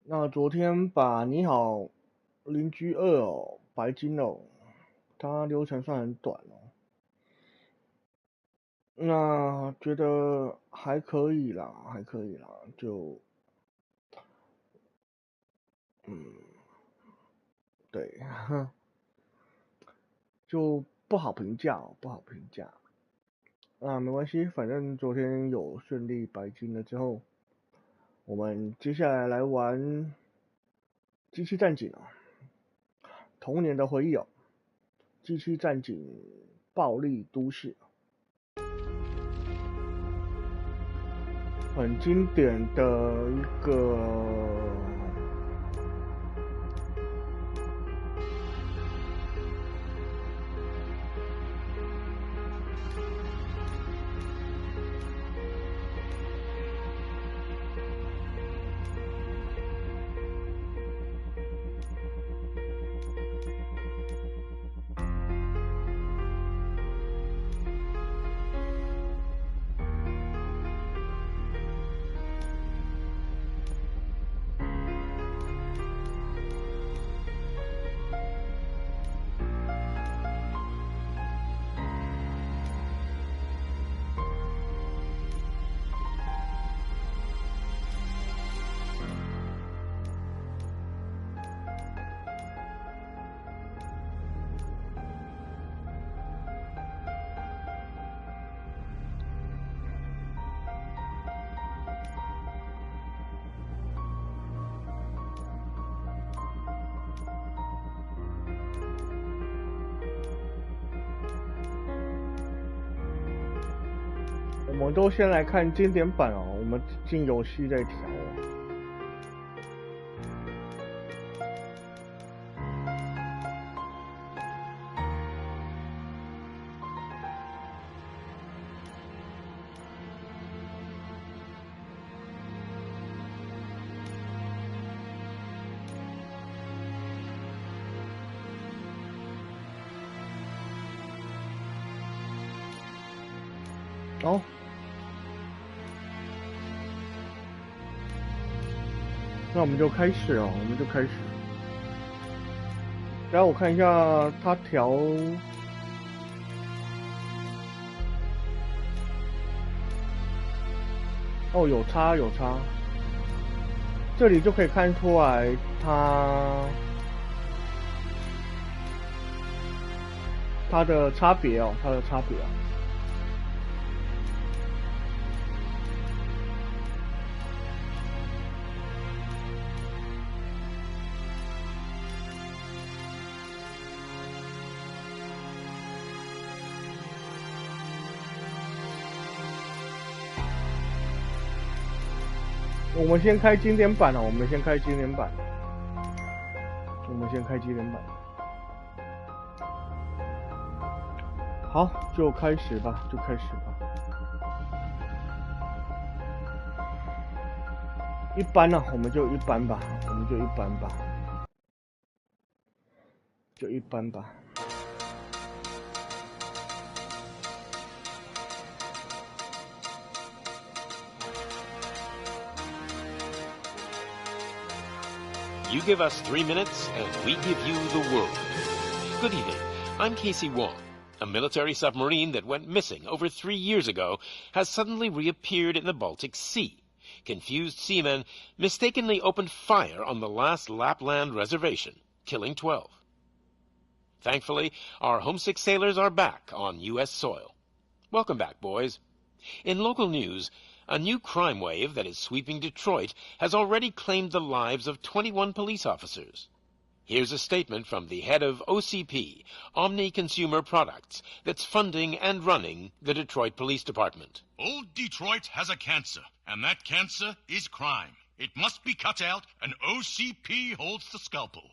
那昨天把你好邻居二哦，白金哦，它流程算很短哦。那觉得还可以啦，还可以啦，就嗯，对，就不好评价哦，不好评价。那没关系，反正昨天有顺利白金了之后，我们接下来来玩机器战警哦，童年的回忆哦，机器战警暴力都市。很经典的一个，我们都先来看经典版哦，我们进游戏再调哦。那我们就开始哦，我们就开始。然后我看一下它调，哦，有差有差，这里就可以看出来它的差别哦，它的差别啊。我们先开经典版哦，我们先开经典版，我们先开经典版。好，就开始吧，就开始吧。一般呢、我们就一般吧，我们就一般吧，就一般吧。You give us 3 minutes, and we give you the world. Good evening. I'm Casey Wong. A military submarine that went missing over 3 years ago has suddenly reappeared in the Baltic Sea. Confused seamen mistakenly opened fire on the last Lapland reservation, killing 12. Thankfully, our homesick sailors are back on U.S. soil. Welcome back, boys. In local news, a new crime wave that is sweeping Detroit has already claimed the lives of 21 police officers. Here's a statement from the head of OCP, Omni Consumer Products, that's funding and running the Detroit Police Department. Old Detroit has a cancer, and that cancer is crime. It must be cut out, and OCP holds the scalpel.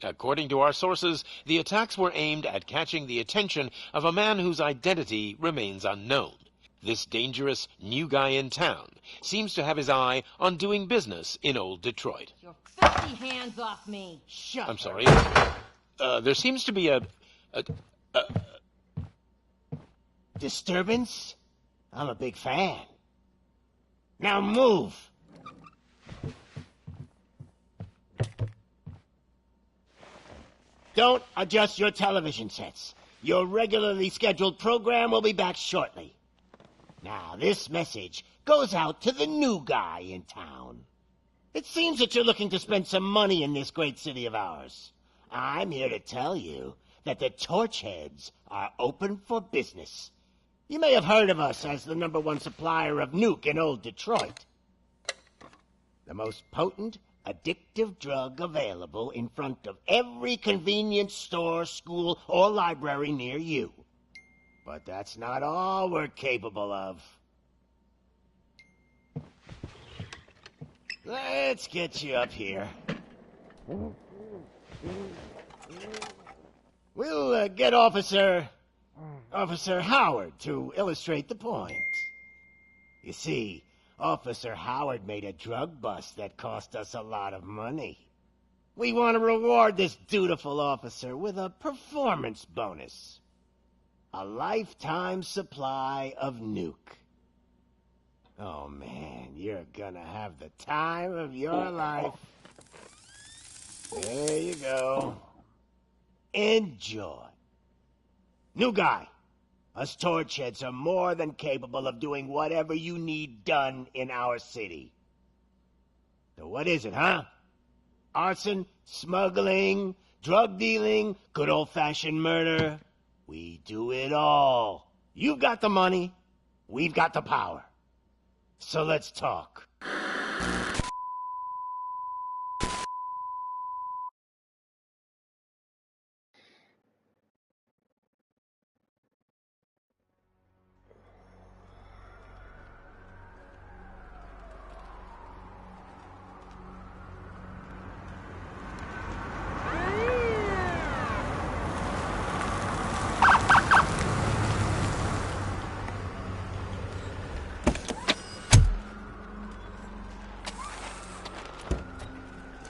According to our sources, the attacks were aimed at catching the attention of a man whose identity remains unknown. This dangerous new guy in town seems to have his eye on doing business in old Detroit. Your filthy hands off me! Shut I'm sorry. There seems to be a Disturbance? I'm a big fan. Now move! Don't adjust your television sets. Your regularly scheduled program will be back shortly. Now, this message goes out to the new guy in town. It seems that you're looking to spend some money in this great city of ours. I'm here to tell you that the Torchheads are open for business. You may have heard of us as the #1 supplier of nuke in old Detroit. The most potent, addictive drug available in front of every convenience store, school, or library near you. But that's not all we're capable of. Let's get you up here. We'll get Officer Howard to illustrate the point. You see, Officer Howard made a drug bust that cost us a lot of money. We want to reward this dutiful officer with a performance bonus. A lifetime supply of nuke. Oh man, you're gonna have the time of your life. There you go. Enjoy. New guy, us Torchheads are more than capable of doing whatever you need done in our city. So what is it, huh? Arson, smuggling, drug dealing, good old-fashioned murder. We do it all. You've got the money, we've got the power. So let's talk.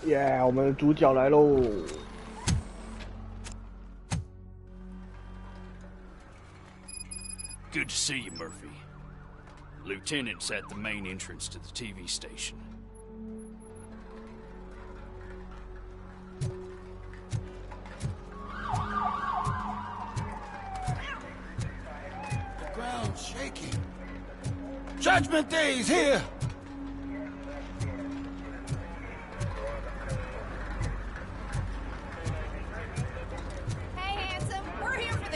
Yeah, 我们的主角来喽。Good to see you, Murphy. Lieutenant's at the main entrance to the TV station. The ground's shaking. Judgment Day's here!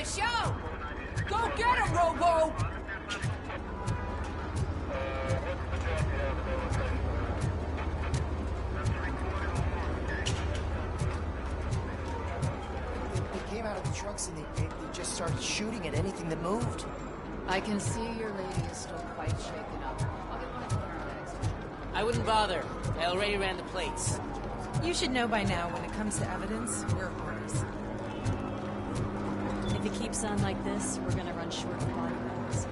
Show! Go get him, Robo! They came out of the trucks and they just started shooting at anything that moved. I can see your lady is still quite shaken up. I'll get one of the paramedics. I wouldn't bother. I already ran the plates. You should know by now when it comes to evidence, we're orders. If it keeps on like this, we're gonna run short of body bags.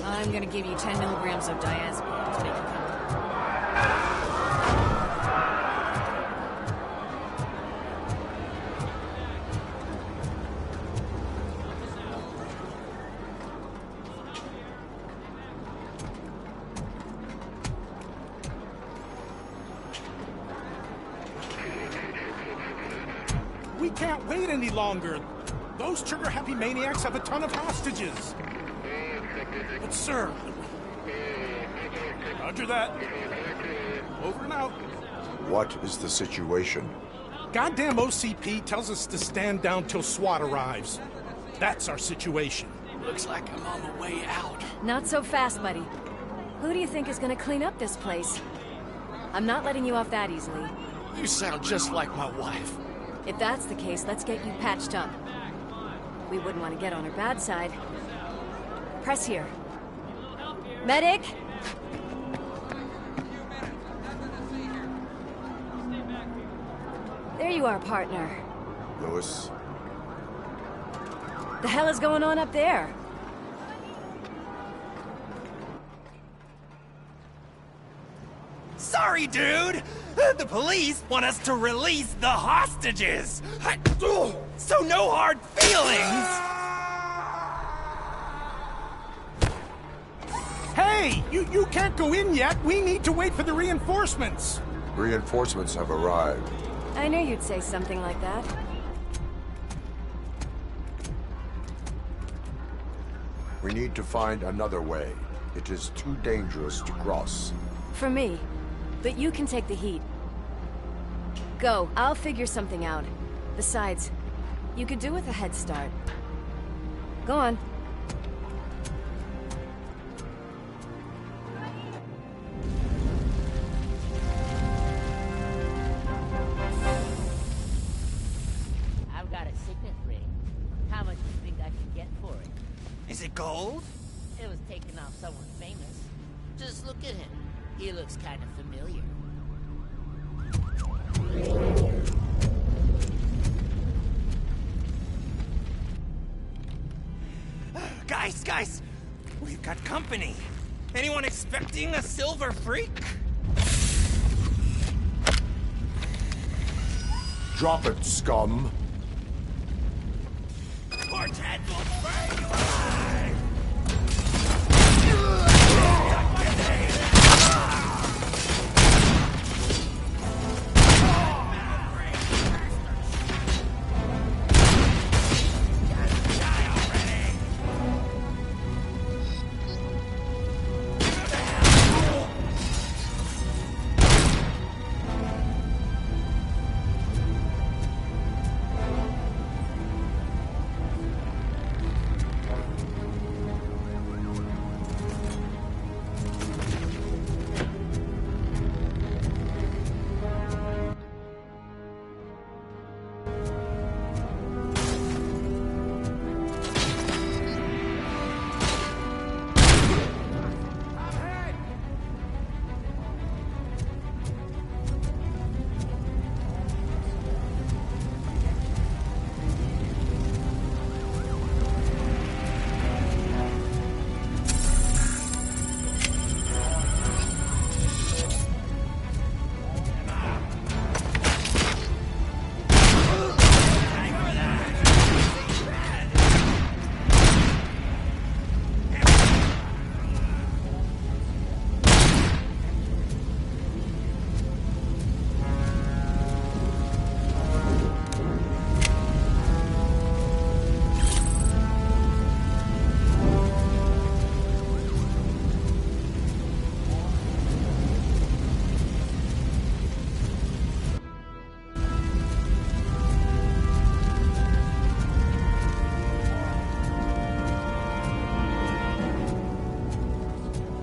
I'm gonna give you 10 milligrams of diazepam to make you comfortable. We can't wait any longer. Those trigger-happy maniacs have a ton of hostages. But sir... Roger that. Over and out. What is the situation? Goddamn OCP tells us to stand down till SWAT arrives. That's our situation. Looks like I'm on the way out. Not so fast, buddy. Who do you think is gonna clean up this place? I'm not letting you off that easily. You sound just like my wife. If that's the case, let's get you patched up. We wouldn't want to get on her bad side. Press here. Medic! There you are, partner. Lewis? The hell is going on up there? Sorry, dude! The police want us to release the hostages! So no hard feelings! Hey! You can't go in yet! We need to wait for the reinforcements! Reinforcements have arrived. I knew you'd say something like that. We need to find another way. It is too dangerous to cross. For me. But you can take the heat. Go. I'll figure something out. Besides, you could do with a head start. Go on. I've got a signet ring. How much do you think I can get for it? Is it gold? It was taken off someone famous. Just look at him. He looks kind of familiar. Guys! We've got company. Anyone expecting a silver freak? Drop it, scum. Portent will burn you alive!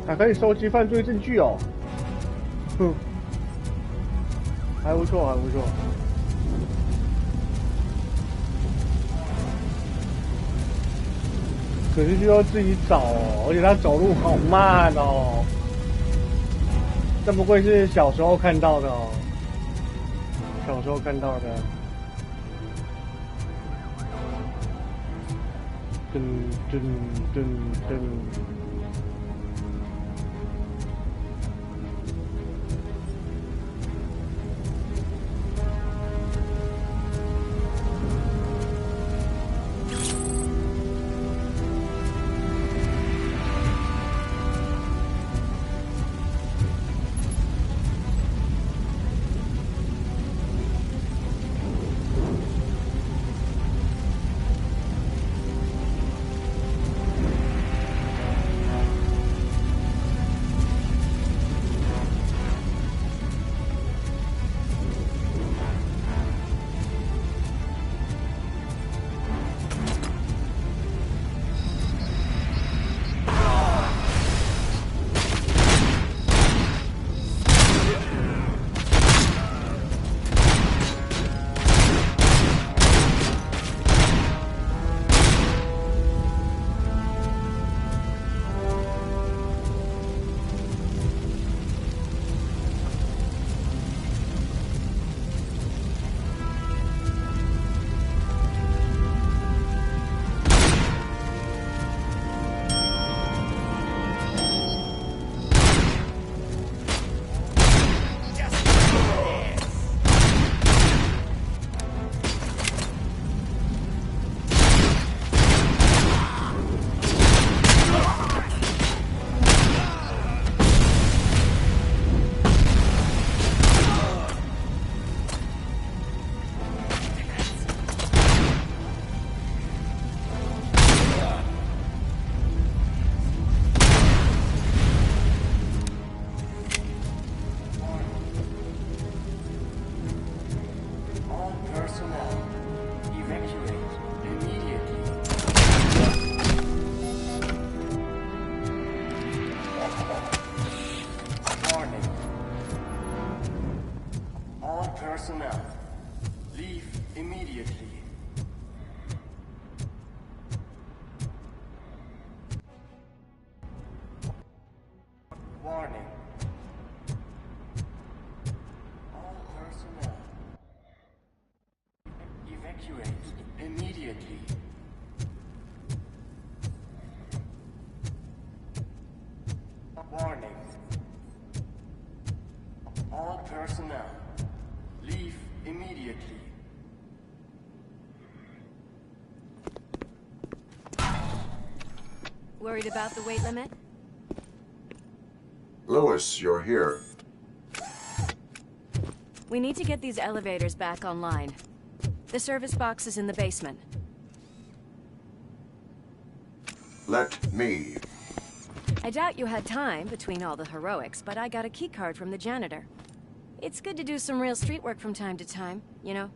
还可以收集犯罪证据哦，哼，还不错，还不错。可是就要自己找哦，而且他走路好慢哦。这不愧是小时候看到的哦，小时候看到的。噔噔噔噔。personnel, leave immediately. Warning. All personnel, evacuate immediately. Warning. All personnel, leave immediately. Worried about the weight limit? Lewis, you're here. We need to get these elevators back online. The service box is in the basement. Let me. I doubt you had time between all the heroics, but I got a keycard from the janitor. It's good to do some real street work from time to time, you know?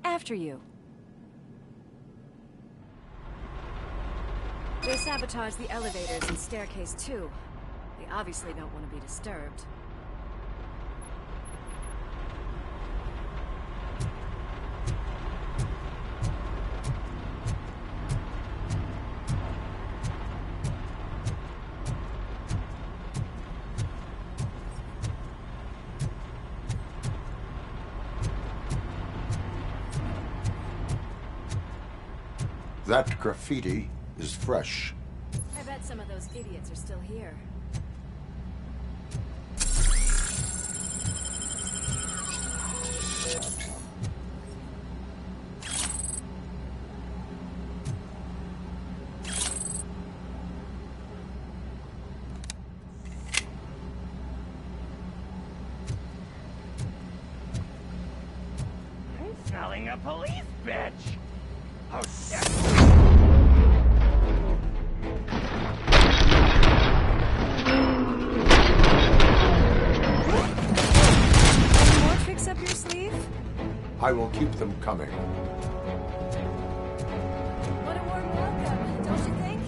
After you. They sabotaged the elevators and staircase too. They obviously don't want to be disturbed. That graffiti is fresh. I bet some of those idiots are still here. I'm smelling a police bitch! Oh, shit! Any more tricks up your sleeve? I will keep them coming. What a warm welcome, don't you think?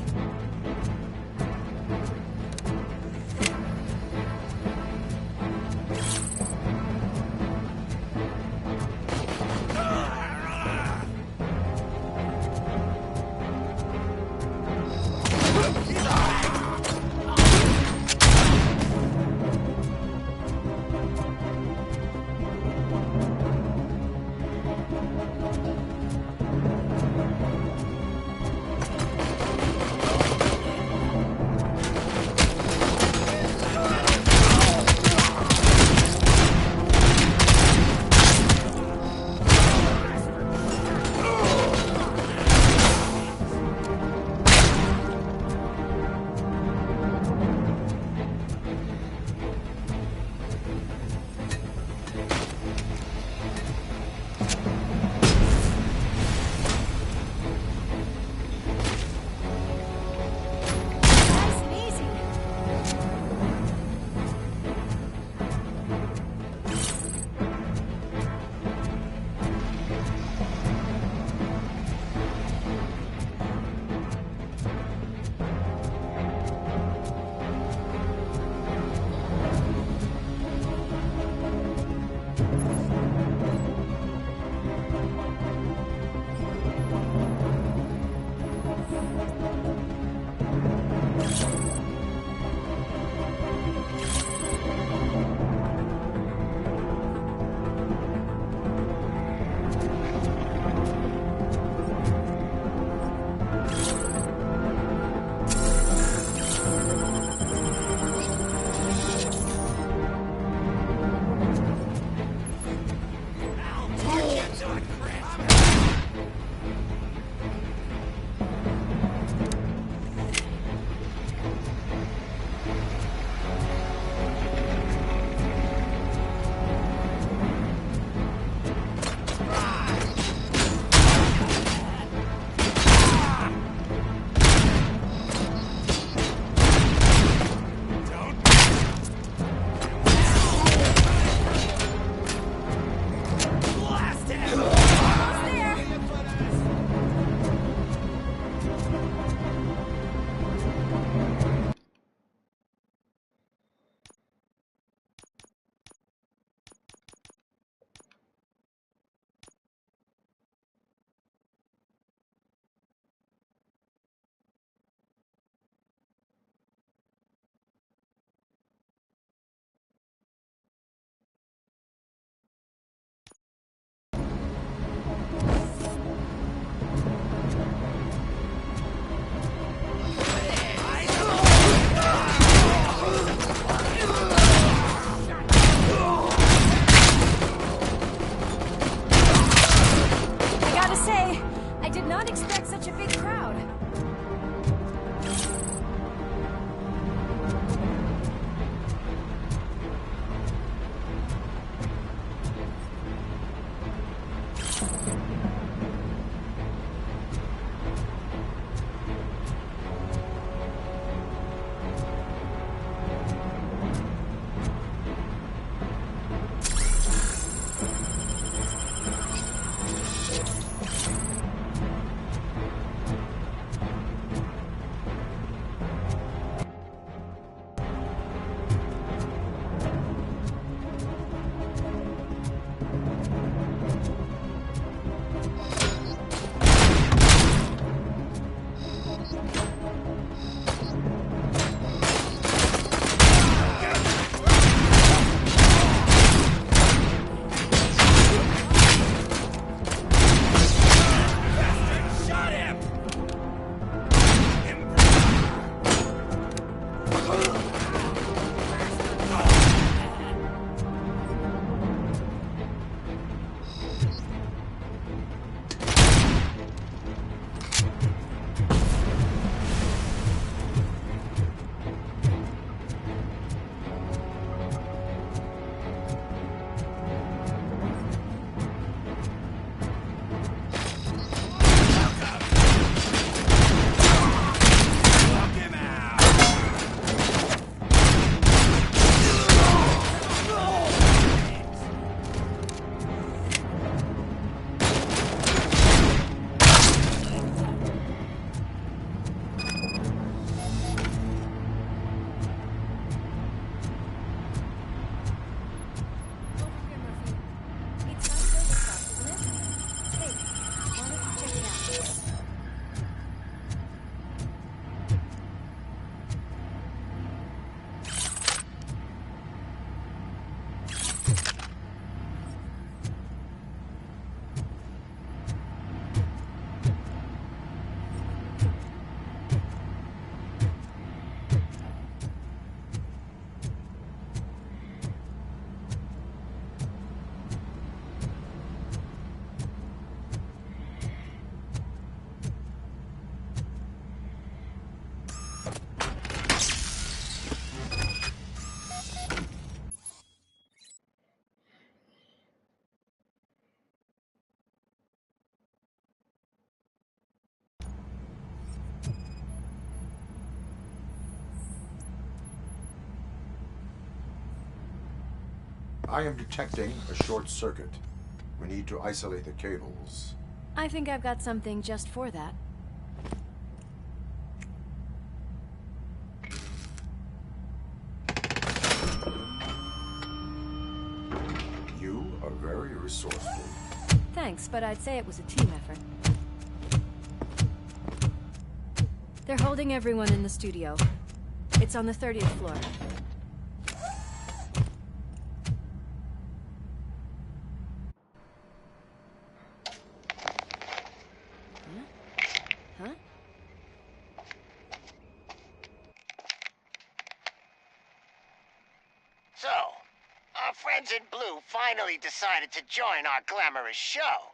I am detecting a short circuit. We need to isolate the cables. I think I've got something just for that. You are very resourceful. Thanks, but I'd say it was a team effort. They're holding everyone in the studio. It's on the 30th floor. Huh? So, our friends in blue finally decided to join our glamorous show.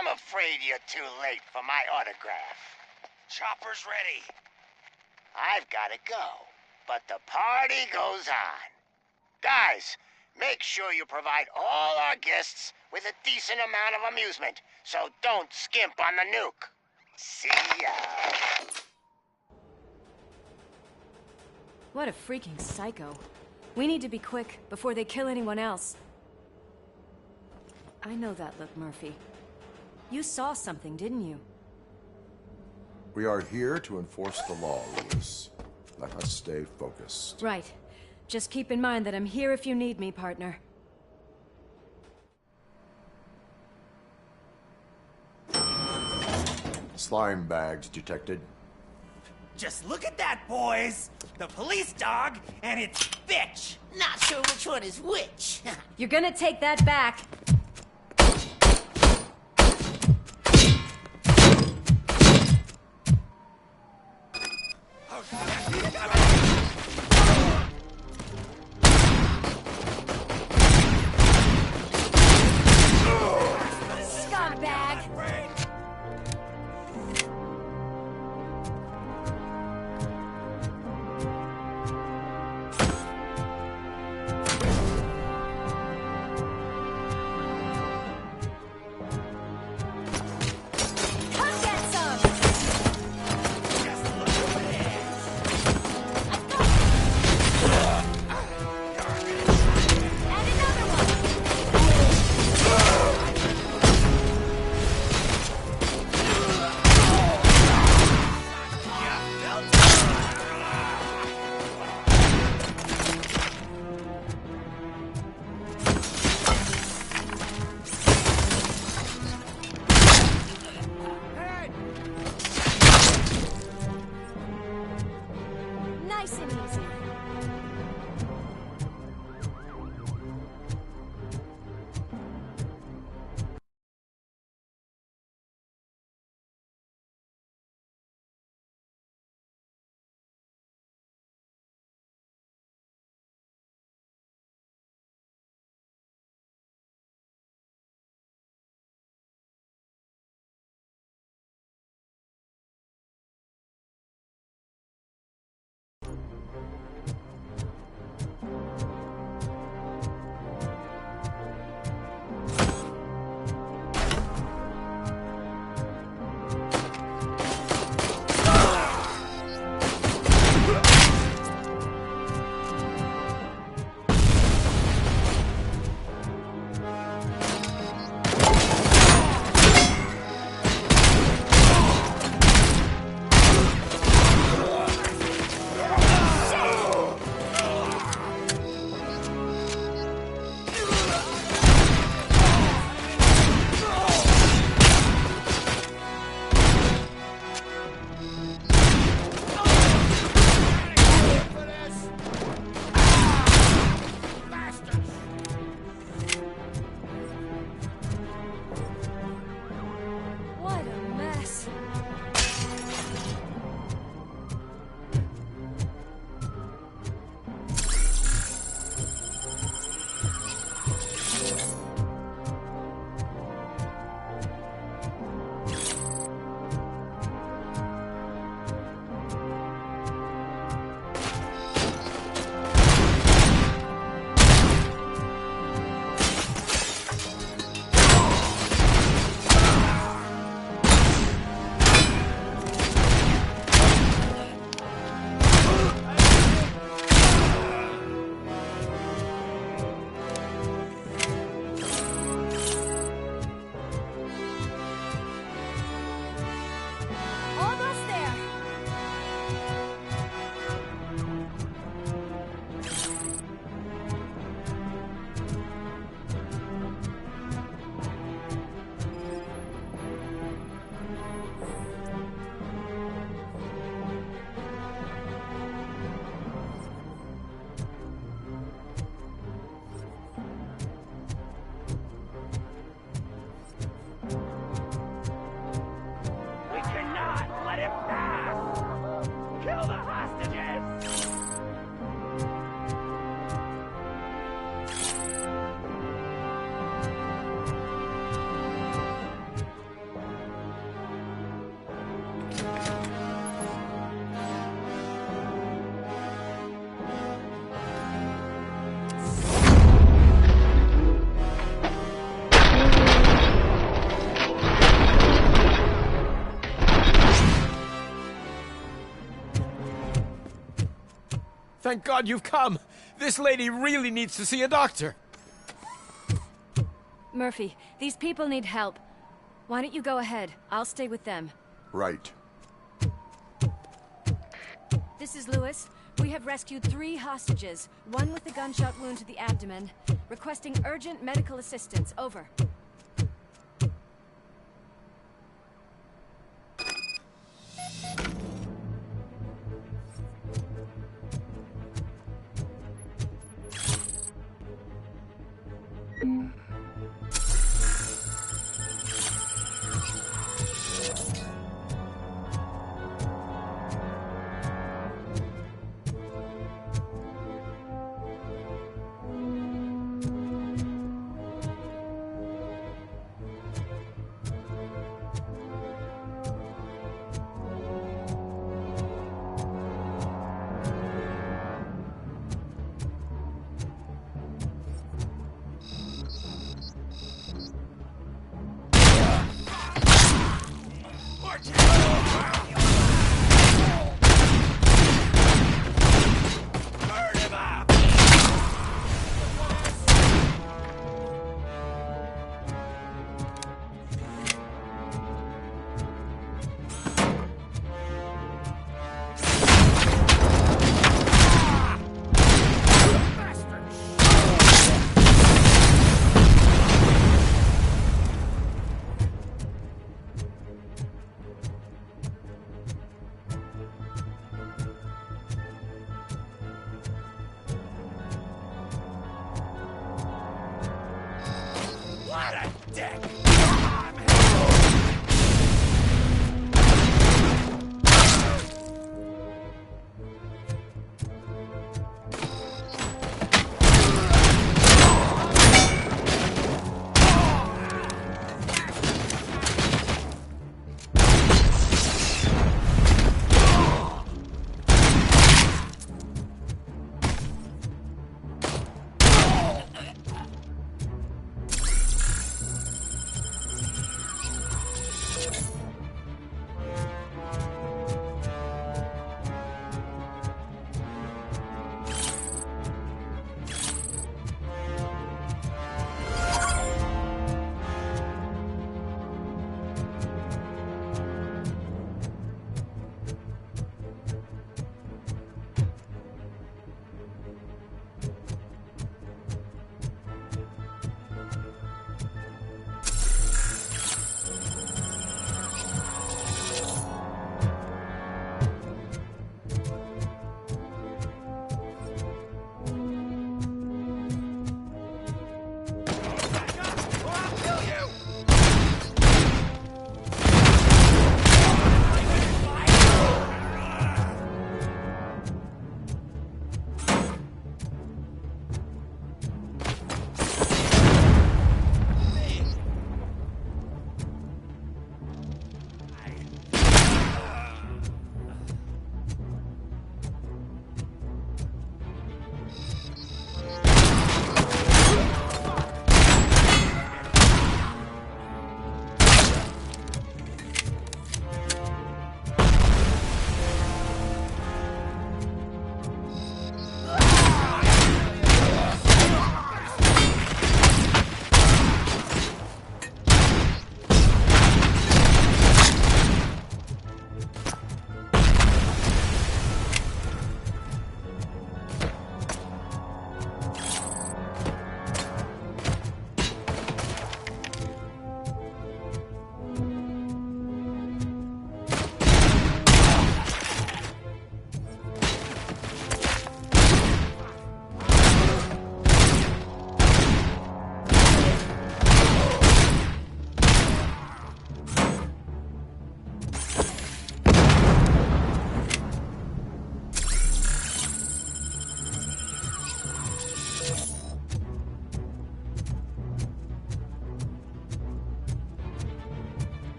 I'm afraid you're too late for my autograph. Chopper's ready. I've got to go, but the party goes on. Guys, make sure you provide all our guests with a decent amount of amusement, so don't skimp on the nuke. See ya. What a freaking psycho. We need to be quick before they kill anyone else. I know that look, Murphy. You saw something, didn't you? We are here to enforce the law, Lewis. Let us stay focused. Right. Just keep in mind that I'm here if you need me, partner. Slime bags detected. Just look at that, boys! The police dog and its bitch! Not sure which one is which. You're gonna take that back. Scumbag! Thank God you've come. This lady really needs to see a doctor. Murphy, these people need help. Why don't you go ahead? I'll stay with them. Right. This is Lewis. We have rescued 3 hostages, one with a gunshot wound to the abdomen. Requesting urgent medical assistance. Over. What a dick!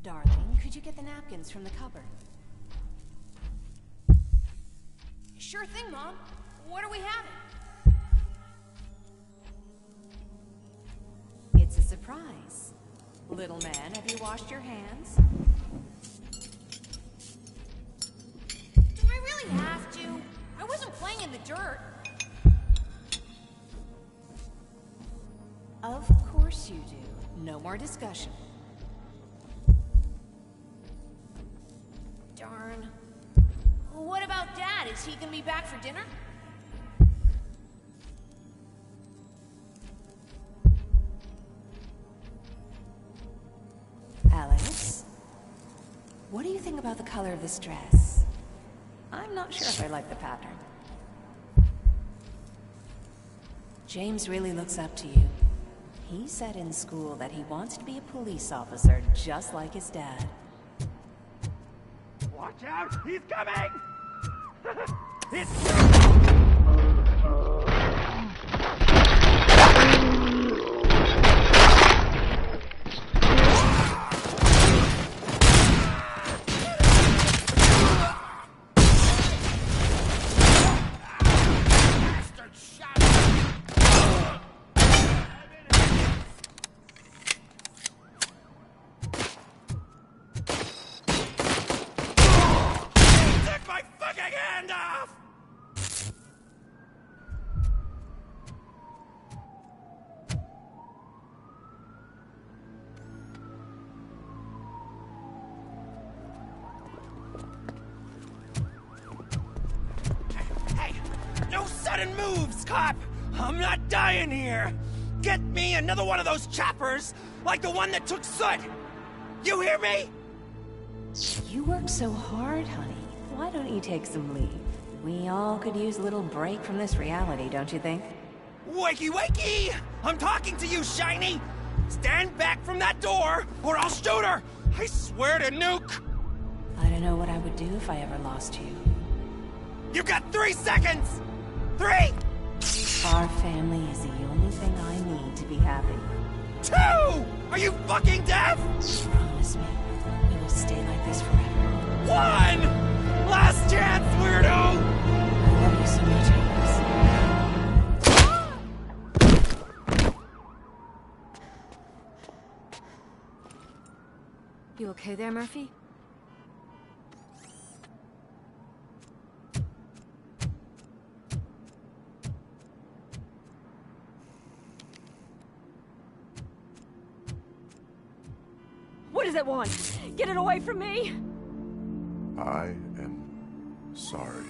Darling, could you get the napkins from the cupboard? Sure thing, Mom. What are we having? It's a surprise. Little man, have you washed your hands? Do I really have to? I wasn't playing in the dirt. Of course you do. No more discussion. Darn. What about Dad? Is he gonna be back for dinner? Alex? What do you think about the color of this dress? I'm not sure if I like the pattern. James really looks up to you. He said in school that he wants to be a police officer just like his dad. Watch out! He's coming! Sudden moves, cop! I'm not dying here! Get me another one of those choppers, like the one that took Soot! You hear me? You work so hard, honey. Why don't you take some leave? We all could use a little break from this reality, don't you think? Wakey, wakey! I'm talking to you, Shiny! Stand back from that door, or I'll shoot her! I swear to nuke! I don't know what I would do if I ever lost you. You got 3 seconds! 3! Our family is the only thing I need to be happy. 2! Are you fucking deaf? Promise me, we will stay like this forever. 1! Last chance, weirdo! I love you so much, Alex. You okay there, Murphy? What does it want? Get it away from me! I am sorry.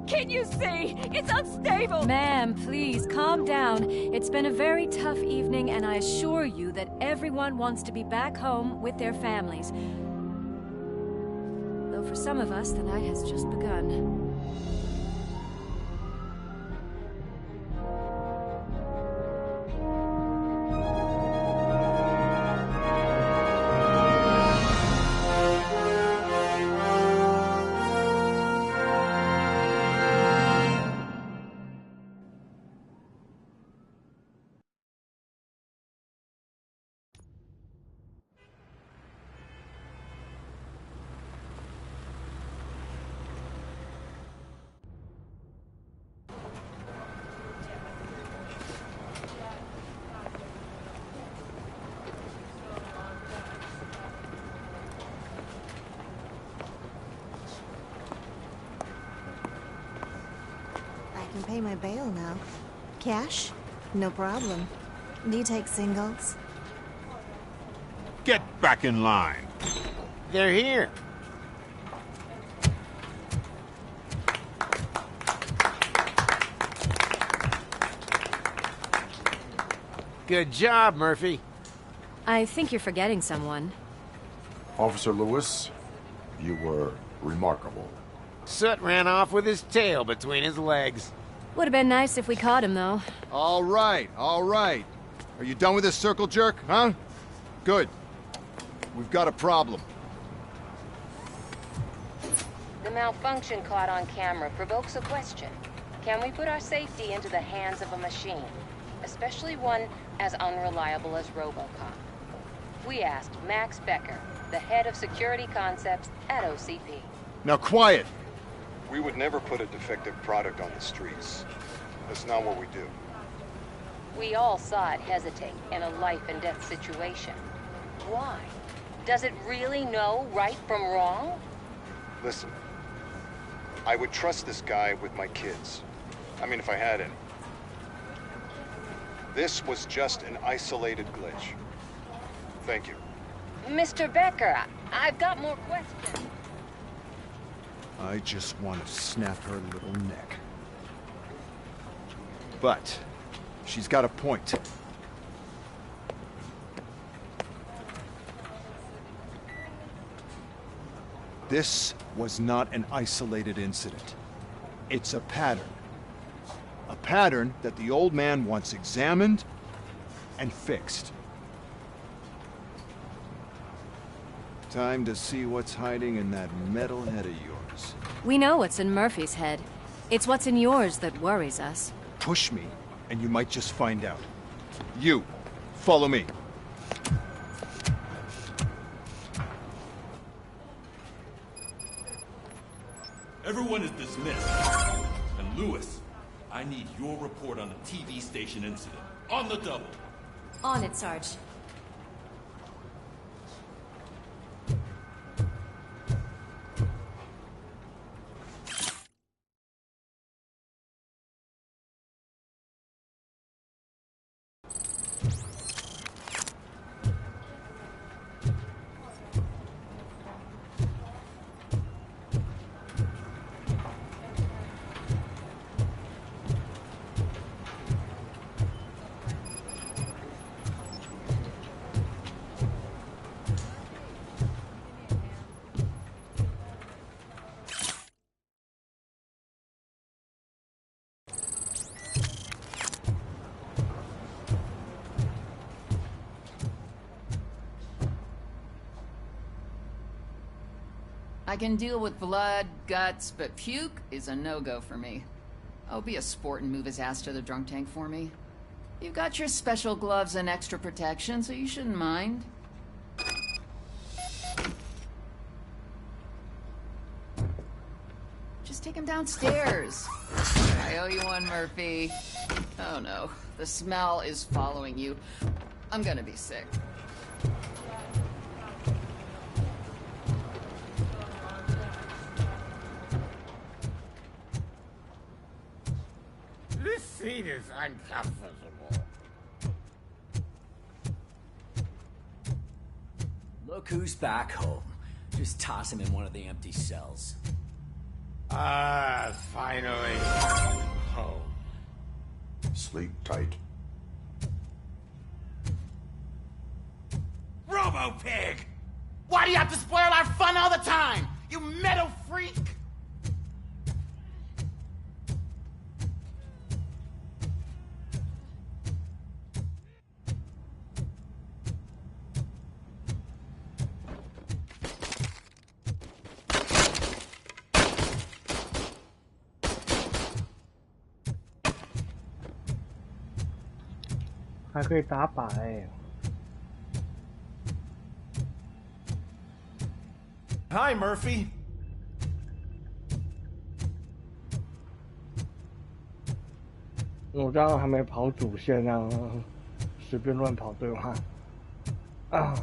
Can't you see? It's unstable! Ma'am, please, calm down. It's been a very tough evening, and I assure you that everyone wants to be back home with their families. Though for some of us, the night has just begun. I can pay my bail now. Cash? No problem. Do you take singles? Get back in line. They're here. Good job, Murphy. I think you're forgetting someone. Officer Lewis, you were remarkable. Soot ran off with his tail between his legs. Would have been nice if we caught him, though. All right, all right. Are you done with this circle jerk, huh? Good. We've got a problem. The malfunction caught on camera provokes a question. Can we put our safety into the hands of a machine? especially one as unreliable as RoboCop. We asked Max Becker, the head of security concepts at OCP. Now quiet! We would never put a defective product on the streets. That's not what we do. We all saw it hesitate in a life-and-death situation. Why? Does it really know right from wrong? Listen, I would trust this guy with my kids. I mean, if I had any. This was just an isolated glitch. Thank you. Mr. Becker, I've got more questions. I just want to snap her little neck. But she's got a point. This was not an isolated incident. It's a pattern. A pattern that the old man wants examined and fixed. Time to see what's hiding in that metal head of yours. We know what's in Murphy's head. It's what's in yours that worries us. Push me, and you might just find out. You, follow me. Everyone is dismissed. And Lewis, I need your report on the TV station incident. On the double. On it, Sarge. I can deal with blood, guts, but puke is a no-go for me. Oh, be a sport and move his ass to the drunk tank for me. You've got your special gloves and extra protection, so you shouldn't mind. Just take him downstairs. I owe you one, Murphy. Oh no, the smell is following you. I'm gonna be sick. This seat is uncomfortable. Look who's back home. Just toss him in one of the empty cells. Finally home. Sleep tight. Robo-Pig! Why do you have to spoil our fun all the time? You metal freak!还可以打靶哎。Hi, Murphy. 我刚刚还没跑主线啊，随便乱跑对吗？啊！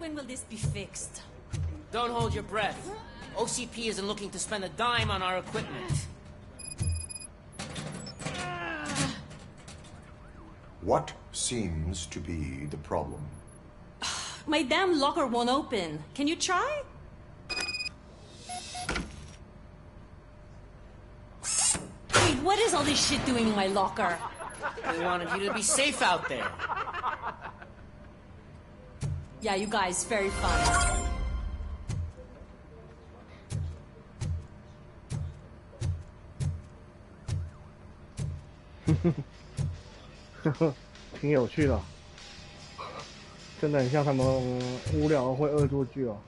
when will this be fixed? Don't hold your breath. OCP isn't looking to spend a dime on our equipment. What seems to be the problem? My damn locker won't open. Can you try? Wait, what is all this shit doing in my locker? We wanted you to be safe out there. Yeah, you guys, very fun. 挺有趣的，真的很像他们无聊会恶作剧哦。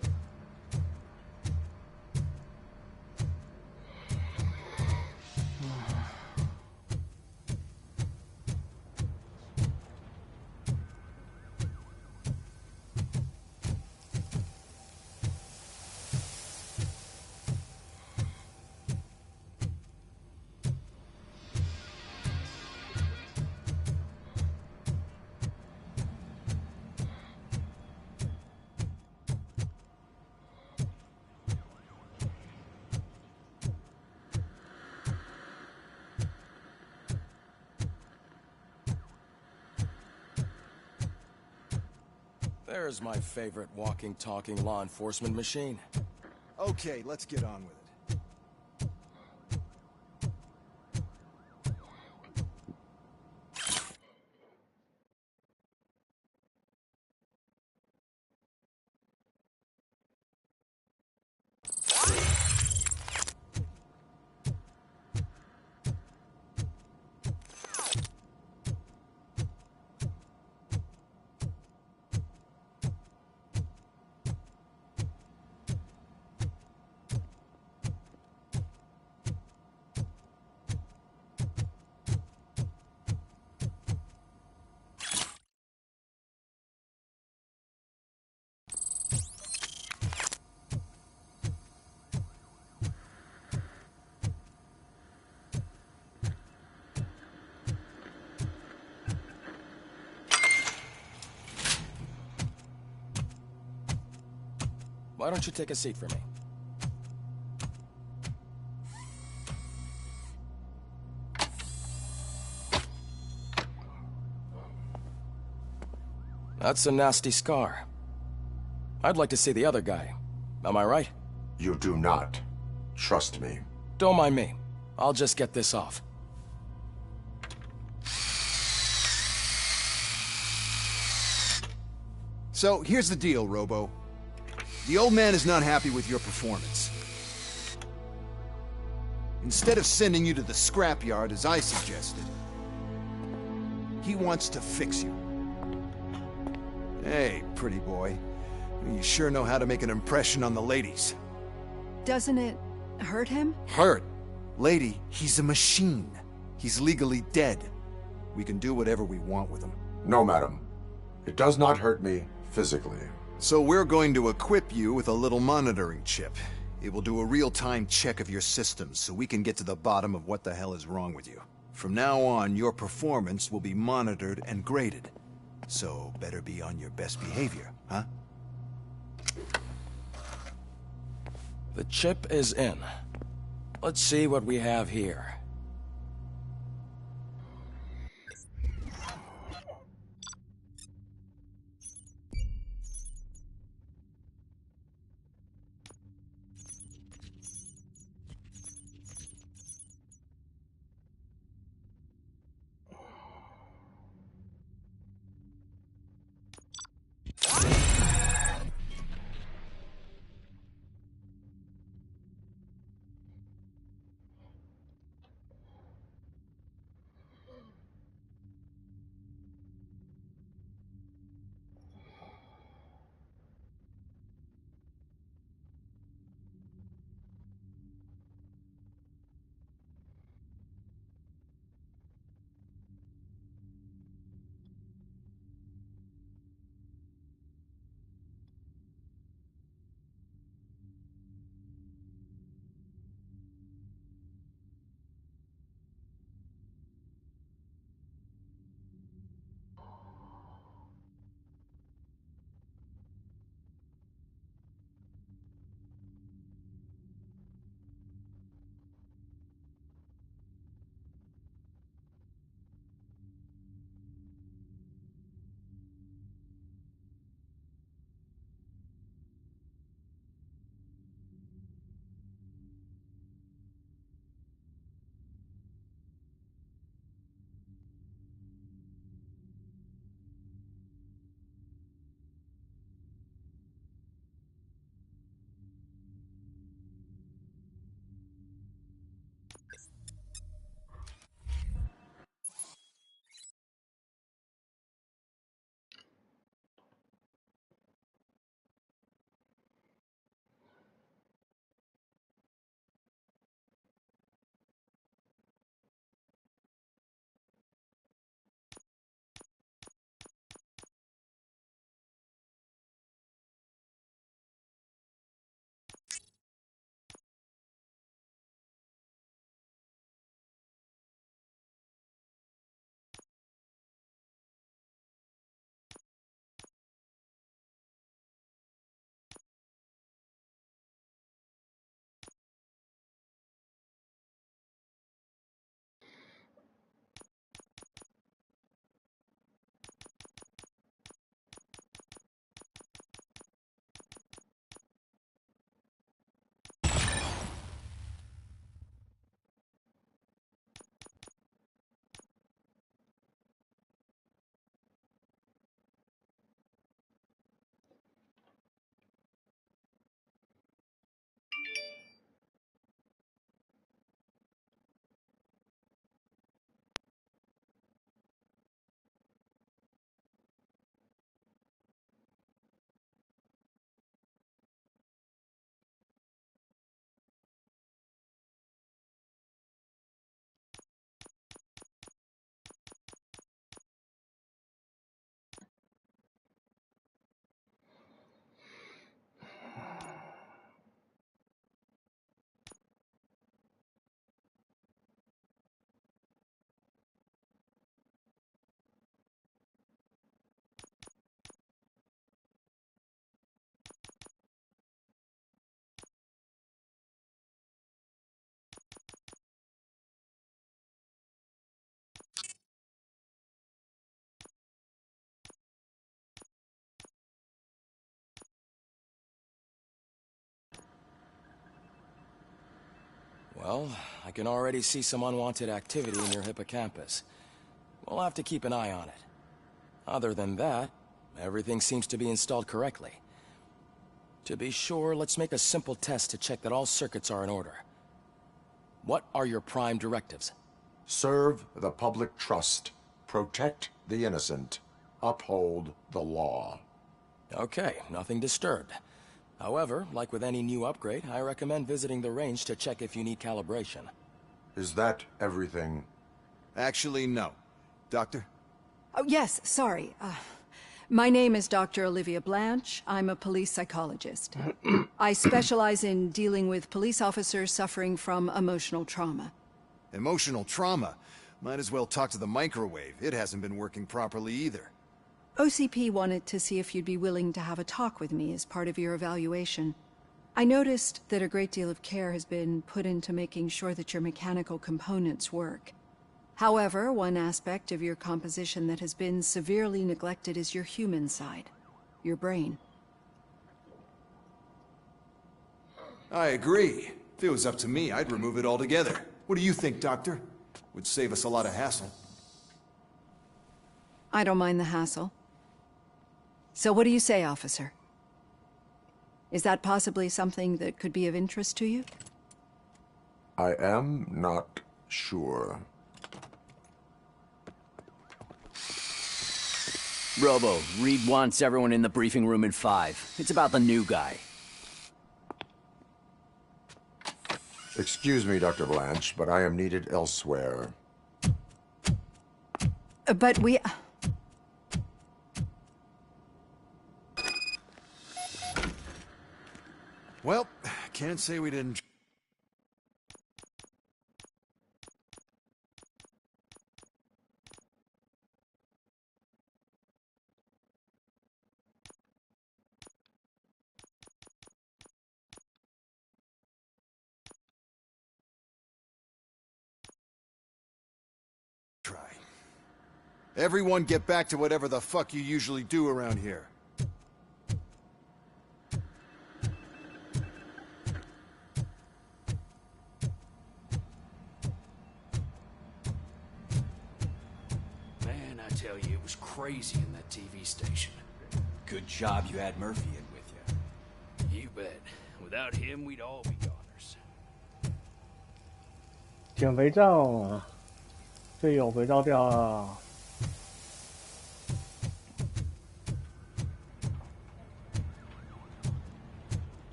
There's my favorite walking, talking law enforcement machine. Okay, let's get on with it. Why don't you take a seat for me? That's a nasty scar. I'd like to see the other guy. Am I right? You do not. Trust me. Don't mind me. I'll just get this off. So, here's the deal, Robo. The old man is not happy with your performance. Instead of sending you to the scrapyard, as I suggested, he wants to fix you. Hey, pretty boy. You sure know how to make an impression on the ladies. Doesn't it hurt him? Hurt? Lady, he's a machine. He's legally dead. We can do whatever we want with him. No, madam. It does not hurt me physically. So we're going to equip you with a little monitoring chip. It will do a real-time check of your systems so we can get to the bottom of what the hell is wrong with you. From now on, your performance will be monitored and graded. So better be on your best behavior, huh? The chip is in. Let's see what we have here. Well, I can already see some unwanted activity in your hippocampus. We'll have to keep an eye on it. Other than that, everything seems to be installed correctly. To be sure, let's make a simple test to check that all circuits are in order. What are your prime directives? Serve the public trust. Protect the innocent. Uphold the law. Okay, nothing disturbed. However, like with any new upgrade, I recommend visiting the range to check if you need calibration. Is that everything? Actually, no. Doctor? Oh, yes, sorry. My name is Dr. Olivia Blanche. I'm a police psychologist. I specialize in dealing with police officers suffering from emotional trauma. Emotional trauma? Might as well talk to the microwave. It hasn't been working properly either. OCP wanted to see if you'd be willing to have a talk with me as part of your evaluation. I noticed that a great deal of care has been put into making sure that your mechanical components work. However, one aspect of your composition that has been severely neglected is your human side, your brain. I agree. If it was up to me, I'd remove it altogether. What do you think, Doctor? Would save us a lot of hassle. I don't mind the hassle. So what do you say, officer? Is that possibly something that could be of interest to you? I am not sure. Robo, Reed wants everyone in the briefing room in 5. It's about the new guy. Excuse me, Dr. Blanche, but I am needed elsewhere. But we... Well, can't say we didn't... try. Everyone get back to whatever the fuck you usually do around here. Man, I tell you, it was crazy in that TV station. Good job you had Murphy in with you. You bet. Without him, we'd all be goners. 捡肥皂，这有肥皂掉了。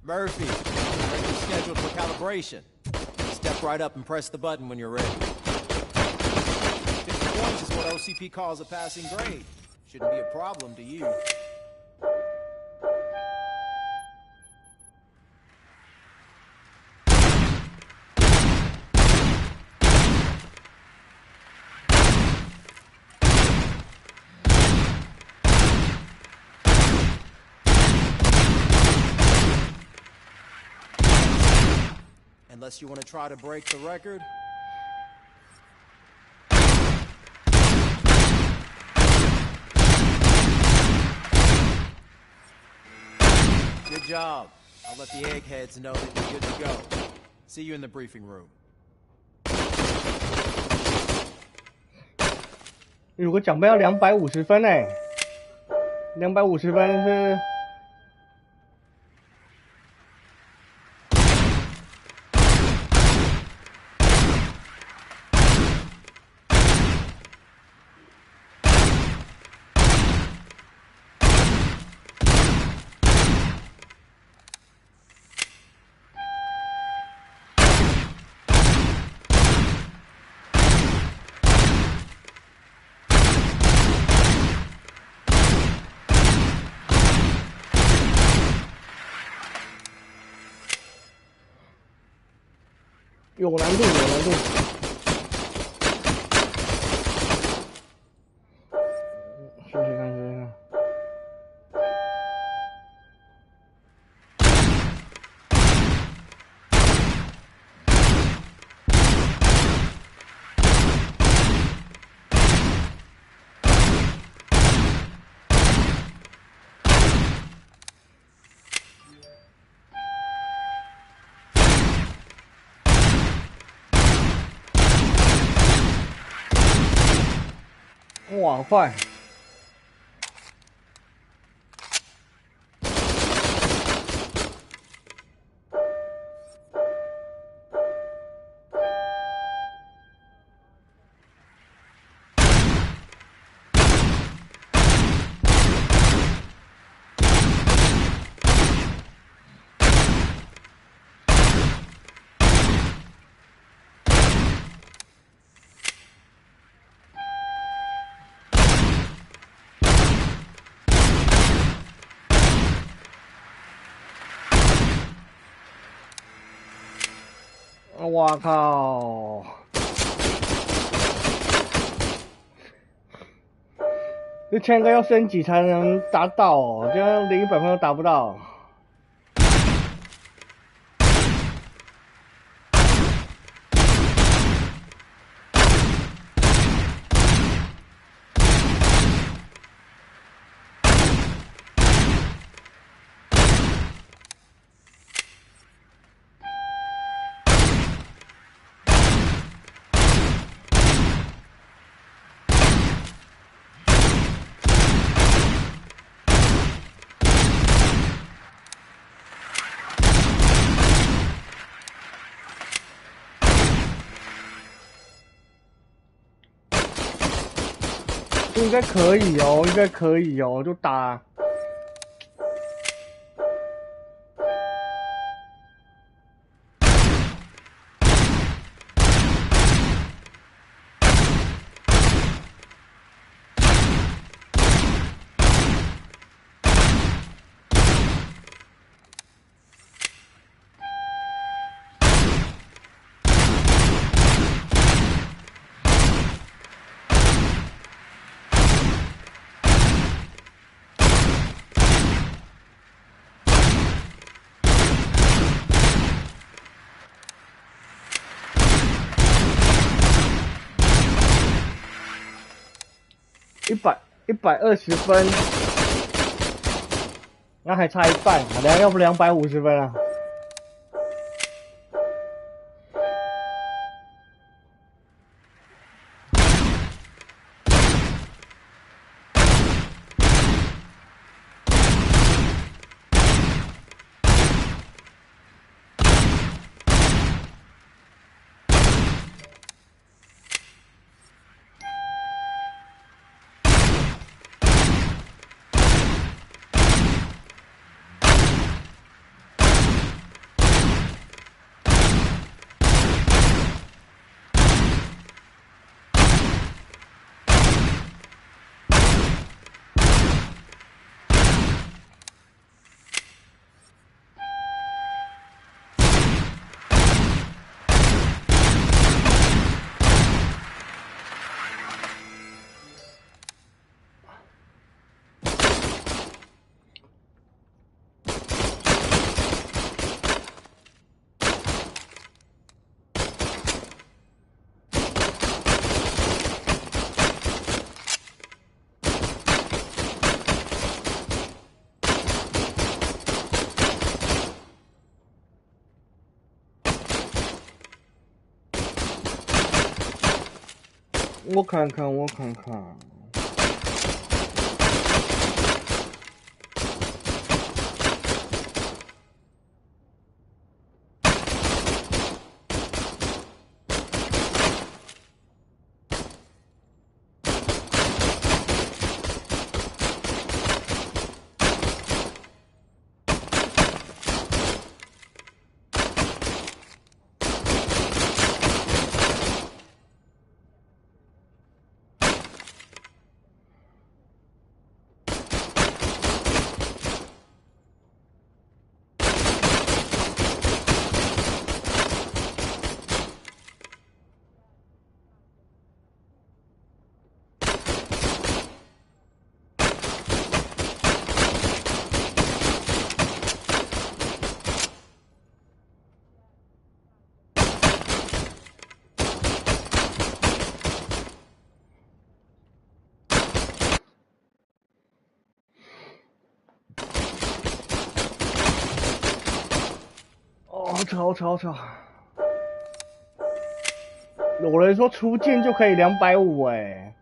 Murphy, you're scheduled for calibration. Step right up and press the button when you're ready. 50 points is what OCP calls a passing grade. Shouldn't be a problem to you. Unless you want to try to break the record. Good job. I'll let the eggheads know that you're good to go. See you in the briefing room. 有个奖杯要250分哎，250分是。有难度，有难度。试试看，试试看。哇，好快！我靠！这枪应该要升级才能达到哦，这样连100分都达不到。应该可以哦，应该可以哦，就打。120分，那还差一半，要不250分啊？我看看。好吵！有人说出镜就可以250哎。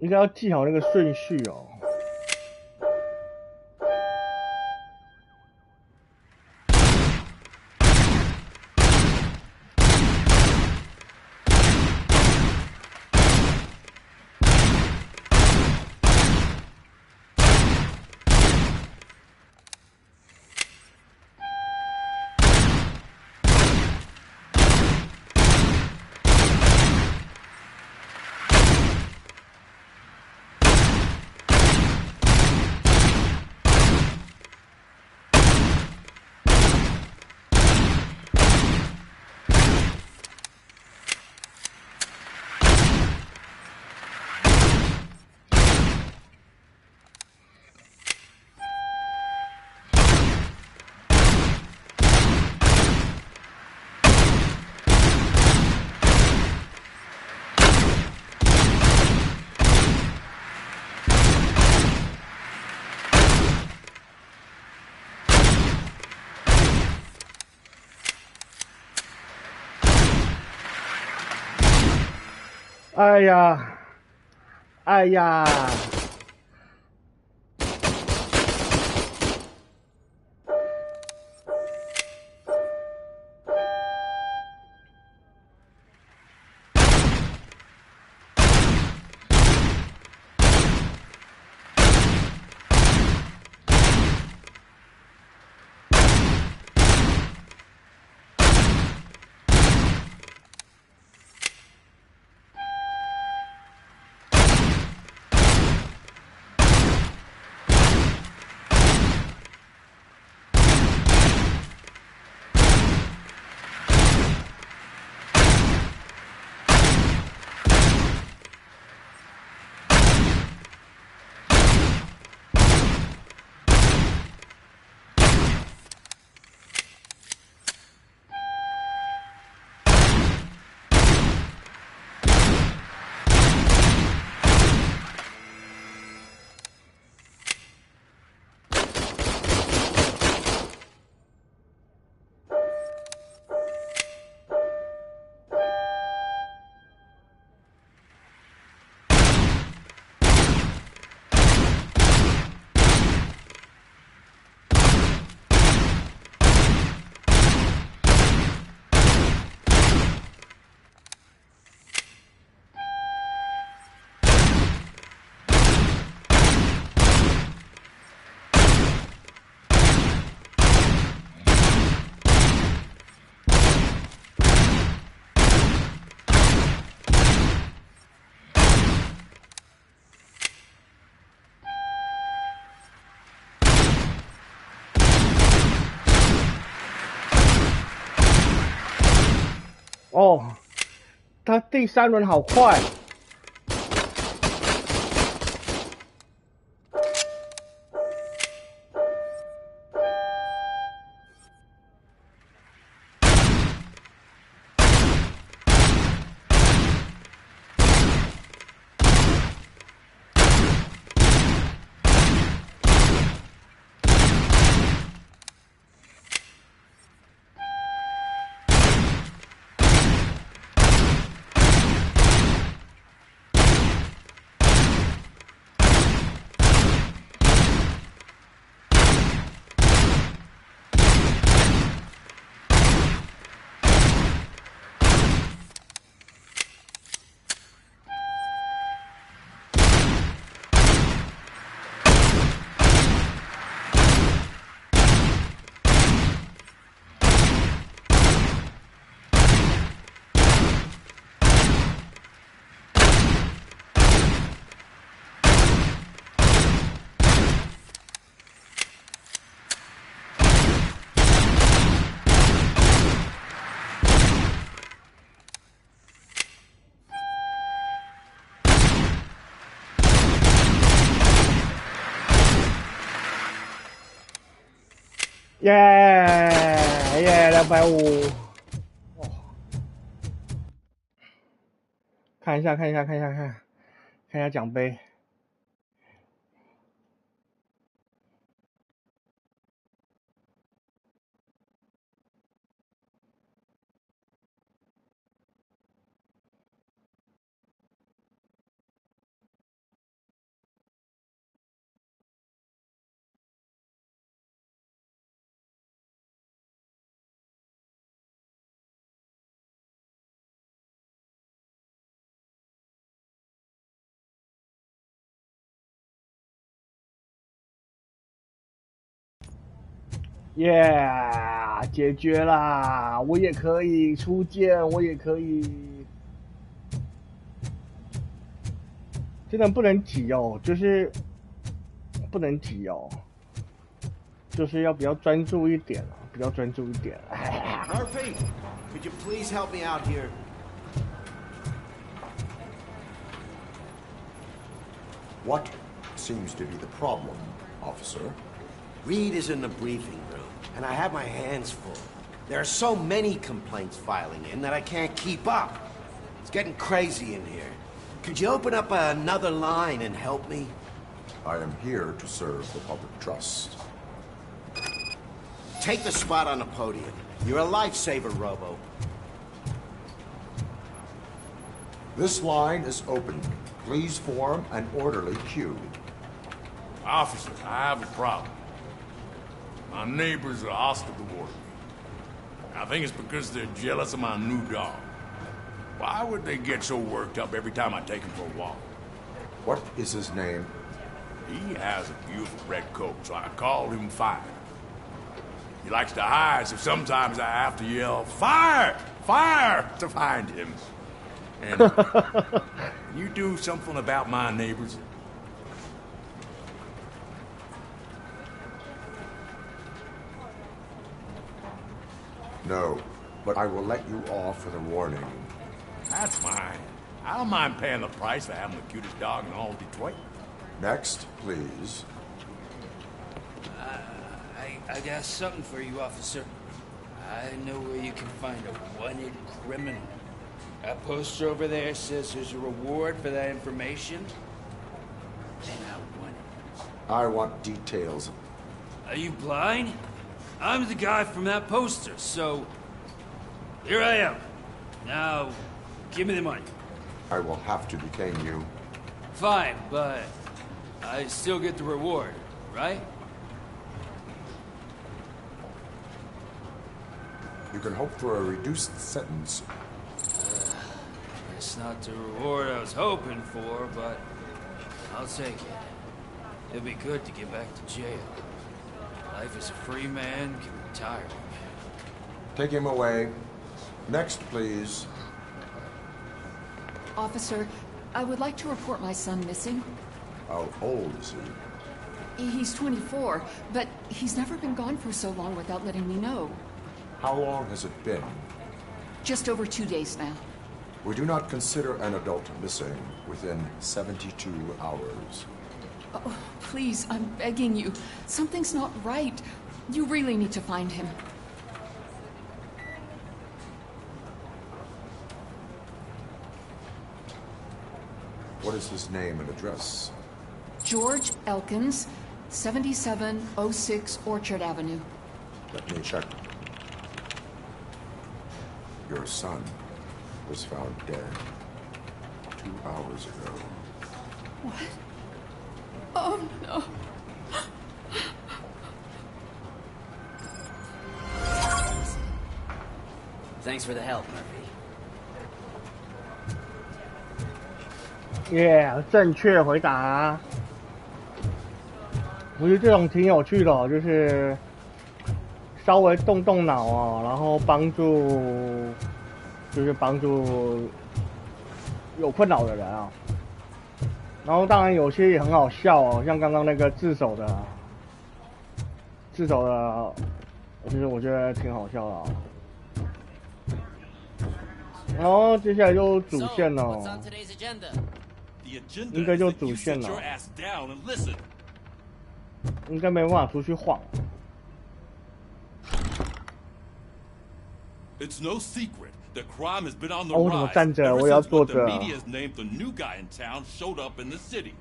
应该要记好那个顺序哦。哎呀，哎呀！哦，他第3轮好快。耶耶，250。哦，看一下奖杯。耶，解决啦！我也可以出剑，我也可以。真的不能挤哦，就是不能挤哦，就是要比较专注一点啊，比较专注一点。Murphy, could you please help me out here? What seems to be the problem, officer? Reed is in the briefing room, and I have my hands full. There are so many complaints filing in that I can't keep up. It's getting crazy in here. Could you open up another line and help me? I am here to serve the public trust. Take the spot on the podium. You're a lifesaver, Robo. This line is open. Please form an orderly queue. Officer, I have a problem. My neighbors are hostile toward me. I think it's because they're jealous of my new dog. Why would they get so worked up every time I take him for a walk? What is his name? He has a beautiful red coat, so I called him Fire. He likes to hide, so sometimes I have to yell, Fire! Fire! to find him. And you do something about my neighbors? No, but I will let you off with a warning. That's fine. I don't mind paying the price for having the cutest dog in all of Detroit. Next, please. I got something for you, officer. I know where you can find a wanted criminal. That poster over there says there's a reward for that information. And I want it. I want details. Are you blind? I'm the guy from that poster, so... Here I am. Now, give me the money. I will have to detain you. Fine, but I still get the reward, right? You can hope for a reduced sentence. It's not the reward I was hoping for, but I'll take it. It'll be good to get back to jail. Life as a free man can be tiring. Take him away. Next, please. Officer, I would like to report my son missing. How old is he? He's 24, but he's never been gone for so long without letting me know. How long has it been? Just over 2 days now. We do not consider an adult missing within 72 hours. Oh, please, I'm begging you. Something's not right. You really need to find him. What is his name and address? George Elkins, 7706 Orchard Avenue. Let me check. Your son was found dead 2 hours ago. What? Oh, no. Thanks for the help, Murphy. Yeah， 正确回答。我觉得这种挺有趣的哦，就是稍微动动脑哦，然后帮助有困扰的人啊。然后当然有些也很好笑哦，像刚刚那个自首的，就是我觉得挺好笑的哦。然后接下来就主线了哦，应该就主线了，应该没办法出去晃。It's no secret that crime has been on the 哦，我怎么 rise 站着？ ever 我要 since 坐 what 着 the。media has named the new guy in town showed up in the city.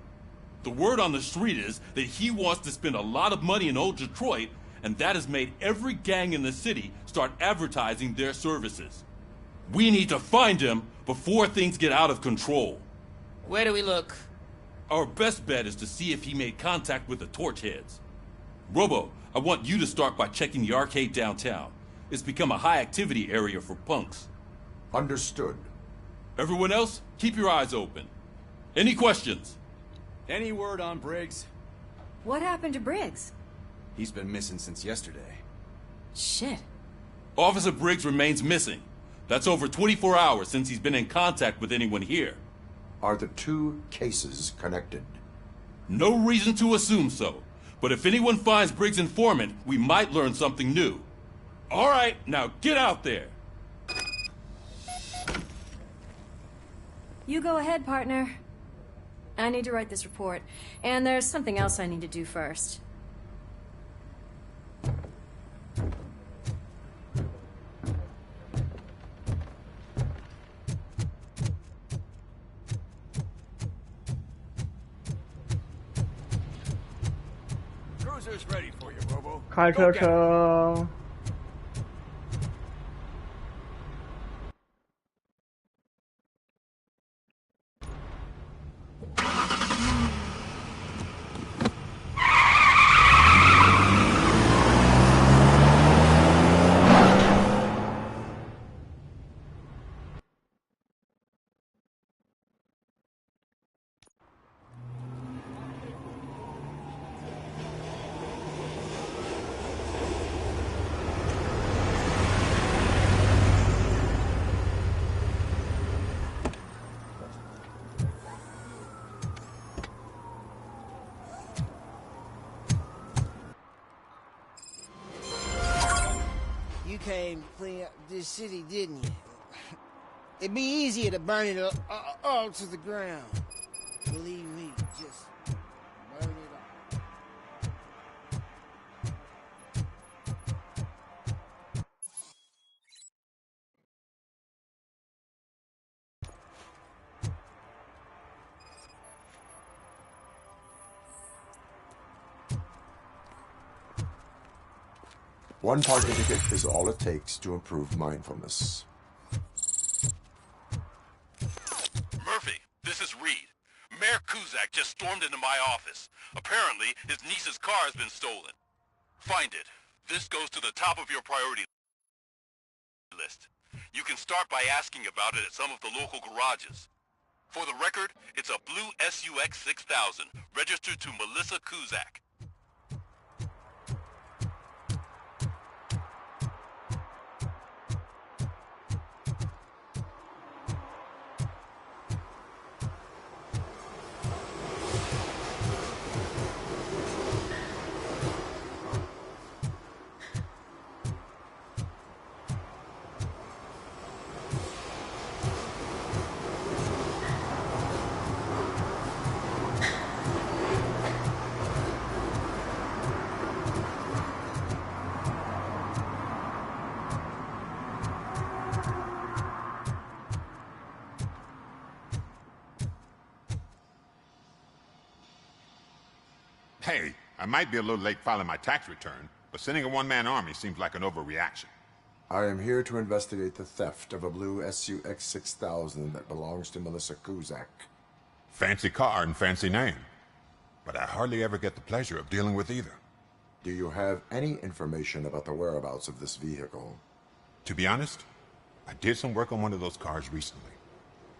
The word on the street is that he wants to spend a lot of money in old Detroit, and that has made every gang in the city start advertising their services. We need to find him before things get out of control. Where do we look? Our best bet is to see if he made contact with the torch heads. Robo, I want you to start by checking the arcade downtown. It's become a high-activity area for punks. Understood. Everyone else, keep your eyes open. Any questions? Any word on Briggs? What happened to Briggs? He's been missing since yesterday. Shit. Officer Briggs remains missing. That's over 24 hours since he's been in contact with anyone here. Are the two cases connected? No reason to assume so. But if anyone finds Briggs' informant, we might learn something new. All right, now get out there. You go ahead, partner. I need to write this report, and there's something else I need to do first. Cruiser's ready for you, Bobo. 开车。You came to clean up this city, didn't you? It'd be easier to burn it all to the ground. Believe me, just burn it all. One parking ticket is all it takes to improve mindfulness. Murphy, this is Reed. Mayor Kuzak just stormed into my office. Apparently, his niece's car has been stolen. Find it. This goes to the top of your priority list. You can start by asking about it at some of the local garages. For the record, it's a blue SUX 6000, registered to Melissa Kuzak. Hey, I might be a little late filing my tax return, but sending a one-man army seems like an overreaction. I am here to investigate the theft of a blue SUX 6000 that belongs to Melissa Kuzak. Fancy car and fancy name. But I hardly ever get the pleasure of dealing with either. Do you have any information about the whereabouts of this vehicle? To be honest, I did some work on one of those cars recently.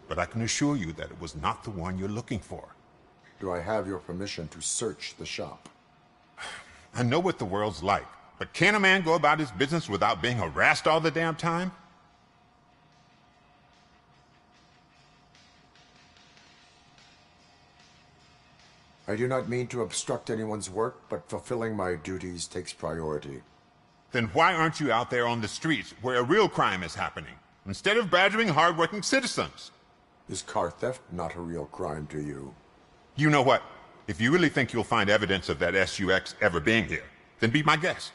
But I can assure you that it was not the one you're looking for. Do I have your permission to search the shop? I know what the world's like, but can a man go about his business without being harassed all the damn time? I do not mean to obstruct anyone's work, but fulfilling my duties takes priority. Then why aren't you out there on the streets where a real crime is happening, instead of badgering hard-working citizens? Is car theft not a real crime to you? You know what? If you really think you'll find evidence of that SUX ever being here, then be my guest.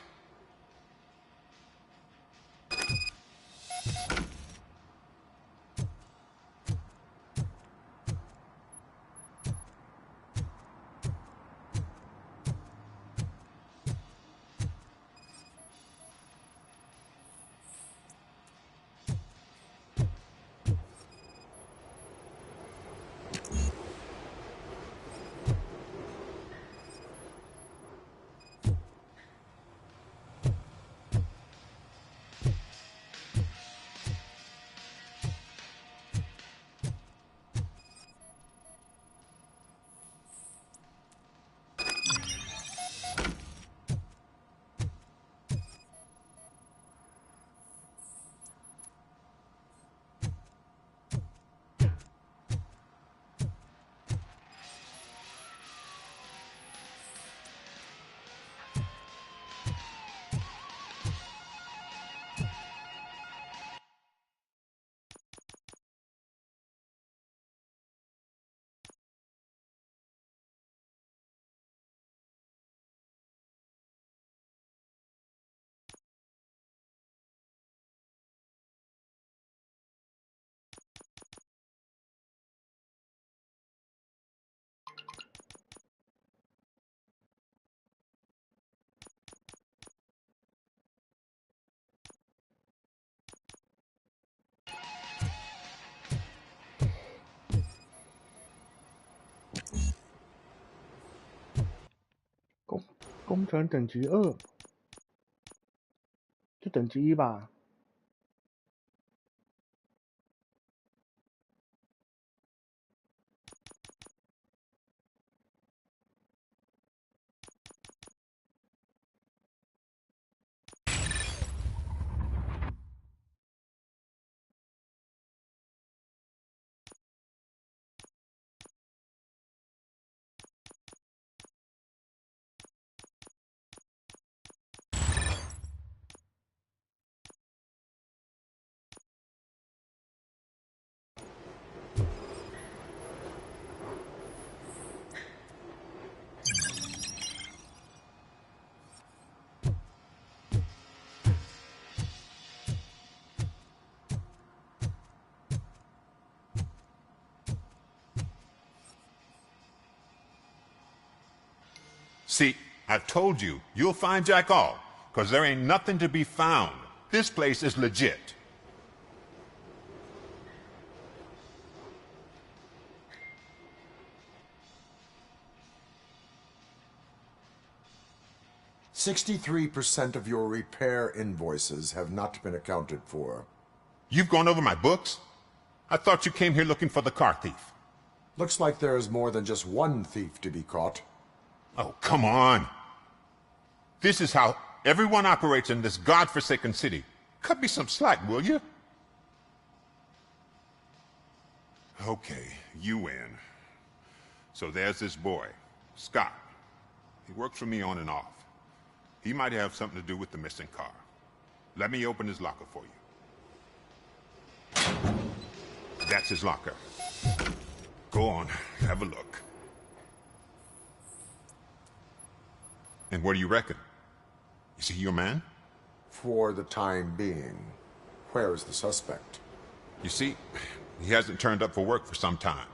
工程等级2，就等级1吧。See, I've told you, you'll find Jack all, because there ain't nothing to be found. This place is legit. %63% of your repair invoices have not been accounted for. You've gone over my books? I thought you came here looking for the car thief. Looks like there is more than just one thief to be caught. Oh, come on. This is how everyone operates in this godforsaken city. Cut me some slack, will you? Okay, you win. So there's this boy, Scott. He works for me on and off. He might have something to do with the missing car. Let me open his locker for you. That's his locker. Go on, have a look. And what do you reckon? Is he your man? For the time being. Where is the suspect? You see, he hasn't turned up for work for some time.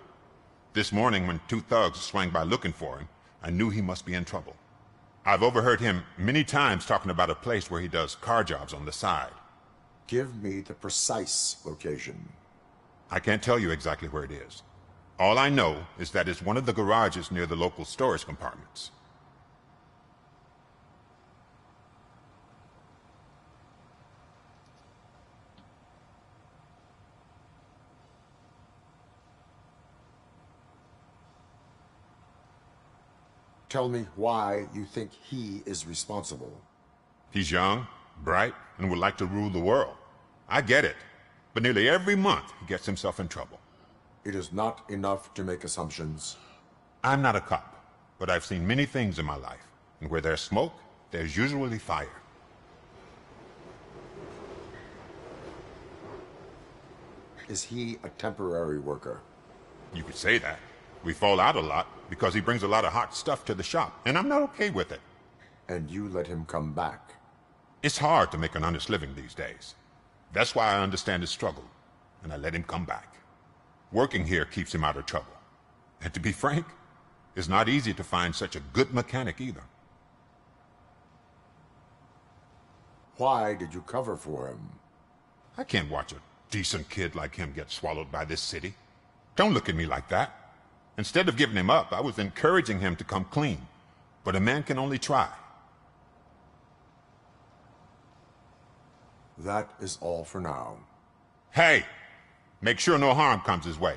This morning, when 2 thugs swang by looking for him, I knew he must be in trouble. I've overheard him many times talking about a place where he does car jobs on the side. Give me the precise location. I can't tell you exactly where it is. All I know is that it's one of the garages near the local storage compartments. Tell me why you think he is responsible. He's young, bright, and would like to rule the world. I get it. But nearly every month, he gets himself in trouble. It is not enough to make assumptions. I'm not a cop, but I've seen many things in my life. And where there's smoke, there's usually fire. Is he a temporary worker? You could say that. We fall out a lot because he brings a lot of hot stuff to the shop, and I'm not okay with it. And you let him come back? It's hard to make an honest living these days. That's why I understand his struggle, and I let him come back. Working here keeps him out of trouble. And to be frank, it's not easy to find such a good mechanic either. Why did you cover for him? I can't watch a decent kid like him get swallowed by this city. Don't look at me like that. Instead of giving him up, I was encouraging him to come clean. But a man can only try. That is all for now. Hey! Make sure no harm comes his way.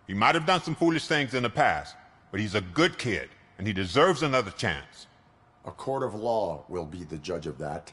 He might have done some foolish things in the past, but he's a good kid, and he deserves another chance. A court of law will be the judge of that.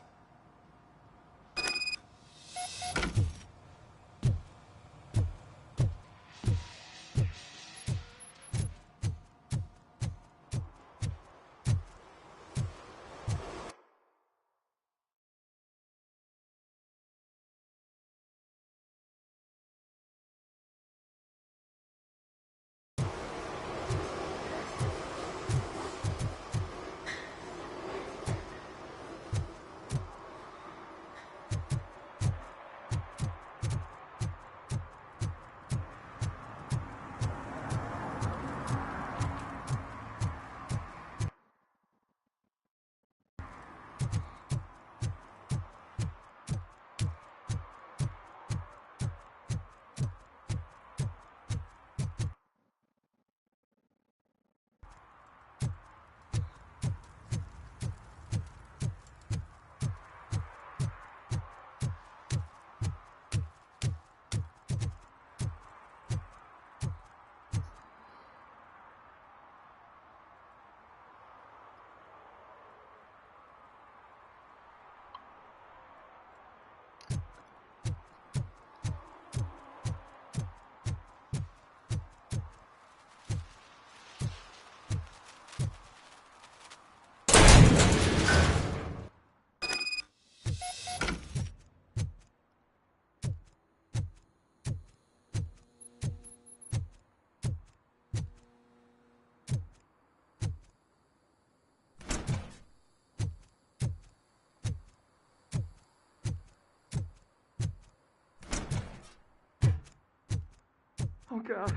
Oh God,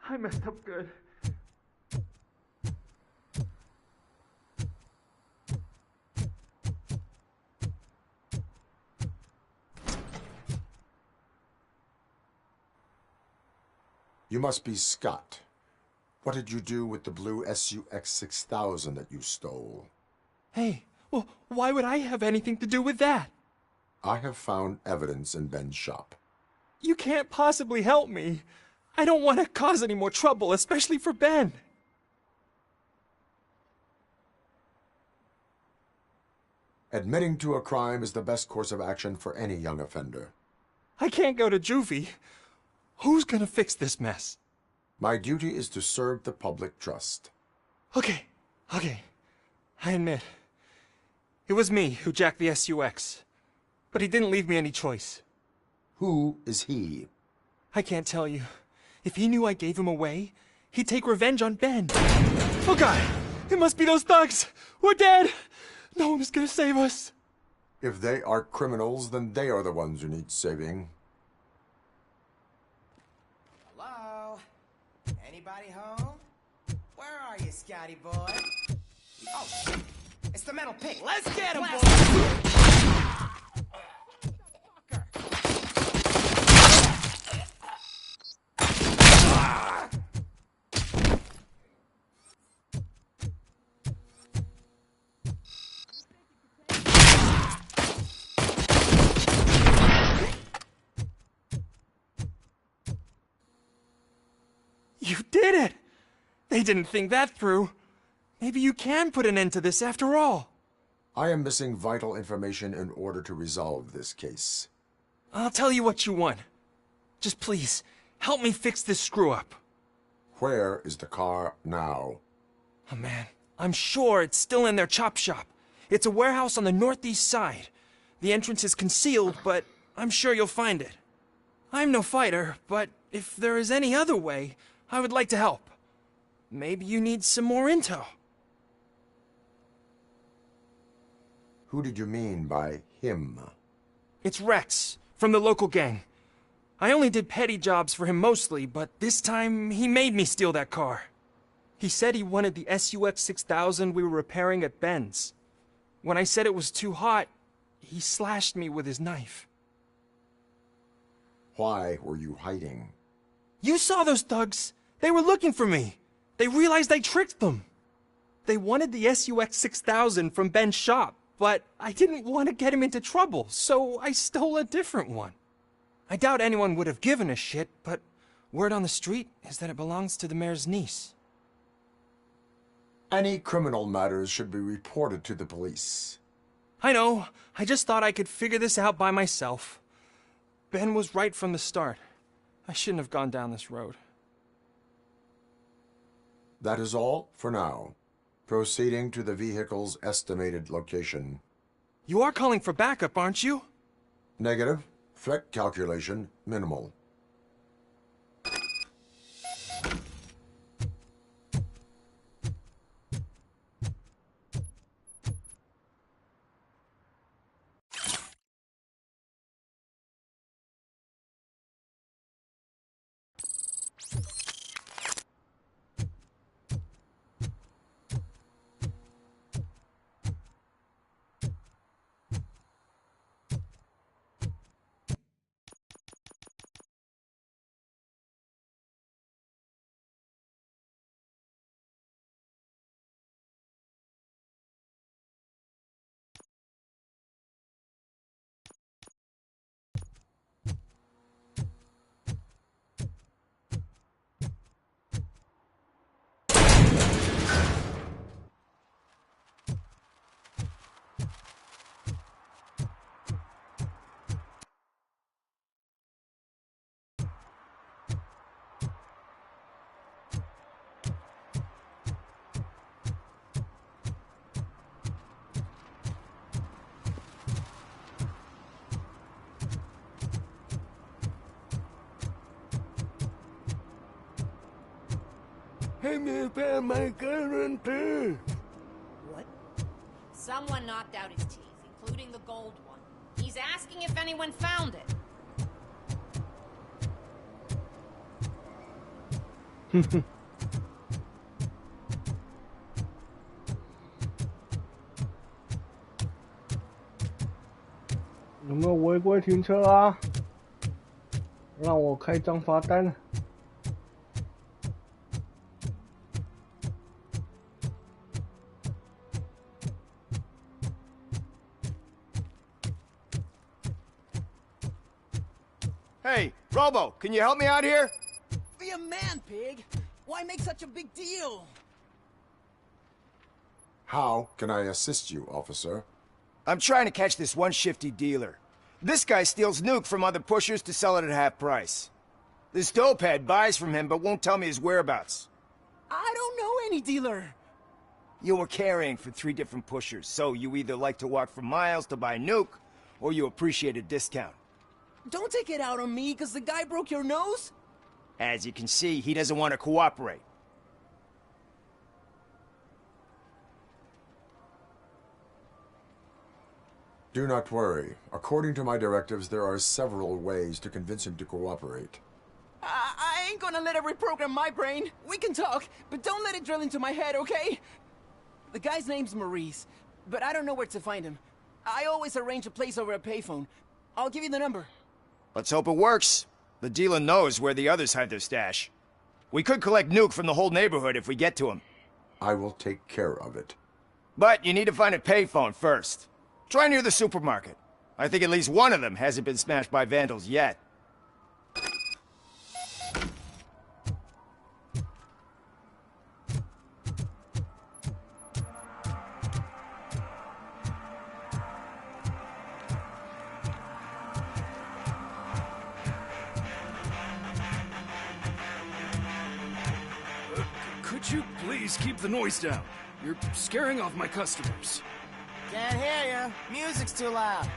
I messed up good. You must be Scott. What did you do with the blue SUX 6000 that you stole? Hey, well, why would I have anything to do with that? I have found evidence in Ben's shop. You can't possibly help me. I don't want to cause any more trouble, especially for Ben. Admitting to a crime is the best course of action for any young offender. I can't go to juvie. Who's gonna fix this mess? My duty is to serve the public trust. Okay. I admit. It was me who jacked the SUX. But he didn't leave me any choice. Who is he? I can't tell you. If he knew I gave him away, he'd take revenge on Ben. Oh God! It must be those thugs! We're dead! No one is gonna save us. If they are criminals, then they are the ones who need saving. Hello? Anybody home? Where are you, Scotty boy? Oh, shit. It's the metal pig. Let's get him, boy! You did it! They didn't think that through. Maybe you can put an end to this after all. I am missing vital information in order to resolve this case. I'll tell you what you want. Just please, help me fix this screw-up. Where is the car now? Oh man, I'm sure it's still in their chop shop. It's a warehouse on the northeast side. The entrance is concealed, but I'm sure you'll find it. I'm no fighter, but if there is any other way, I would like to help. Maybe you need some more intel. Who did you mean by him? It's Rex, from the local gang. I only did petty jobs for him mostly, but this time he made me steal that car. He said he wanted the SUX 6000 we were repairing at Ben's. When I said it was too hot, he slashed me with his knife. Why were you hiding? You saw those thugs! They were looking for me! They realized I tricked them! They wanted the SUX 6000 from Ben's shop, but I didn't want to get him into trouble, so I stole a different one. I doubt anyone would have given a shit, but word on the street is that it belongs to the mayor's niece. Any criminal matters should be reported to the police. I know. I just thought I could figure this out by myself. Ben was right from the start. I shouldn't have gone down this road. That is all for now. Proceeding to the vehicle's estimated location. You are calling for backup, aren't you? Negative. Threat calculation minimal. What? Someone knocked out his teeth, including the gold one. He's asking if anyone found it. 哼哼。有没有违规停车啊？让我开张罚单。Hey, Robo, can you help me out here? Be a man, pig. Why make such a big deal? How can I assist you, officer? I'm trying to catch this one shifty dealer. This guy steals nuke from other pushers to sell it at half price. This dopehead buys from him but won't tell me his whereabouts. I don't know any dealer. You were carrying for 3 different pushers, so you either like to walk for miles to buy nuke, or you appreciate a discount. Don't take it out on me, because the guy broke your nose? As you can see, he doesn't want to cooperate. Do not worry. According to my directives, there are several ways to convince him to cooperate. I ain't gonna let it reprogram my brain. We can talk, but don't let it drill into my head, okay? The guy's name's Maurice, but I don't know where to find him. I always arrange a place over a payphone. I'll give you the number. Let's hope it works. The dealer knows where the others hide their stash. We could collect nuke from the whole neighborhood if we get to him. I will take care of it. But you need to find a payphone first. Try near the supermarket. I think at least one of them hasn't been smashed by vandals yet. Could you please keep the noise down? You're scaring off my customers. Can't hear you. Music's too loud.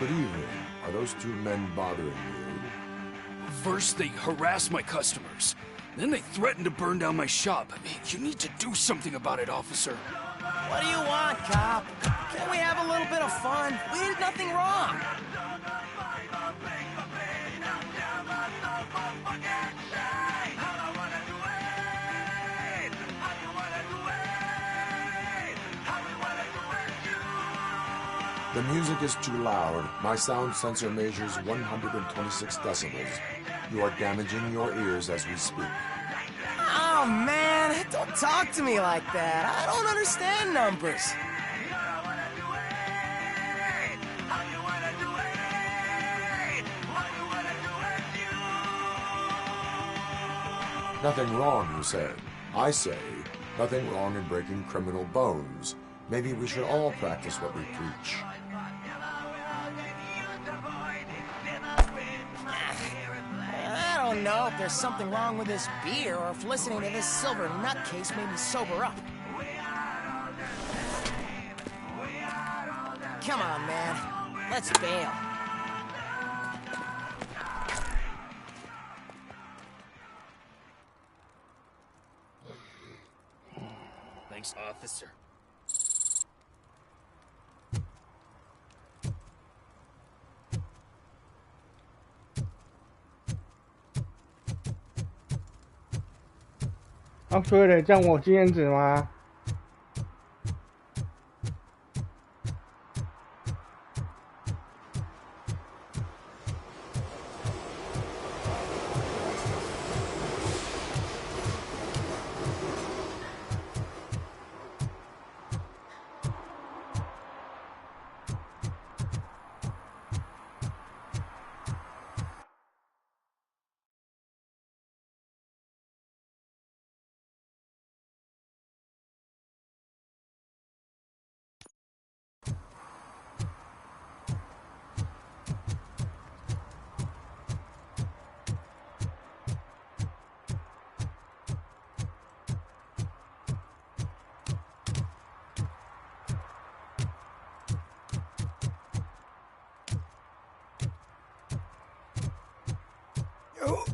Good evening. Are those 2 men bothering you? First, they harass my customers. Then they threaten to burn down my shop. You need to do something about it, officer. What do you want, cop? Can't we have a little bit of fun? We did nothing wrong. The music is too loud. My sound sensor measures 126 decibels. You are damaging your ears as we speak. Oh, man, don't talk to me like that. I don't understand numbers. Nothing wrong, you say. I say, nothing wrong in breaking criminal bones. Maybe we should all practice what we preach. I don't know if there's something wrong with this beer or if listening to this silver nutcase made me sober up. Come on, man. Let's bail. Thanks, officer.啊，所以得降我经验值吗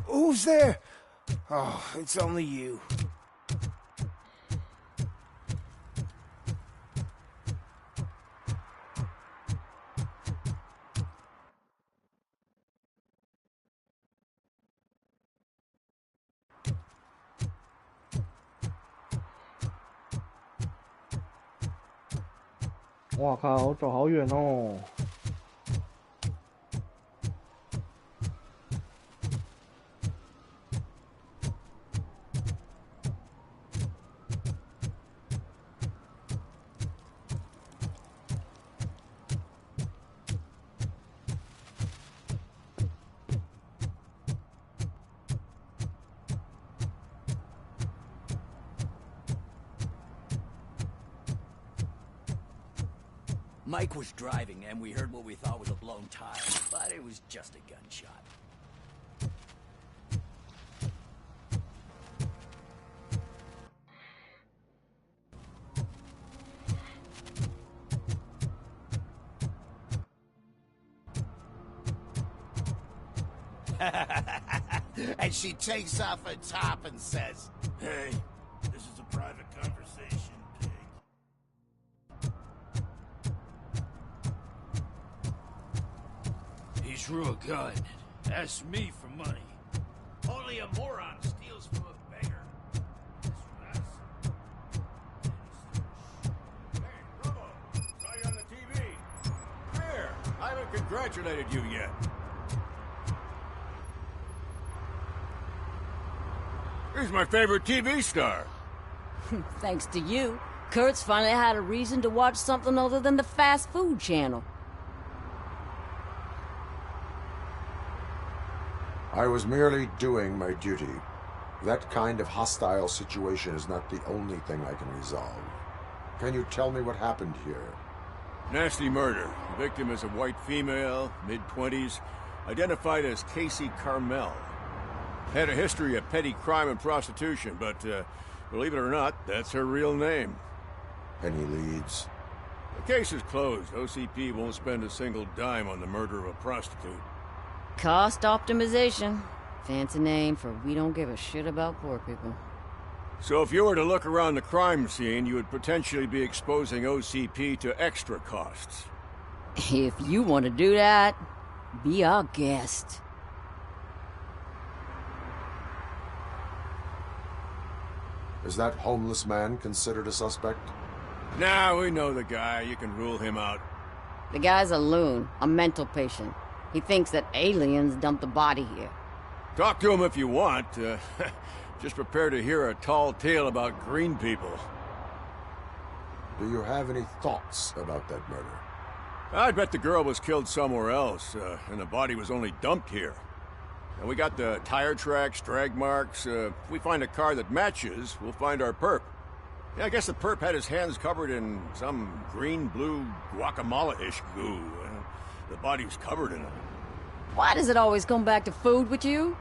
？Who's there? Oh, it's only you. 哇靠，走好远哦。Mike was driving, and we heard what we thought was a blown tire, but it was just a gunshot. And she takes off her top and says, Hey, this is a private conversation, pig. He drew a gun, asked me for money. Only a moron steals from a beggar. Hey, Robo, saw you on the TV. Here, I haven't congratulated you yet. He's my favorite TV star. Thanks to you, Kurt's finally had a reason to watch something other than the fast food channel. I was merely doing my duty. That kind of hostile situation is not the only thing I can resolve. Can you tell me what happened here? Nasty murder. The victim is a white female, mid-20s, identified as Casey Carmel. Had a history of petty crime and prostitution, but believe it or not, that's her real name. Any leads? The case is closed. OCP won't spend a single dime on the murder of a prostitute. Cost optimization. Fancy name for we don't give a shit about poor people. So if you were to look around the crime scene, you would potentially be exposing OCP to extra costs. If you want to do that, be our guest. Is that homeless man considered a suspect? Nah, we know the guy. You can rule him out. The guy's a loon, a mental patient. He thinks that aliens dumped the body here. Talk to him if you want. Just prepare to hear a tall tale about green people. Do you have any thoughts about that murder? I bet the girl was killed somewhere else, and the body was only dumped here. And we got the tire tracks, drag marks. If we find a car that matches, we'll find our perp. Yeah, I guess the perp had his hands covered in some green-blue guacamole-ish goo. The body's covered in it. Why does it always come back to food with you?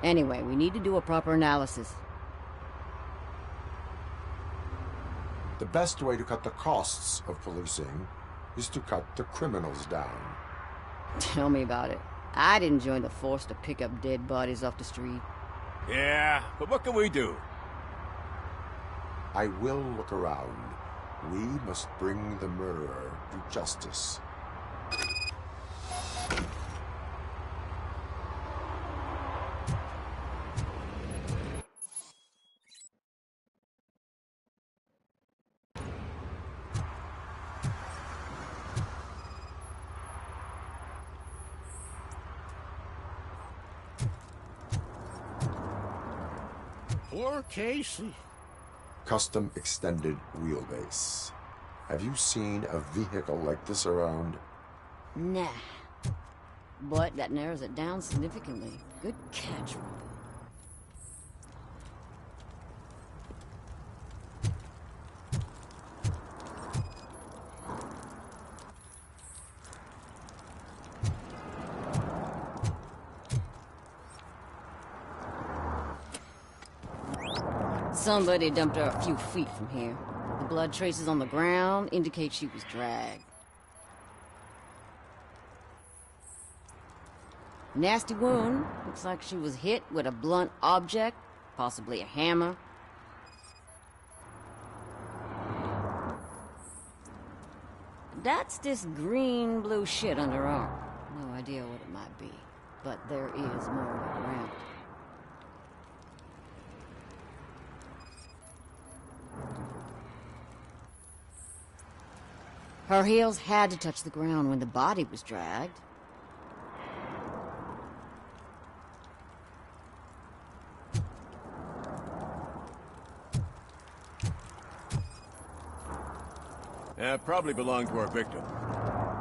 Anyway, we need to do a proper analysis. The best way to cut the costs of policing is to cut the criminals down. Tell me about it. I didn't join the force to pick up dead bodies off the street. Yeah, but what can we do? I will look around. We must bring the murderer to justice. Poor Casey. Custom extended wheelbase. Have you seen a vehicle like this around? Nah. But that narrows it down significantly. Good catch, Robo. Somebody dumped her a few feet from here. The blood traces on the ground indicate she was dragged. Nasty wound. Looks like she was hit with a blunt object, possibly a hammer. That's this green-blue shit under her arm. No idea what it might be, but there is more around. Her heels had to touch the ground when the body was dragged. Yeah, probably belonged to our victim.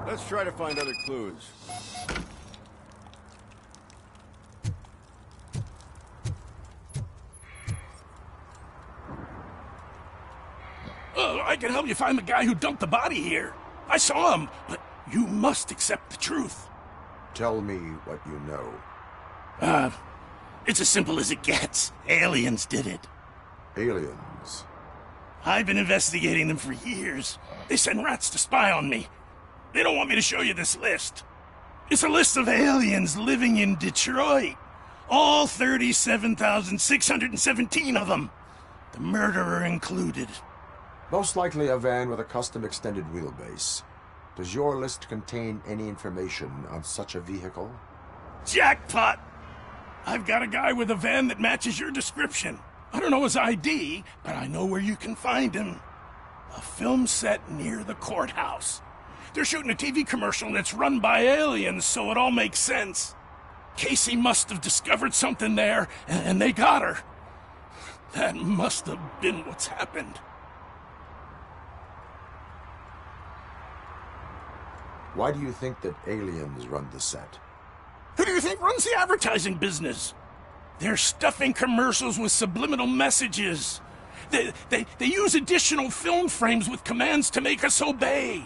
Let's try to find other clues. I can help you find the guy who dumped the body here. I saw him, but you must accept the truth. Tell me what you know. It's as simple as it gets. Aliens did it. Aliens? I've been investigating them for years. They send rats to spy on me. They don't want me to show you this list. It's a list of aliens living in Detroit. All 37,617 of them. The murderer included. Most likely a van with a custom extended wheelbase. Does your list contain any information on such a vehicle? Jackpot! I've got a guy with a van that matches your description. I don't know his ID, but I know where you can find him. A film set near the courthouse. They're shooting a TV commercial that's run by aliens, so it all makes sense. Casey must have discovered something there, and they got her. That must have been what's happened. Why do you think that aliens run the set? Who do you think runs the advertising business? They're stuffing commercials with subliminal messages. They use additional film frames with commands to make us obey.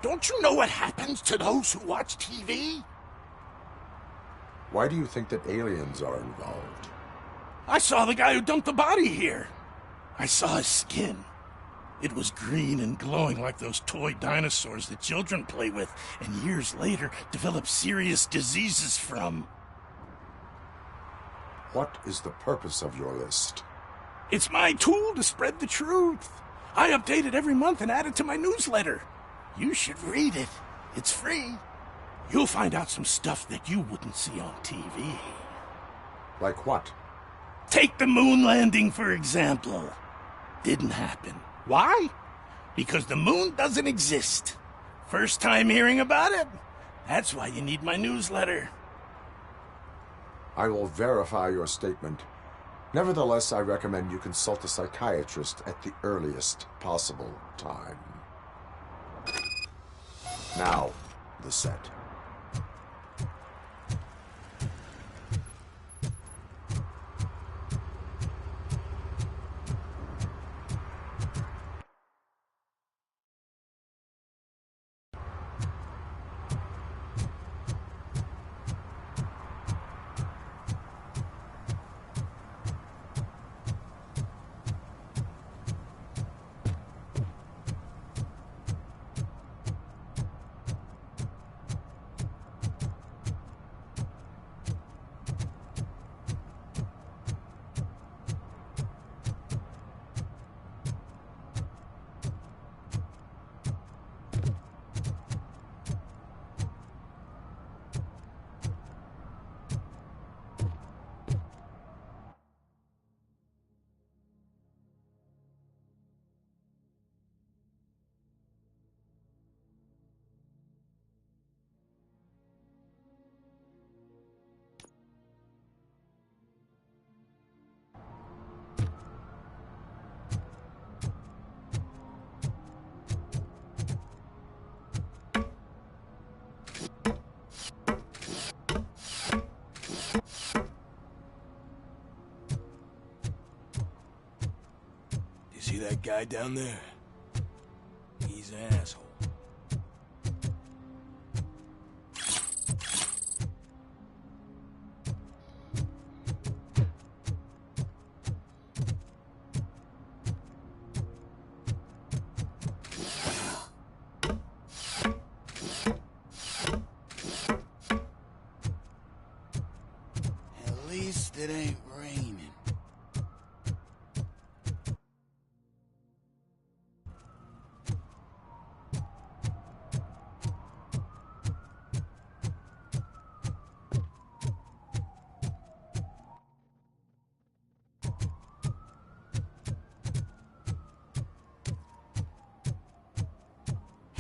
Don't you know what happens to those who watch TV? Why do you think that aliens are involved? I saw the guy who dumped the body here. I saw his skin. It was green and glowing like those toy dinosaurs that children play with and years later develop serious diseases from. What is the purpose of your list? It's my tool to spread the truth. I update it every month and add it to my newsletter. You should read it. It's free. You'll find out some stuff that you wouldn't see on TV. Like what? Take the moon landing, for example. Didn't happen. Why? Because the moon doesn't exist. First time hearing about it? That's why you need my newsletter. I will verify your statement. Nevertheless, I recommend you consult a psychiatrist at the earliest possible time. Now, the set. See that guy down there? He's an asshole. At least it ain't raining.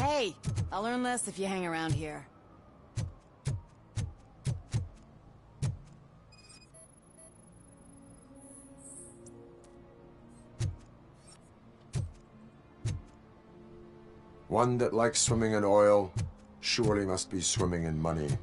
Hey, I'll earn less if you hang around here. One that likes swimming in oil surely must be swimming in money.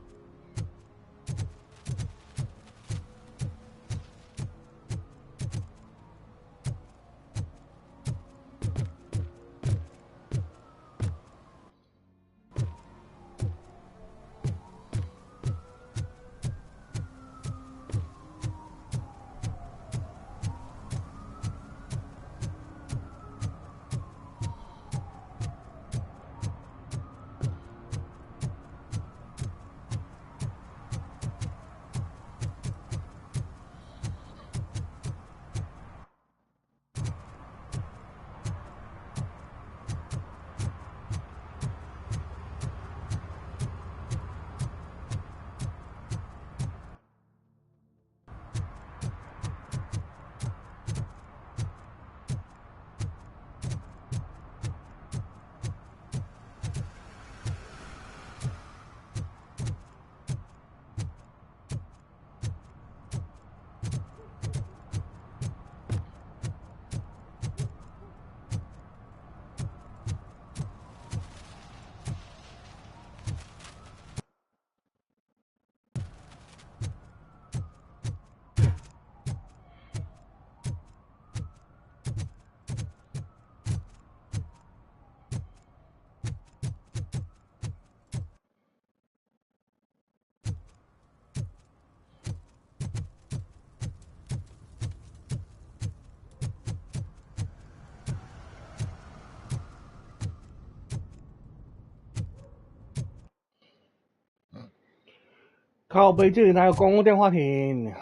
靠北，这里哪有公共电话亭？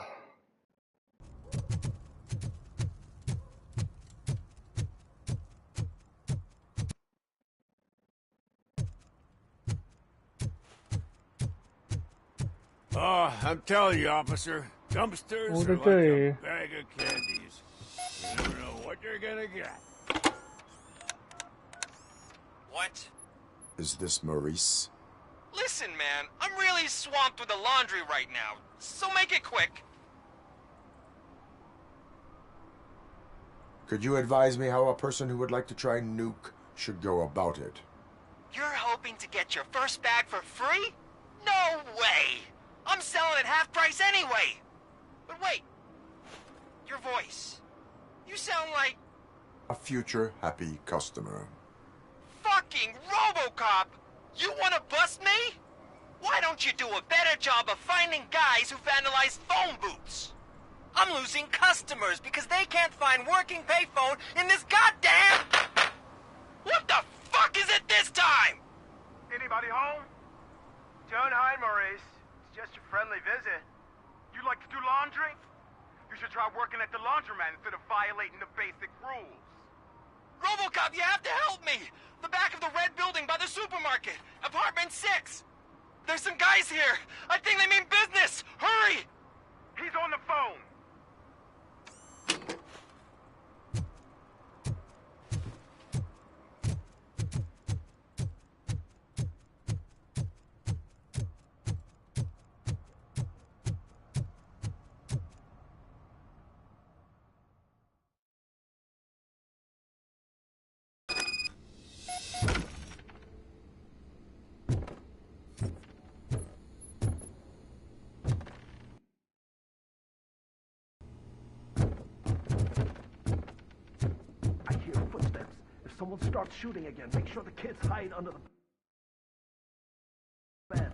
Oh, I'm telling you, officer, dumpsters Oh, are like okay. a bag of candies. You never know what you're gonna get. What? Is this Maurice? Listen, man, I'm really swamped with the laundry right now, so make it quick. Could you advise me how a person who would like to try Nuke should go about it? You're hoping to get your first bag for free? No way! I'm selling at half price anyway! But wait, your voice. You sound like... A future happy customer. fucking RoboCop! You wanna bust me? Why don't you do a better job of finding guys who vandalize phone booths? I'm losing customers because they can't find working payphone in this goddamn... What the fuck is it this time? Anybody home? Don't hide, Maurice. It's just a friendly visit. You like to do laundry? You should try working at the laundromat instead of violating the basic rules. RoboCop, you have to help me! The back of the red building by the supermarket, apartment 6. There's some guys here. I think they mean business. Hurry! He's on the phone. Someone starts shooting again. Make sure the kids hide under the bed.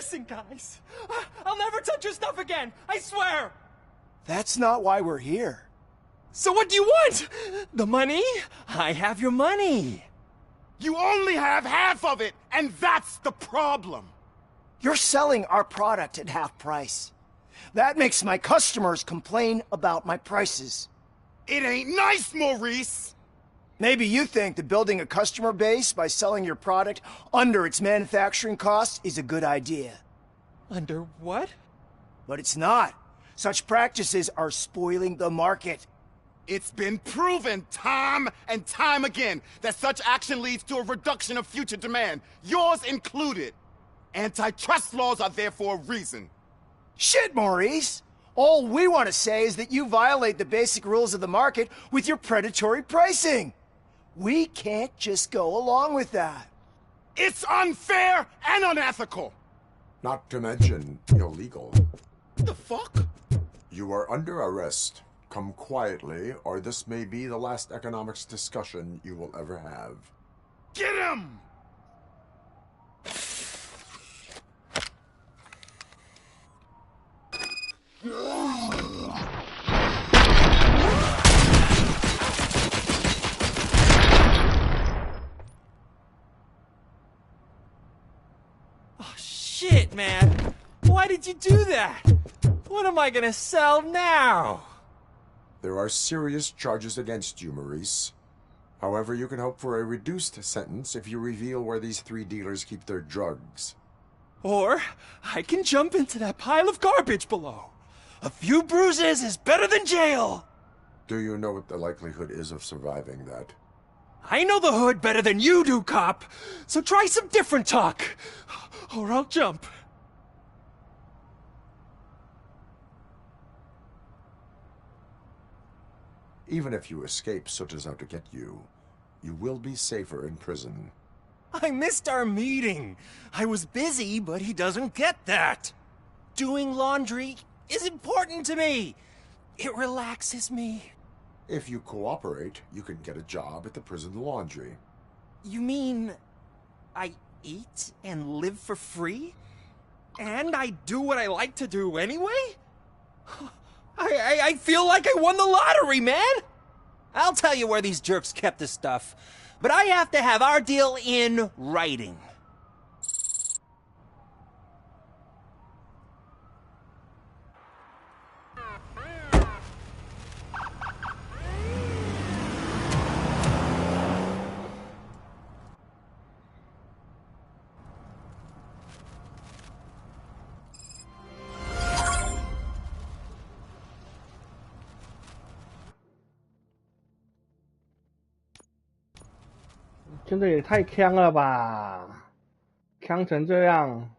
Listen, guys. I'll never touch your stuff again. I swear. That's not why we're here. So what do you want? The money? I have your money. You only have half of it, and that's the problem. You're selling our product at half price. That makes my customers complain about my prices. It ain't nice, Maurice! Maybe you think that building a customer base by selling your product under its manufacturing costs is a good idea. Under what? But it's not. Such practices are spoiling the market. It's been proven time and time again that such action leads to a reduction of future demand, yours included. Antitrust laws are there for a reason. Shit, Maurice! All we want to say is that you violate the basic rules of the market with your predatory pricing. We can't just go along with that. It's unfair and unethical! Not to mention illegal. The fuck? You are under arrest. Come quietly, or this may be the last economics discussion you will ever have. Get him! Oh, shit, man. Why did you do that? What am I gonna sell now? There are serious charges against you, Maurice. However, you can hope for a reduced sentence if you reveal where these 3 dealers keep their drugs. Or I can jump into that pile of garbage below. A few bruises is better than jail. Do you know what the likelihood is of surviving that? I know the hood better than you do, cop. So try some different talk, or I'll jump. Even if you escape Soot is out to get you, you will be safer in prison. I missed our meeting. I was busy, but he doesn't get that. Doing laundry is important to me. It relaxes me. If you cooperate, you can get a job at the prison laundry. You mean I eat and live for free? And I do what I like to do anyway? I feel like I won the lottery, man! I'll tell you where these jerks kept the stuff, but I have to have our deal in writing.真的也太呛了吧，呛成这样。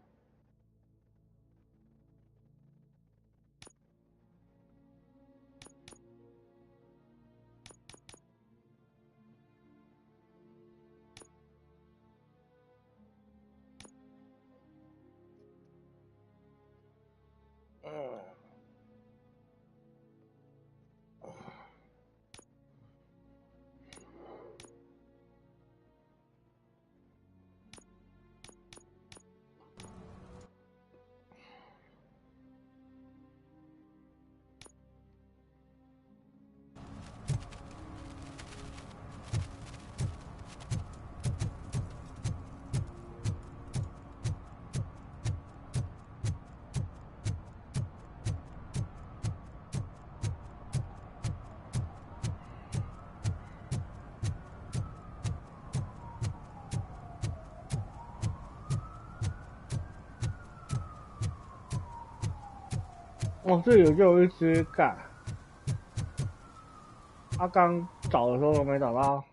哦，这里就有一只盖，他刚找的时候都没找到。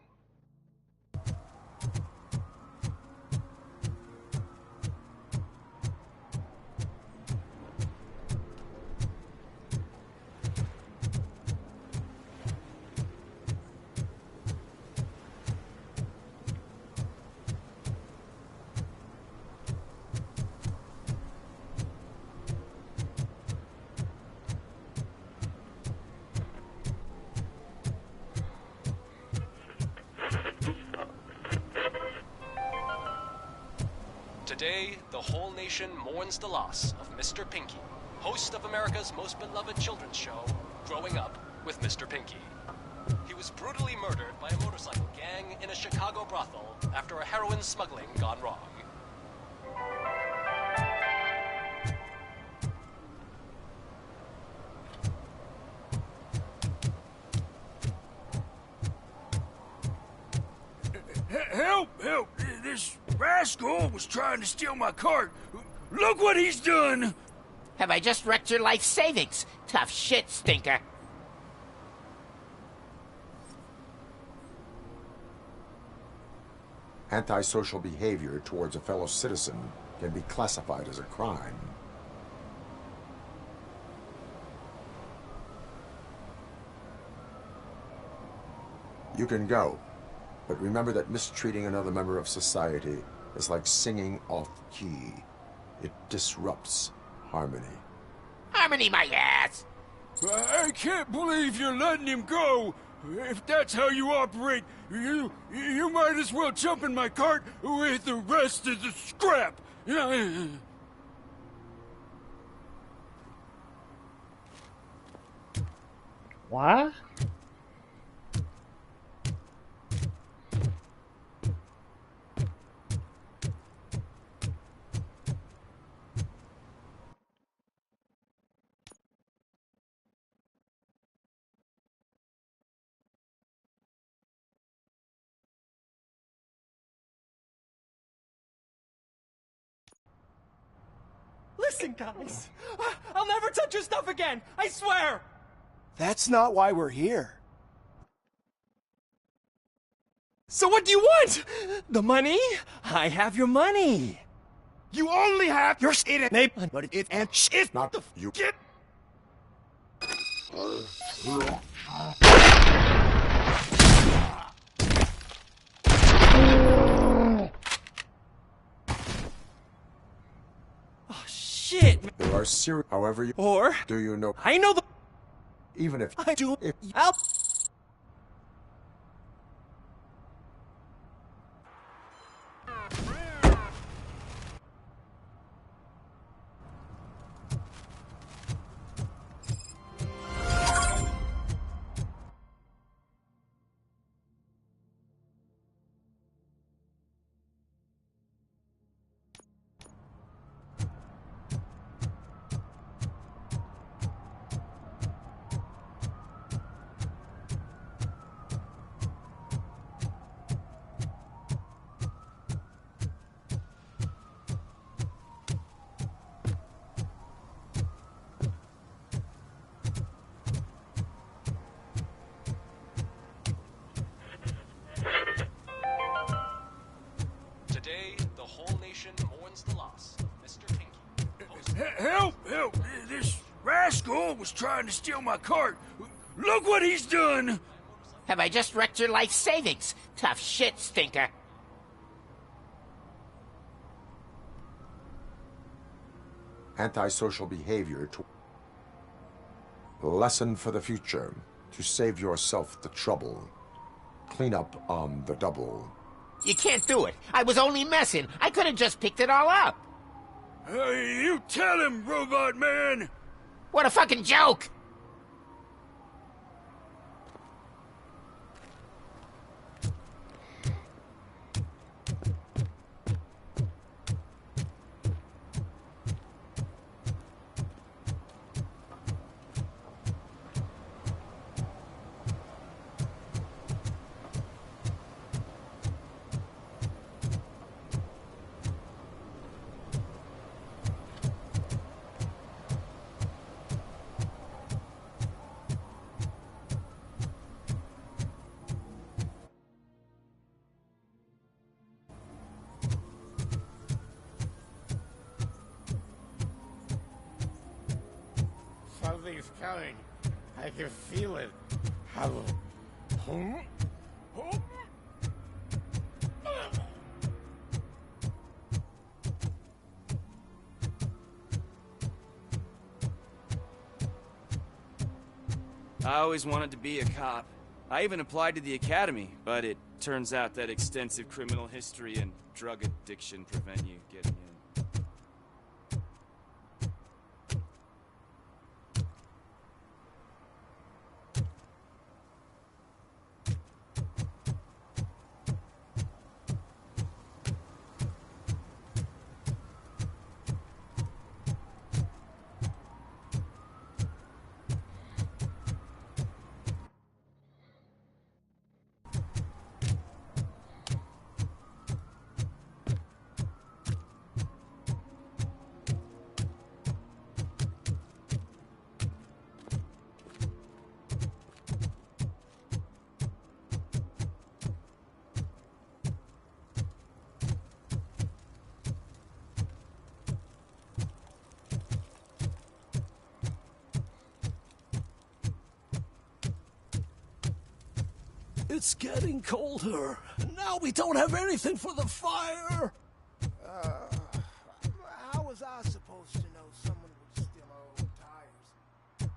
Today, the whole nation mourns the loss of Mr. Pinky, host of America's most beloved children's show, Growing Up with Mr. Pinky. He was brutally murdered by a motorcycle gang in a Chicago brothel after a heroin smuggling gone wrong. Help! Help! This rascal was trying to steal my cart. Look what he's done! Have I just wrecked your life savings? Tough shit, stinker. Antisocial behavior towards a fellow citizen can be classified as a crime. You can go, but remember that mistreating another member of society is like singing off key. It disrupts harmony. Harmony my ass! I can't believe you're letting him go! If that's how you operate, you might as well jump in my cart with the rest of the scrap! What? Listen, guys. I'll never touch your stuff again. I swear. That's not why we're here. So what do you want? The money? I have your money. You only have your shit in it, but it and shit Not the you get. Oh shit! There are serious. However, you Or do you know? I know the. Even if I do. If I'll. Today, the whole nation mourns the loss of Mr. Pinky. Help! Help! This rascal was trying to steal my cart. Look what he's done! Have I just wrecked your life savings? Tough shit, stinker. antisocial behavior to lesson for the future, to save yourself the trouble. Clean up on the double. You can't do it. I was only messing. I could have just picked it all up. You tell him, Robot Man! What a fucking joke! Something's coming. I can feel it. Hello. Home? Home? I always wanted to be a cop. I even applied to the academy, but it turns out that extensive criminal history and drug addiction prevent you getting in. It's getting colder. Now we don't have anything for the fire. How was I supposed to know someone would steal our old tires?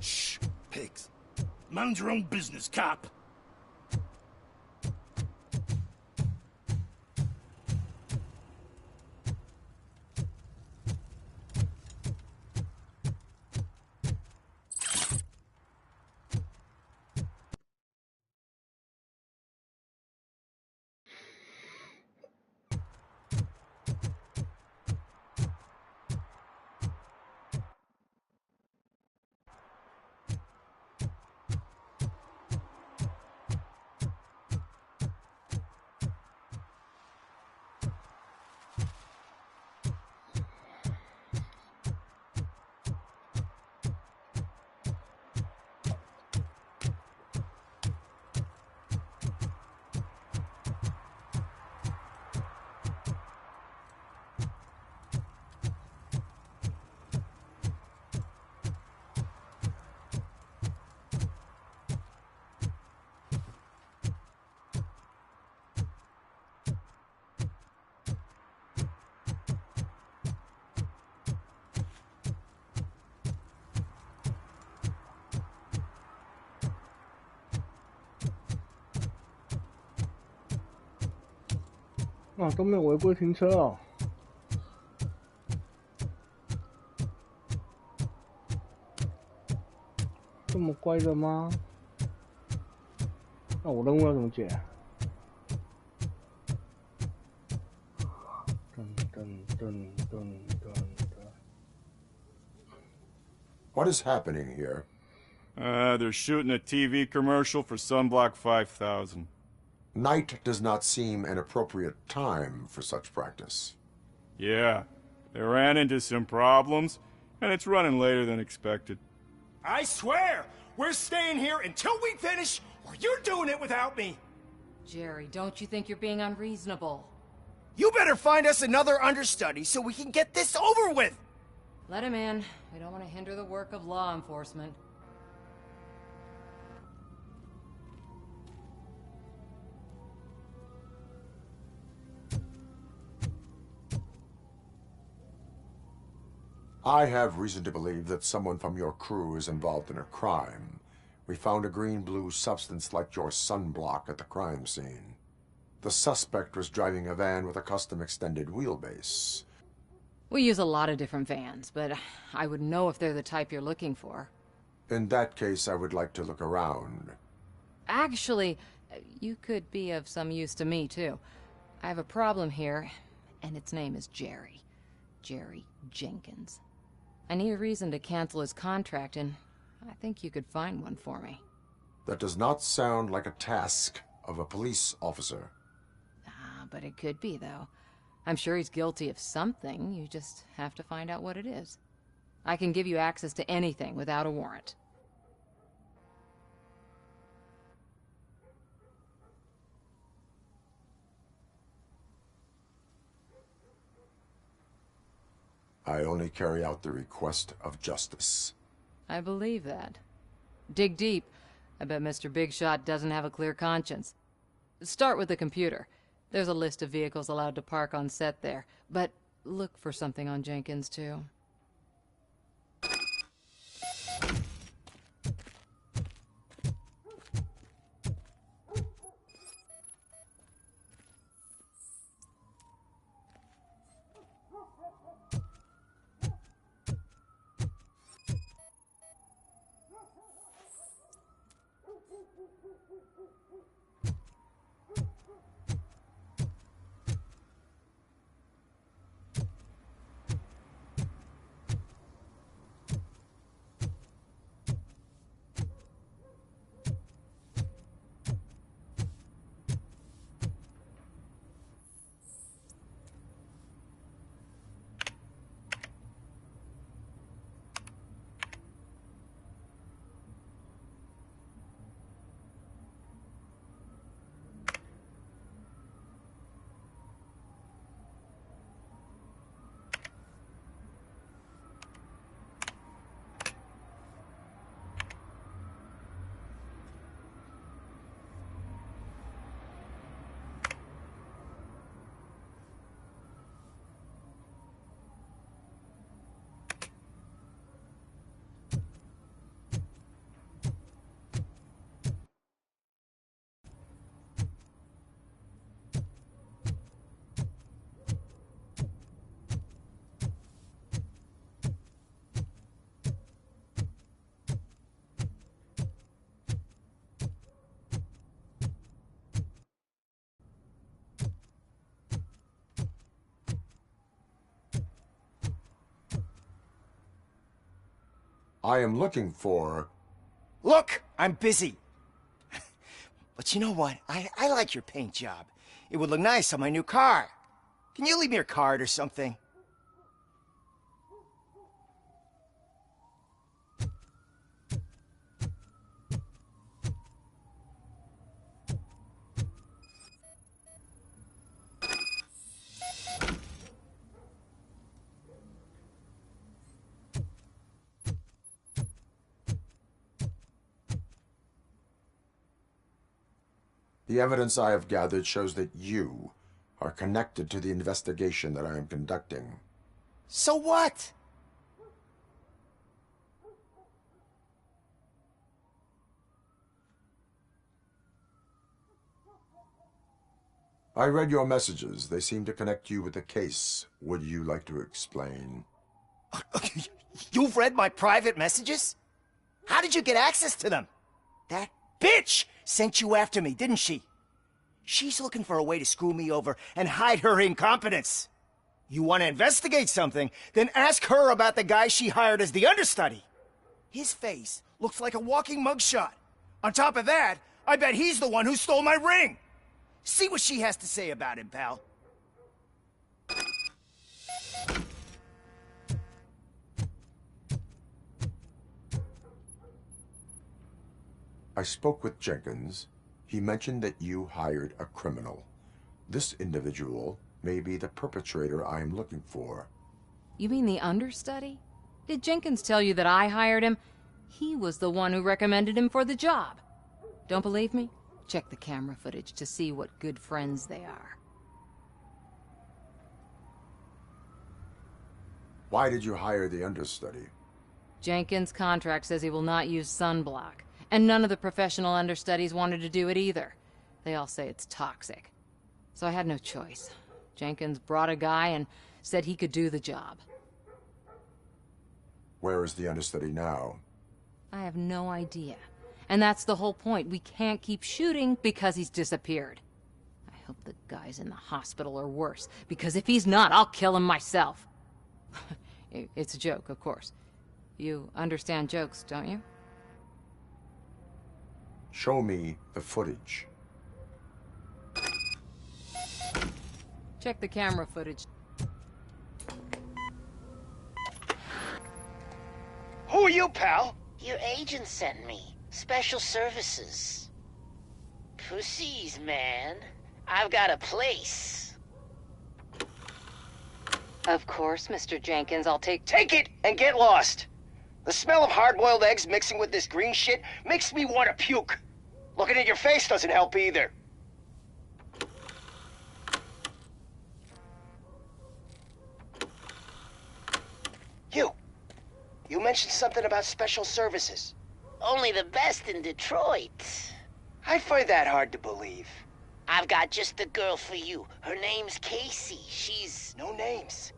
Shh, pigs. Mind your own business, cop.啊，都没有违规停车哦。这么乖的吗？那我任务要怎么解？What is happening here? They're shooting a TV commercial for Sunblock 5000. Night does not seem an appropriate time for such practice. Yeah, they ran into some problems, and it's running later than expected. I swear, we're staying here until we finish, or you're doing it without me. Jerry, don't you think you're being unreasonable? You better find us another understudy so we can get this over with. Let him in. We don't want to hinder the work of law enforcement. I have reason to believe that someone from your crew is involved in a crime. We found a green-blue substance like your sunblock at the crime scene. The suspect was driving a van with a custom extended wheelbase. We use a lot of different vans, but I wouldn't know if they're the type you're looking for. In that case, I would like to look around. Actually, you could be of some use to me, too. I have a problem here, and its name is Jerry. Jerry Jenkins. I need a reason to cancel his contract, and I think you could find one for me. That does not sound like a task of a police officer. But it could be, though. I'm sure he's guilty of something. You just have to find out what it is. I can give you access to anything without a warrant. I only carry out the request of justice. I believe that. Dig deep. I bet Mr. Big Shot doesn't have a clear conscience. Start with the computer. There's a list of vehicles allowed to park on set there, but look for something on Jenkins, too. I am looking for... Look, I'm busy. But you know what? I like your paint job. It would look nice on my new car. Can you leave me your card or something? The evidence I have gathered shows that you are connected to the investigation that I am conducting. So what? I read your messages. They seem to connect you with the case. Would you like to explain? You've read my private messages? How did you get access to them? That bitch sent you after me, didn't she? She's looking for a way to screw me over and hide her incompetence. You want to investigate something, then ask her about the guy she hired as the understudy. His face looks like a walking mugshot. On top of that, I bet he's the one who stole my ring. See what she has to say about him, pal. I spoke with Jenkins. He mentioned that you hired a criminal. This individual may be the perpetrator I am looking for. You mean the understudy? Did Jenkins tell you that I hired him? He was the one who recommended him for the job. Don't believe me? Check the camera footage to see what good friends they are. Why did you hire the understudy? Jenkins' contract says he will not use sunblock, and none of the professional understudies wanted to do it either. They all say it's toxic. So I had no choice. Jenkins brought a guy and said he could do the job. Where is the understudy now? I have no idea. And that's the whole point. We can't keep shooting because he's disappeared. I hope the guy's in the hospital or worse, because if he's not, I'll kill him myself. It's a joke, of course. You understand jokes, don't you? Show me the footage. Check the camera footage. Who are you, pal? Your agent sent me. Special services. Pussies, man. I've got a place. Of course, Mr. Jenkins, I'll take... Take it and get lost. The smell of hard-boiled eggs mixing with this green shit makes me want to puke. Looking at your face doesn't help either. You mentioned something about special services. Only the best in Detroit. I find that hard to believe. I've got just the girl for you. Her name's Casey. She's... No names.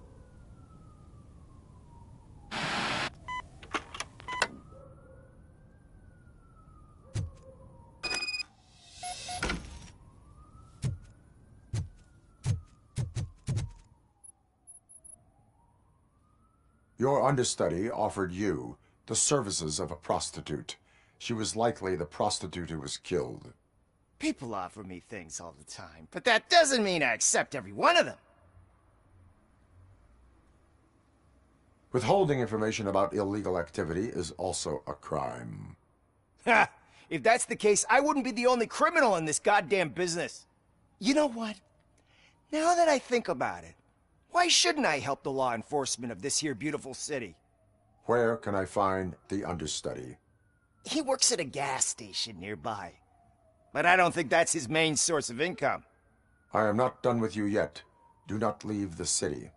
Your understudy offered you the services of a prostitute. She was likely the prostitute who was killed. People offer me things all the time, but that doesn't mean I accept every one of them. Withholding information about illegal activity is also a crime. Ha! If that's the case, I wouldn't be the only criminal in this goddamn business. You know what? Now that I think about it, why shouldn't I help the law enforcement of this here beautiful city? Where can I find the understudy? He works at a gas station nearby. But I don't think that's his main source of income. I am not done with you yet. Do not leave the city.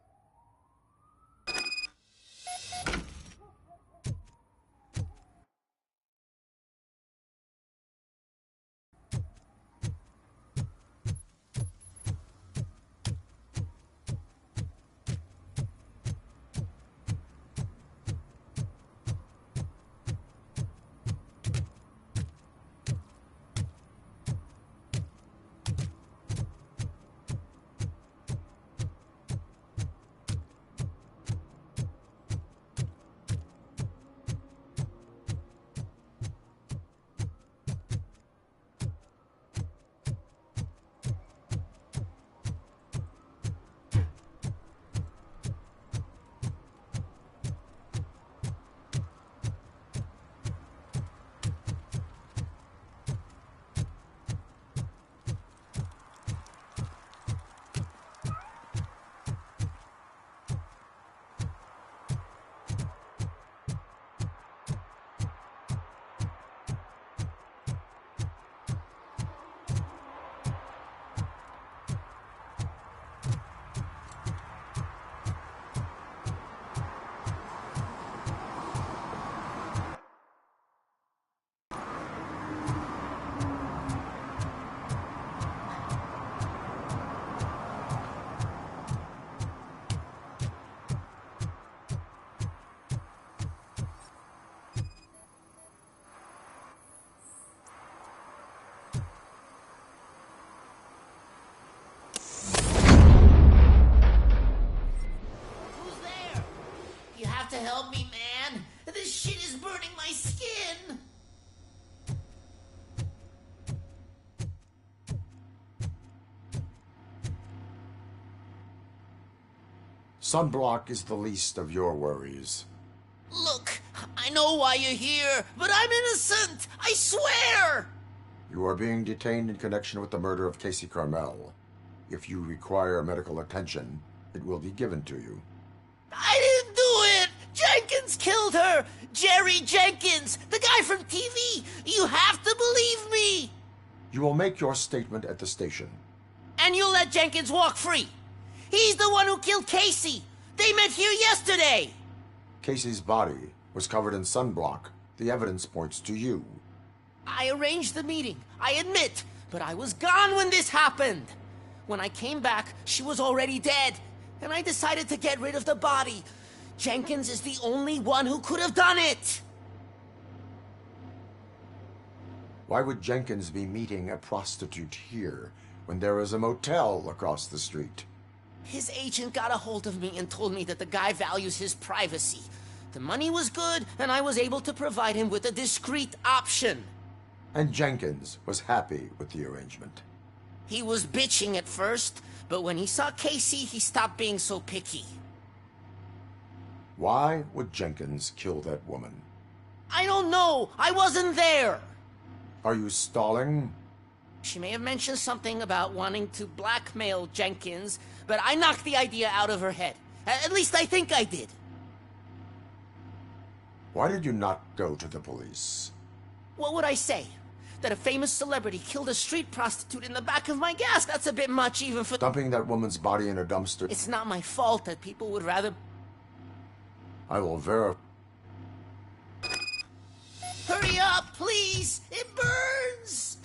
To help me, man. This shit is burning my skin. Sunblock is the least of your worries. Look, I know why you're here, but I'm innocent. I swear. You are being detained in connection with the murder of Casey Carmel. If you require medical attention, it will be given to you. I didn't do it! Jenkins killed her! Jerry Jenkins! The guy from TV! You have to believe me! You will make your statement at the station. And you'll let Jenkins walk free! He's the one who killed Casey! They met here yesterday! Casey's body was covered in sunblock. The evidence points to you. I arranged the meeting, I admit, but I was gone when this happened. When I came back, she was already dead, and I decided to get rid of the body. Jenkins is the only one who could have done it! Why would Jenkins be meeting a prostitute here when there is a motel across the street? His agent got a hold of me and told me that the guy values his privacy. The money was good, and I was able to provide him with a discreet option. And Jenkins was happy with the arrangement. He was bitching at first, but when he saw Casey, he stopped being so picky. Why would Jenkins kill that woman? I don't know! I wasn't there! Are you stalling? She may have mentioned something about wanting to blackmail Jenkins, but I knocked the idea out of her head. At least I think I did. Why did you not go to the police? What would I say? That a famous celebrity killed a street prostitute in the back of my gas? That's a bit much even for... Dumping that woman's body in a dumpster. It's not my fault that people would rather... I will verify. Hurry up, please! It burns!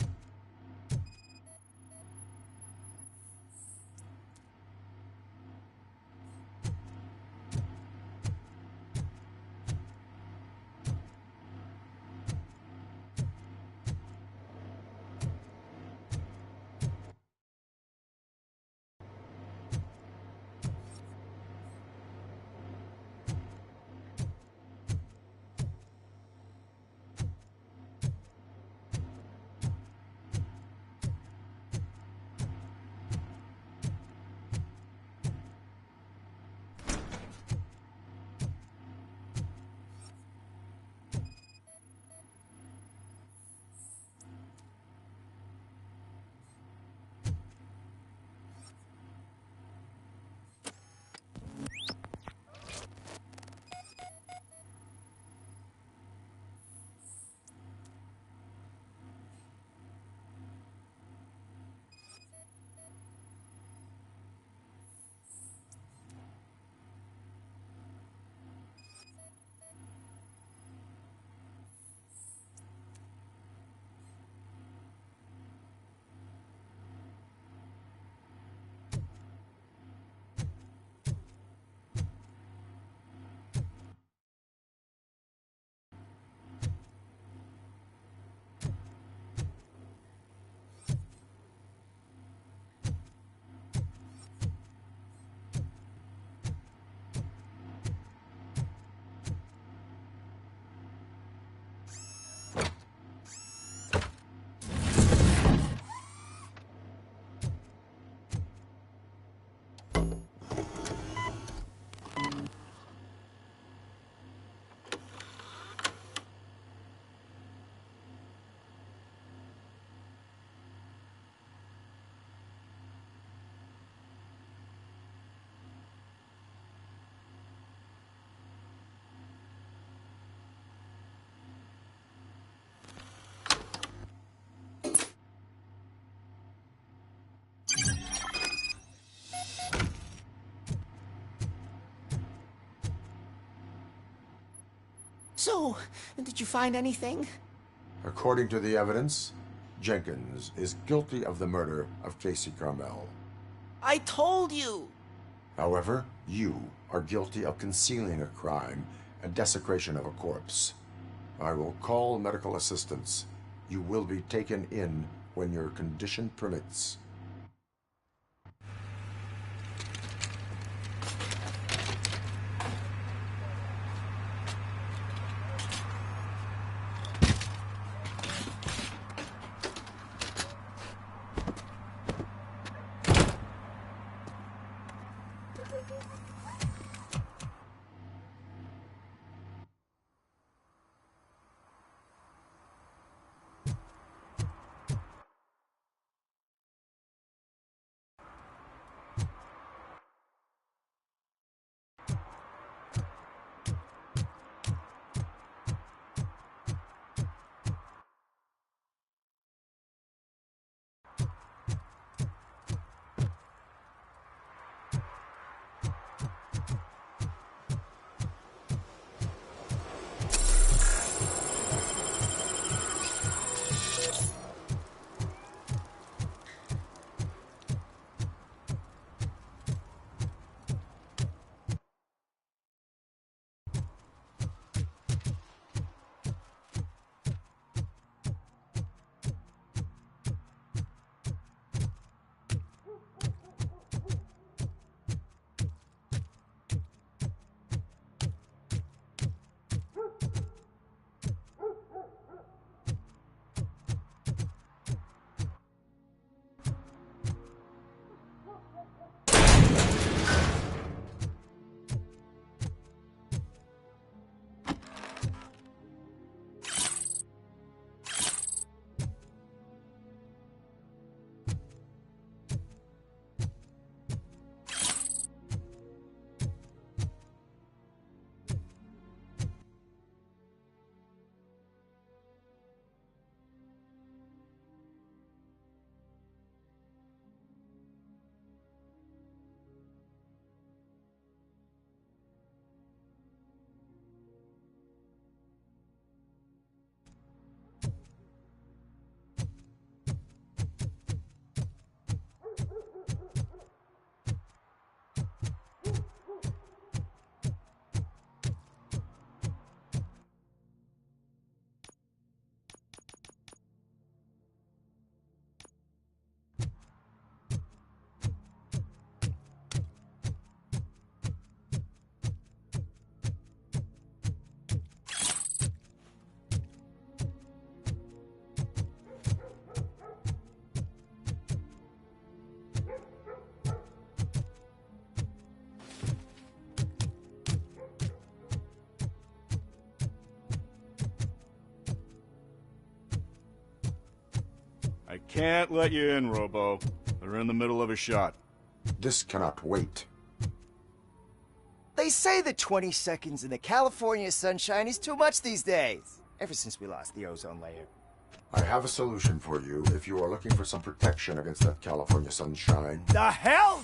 So, did you find anything? According to the evidence, Jenkins is guilty of the murder of Casey Carmel. I told you! However, you are guilty of concealing a crime and desecration of a corpse. I will call medical assistance. You will be taken in when your condition permits. I can't let you in, Robo. They're in the middle of a shot. This cannot wait. They say that 20 seconds in the California sunshine is too much these days, ever since we lost the ozone layer. I have a solution for you if you are looking for some protection against that California sunshine. The hell?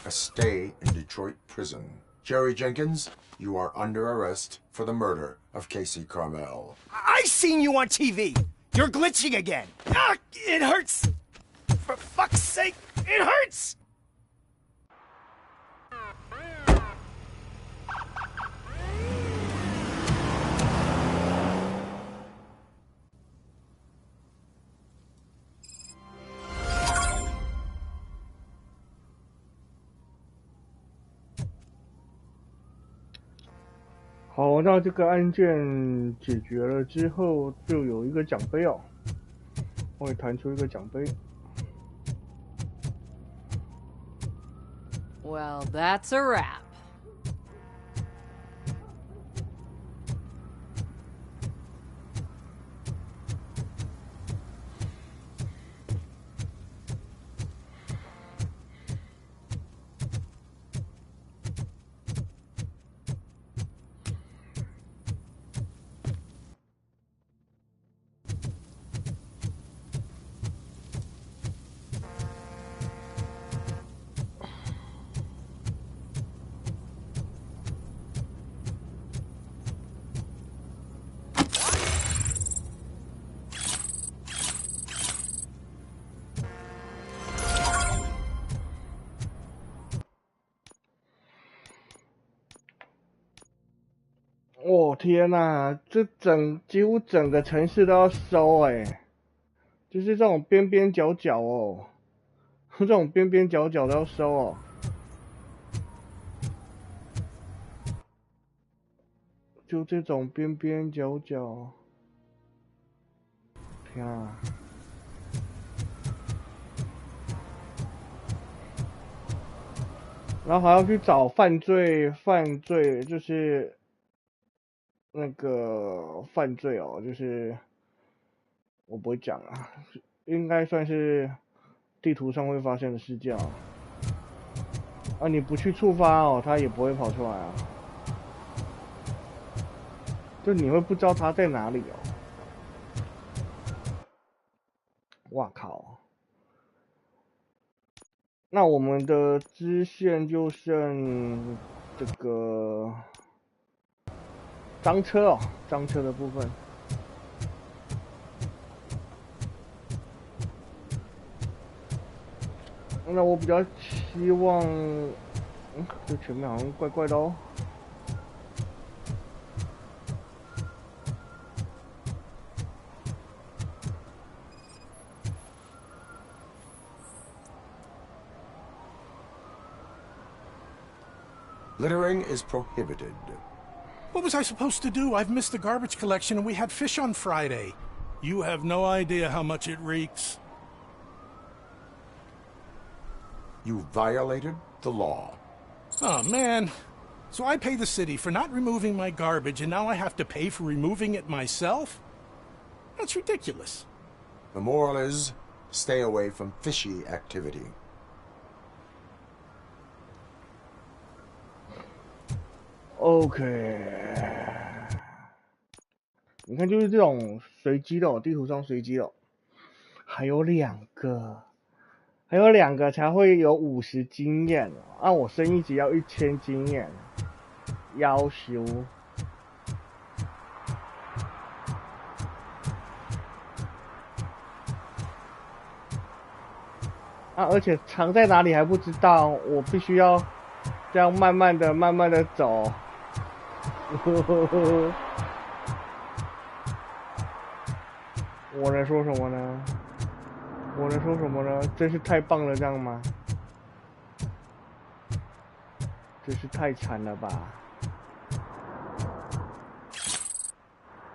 A stay in Detroit prison. Jerry Jenkins, you are under arrest for the murder of Casey Carmel. I seen you on TV. You're glitching again. Ah, it hurts. For fuck's sake, it hurts.好，那这个案件解决了之后，就有一个奖杯哦，会弹出一个奖杯。Well, that's a wrap.哦天哪，这几乎整个城市都要收就是这种边边角角哦，这种边边角角都要收哦。就这种边边角角，天啊！然后还要去找犯罪就是那个犯罪哦，就是我不会讲啊，应该算是地图上会发生的事件哦。啊，你不去触发哦，它也不会跑出来啊。就你会不知道它在哪里哦。哇靠！那我们的支线就剩这个赃车哦，赃车的部分。那我比较希望，这前面好像怪怪的哦。Littering is prohibited. What was I supposed to do? I've missed the garbage collection and we had fish on Friday. You have no idea how much it reeks. You violated the law. Oh, man. So I pay the city for not removing my garbage, and now I have to pay for removing it myself? That's ridiculous. The moral is, stay away from fishy activity. OK， 你看就是这种随机的哦，地图上随机的哦，还有两个才会有50经验哦，按我升一级要1000经验，要求。啊，而且藏在哪里还不知道，我必须要这样慢慢的走。我能说什么呢？真是太棒了，这样吗？真是太惨了吧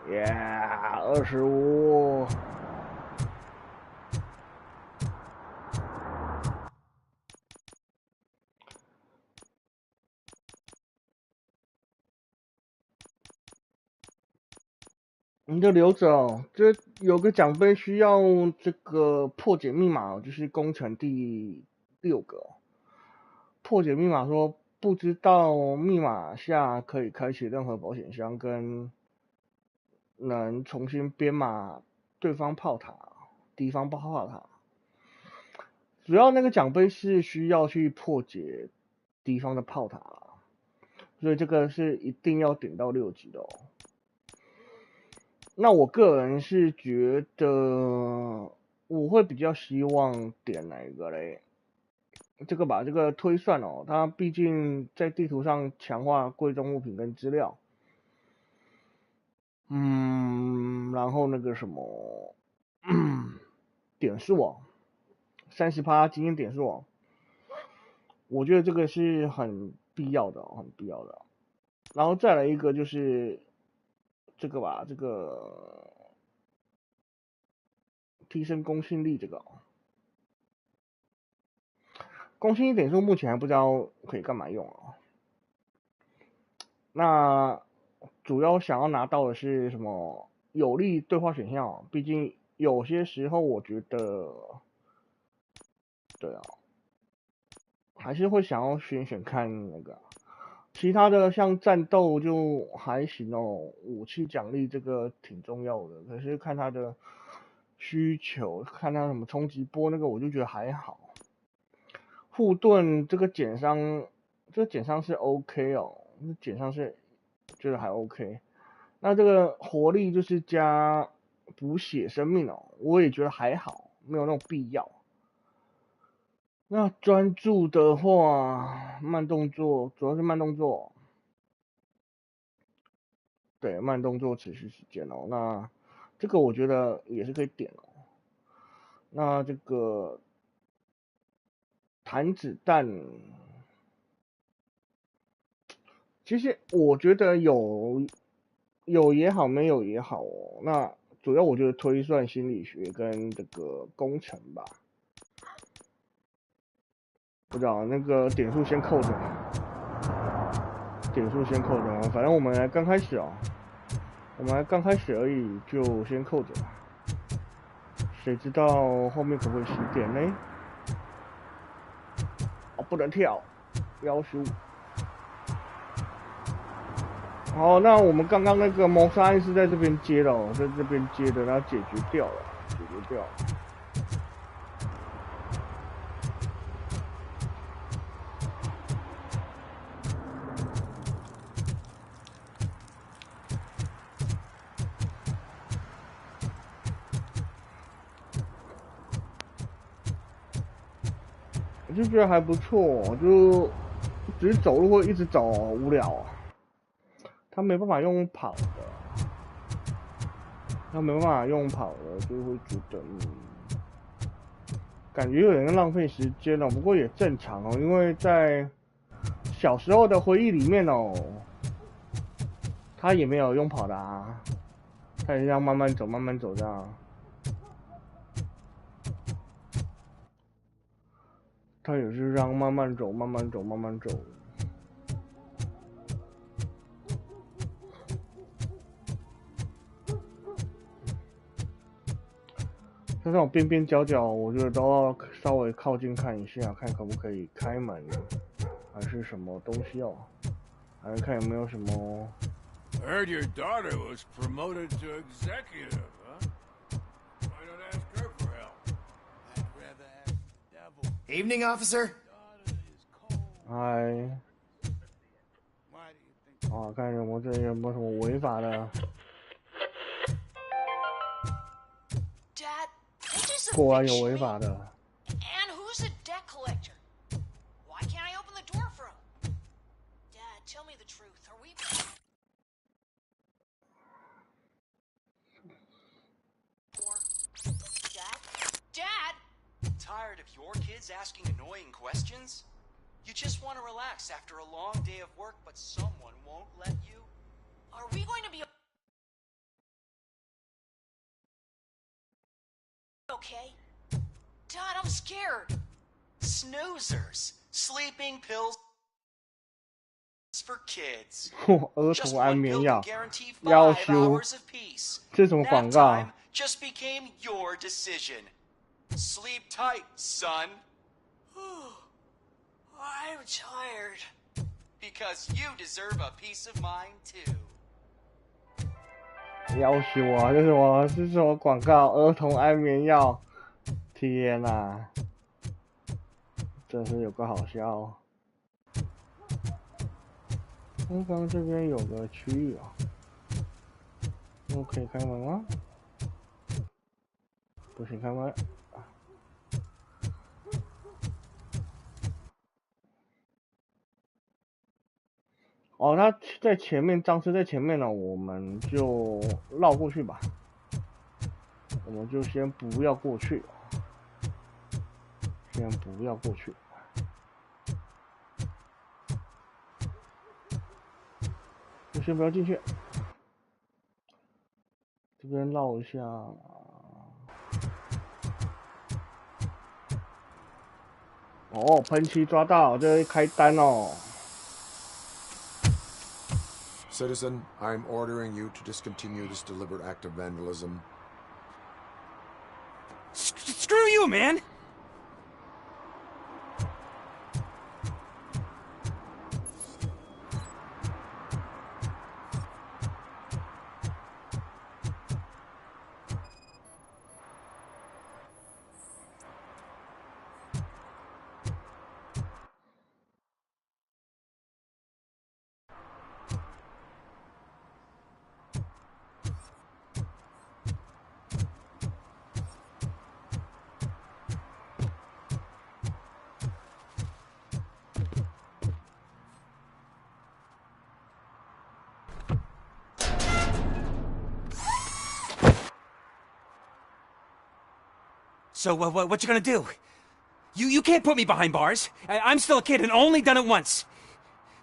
！25。你就留着哦。这有个奖杯需要这个破解密码哦，就是工程第6个哦。破解密码说不知道密码下可以开启任何保险箱，跟能重新编码对方炮塔、敌方炮塔。主要那个奖杯是需要去破解敌方的炮塔，所以这个是一定要点到6级的哦。那我个人是觉得我会比较希望点哪一个嘞？这个吧，这个推算哦，它毕竟在地图上强化贵重物品跟资料，然后那个什么，点数哦，30%经验点数哦，我觉得这个是很必要的，很必要的。然后再来一个就是这个吧，这个提升公信力这个哦。公信力点数目前还不知道可以干嘛用哦。那主要想要拿到的是什么有利对话选项哦，毕竟有些时候我觉得，对啊，还是会想要选看那个。其他的像战斗就还行哦，武器奖励这个挺重要的，可是看他的需求，看他什么冲击波那个我就觉得还好。护盾这个减伤，这个减伤是 OK 哦，减伤是觉得还 OK。那这个活力就是加补血生命哦，我也觉得还好，没有那种必要。那专注的话，慢动作主要是慢动作，对，慢动作持续时间哦。那这个我觉得也是可以点哦。那这个弹子弹，其实我觉得有也好，没有也好哦。那主要我觉得推算心理学跟这个工程吧。不知道那个点数先扣着，点数先扣着，反正我们来刚开始哦，我们还刚开始而已，就先扣着。谁知道后面可不可以10点呢？哦，不能跳，15。好，那我们刚刚那个谋杀案是在这边接的哦，在这边接的，然后解决掉了，解决掉了。我就觉得还不错，就只是走路会一直走，无聊。他没办法用跑的，他没办法用跑的，就会觉得感觉有点浪费时间哦。不过也正常哦，因为在小时候的回忆里面哦，他也没有用跑的啊，他也是这样慢慢走，慢慢走这样。他也是让慢慢走，慢慢走，慢慢走。像这种边边角角，我觉得都要稍微靠近看一下，看可不可以开门，还是什么东西哦，还是看有没有什么。I heard your daughter was promoted to executive, huh? Why don't ask her for help? I'd rather ask the devil. Evening, officer. 嗨。啊，看有没有这有没有什么违法的。果然有违法的。And who's a debt collector? Why can't I open the door for him? Dad, tell me the truth. Are we... Dad? Tired of your kids asking annoying questions? You just want to relax after a long day of work, but someone won't let you? Are we going to be... okay? Dad, I'm scared. Snoozers. Sleeping pills. It's for kids. 儿 Just 童安 one 眠 pill 药 can guarantee 要 5求 hours of peace. 这是什么广 Nap 告 time just became your decision. Sleep tight, son. I'm tired. Because you deserve a peace of mind too. 要求啊，这是什么广告？儿童安眠药，天哪，真是有个好笑。刚刚这边有个区域啊，我可以开门吗？不行，开门。哦，他在前面，僵尸在前面呢，我们就绕过去吧。我们就先不要过去，先不要过去。就先不要进去，这边绕一下。哦，喷漆抓到，这会开单哦。Citizen, I'm ordering you to discontinue this deliberate act of vandalism. Screw you, man! So, what you gonna do? You can't put me behind bars. I'm still a kid and only done it once.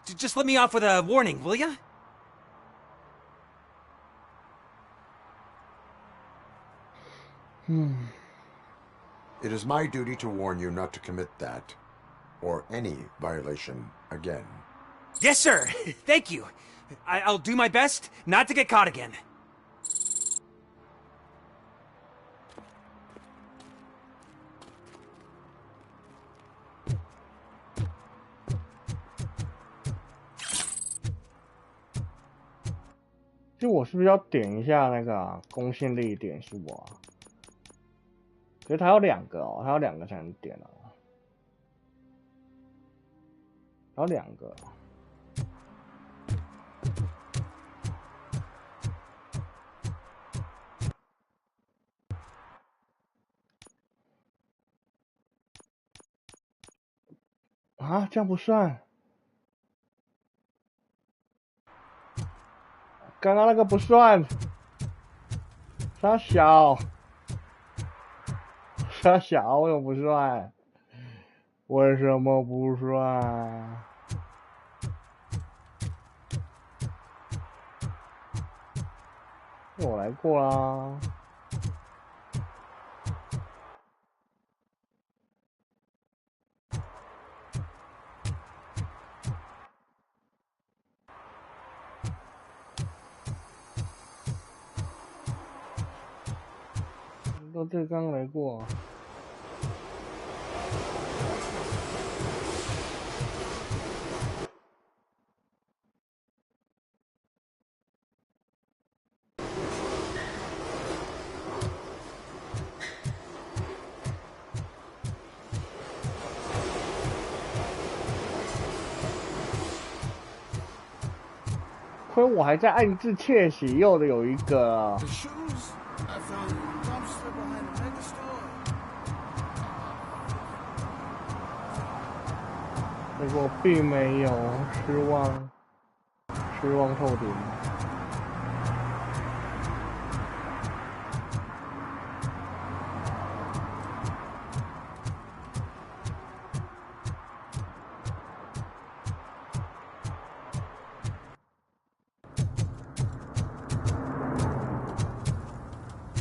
Just let me off with a warning, will ya? It is my duty to warn you not to commit that, or any violation, again. Yes, sir. Thank you. I'll do my best not to get caught again.其实我是不是要点一下那个攻陷力点数啊？可是它有2个哦，它有2个才能点哦，还有2个。啊，这样不算。刚刚那个不算，傻小，傻小，为什么不算？为什么不算？我来过啦。都这刚来过。亏我还在暗自窃喜，又的有一个。结果并没有，失望透顶。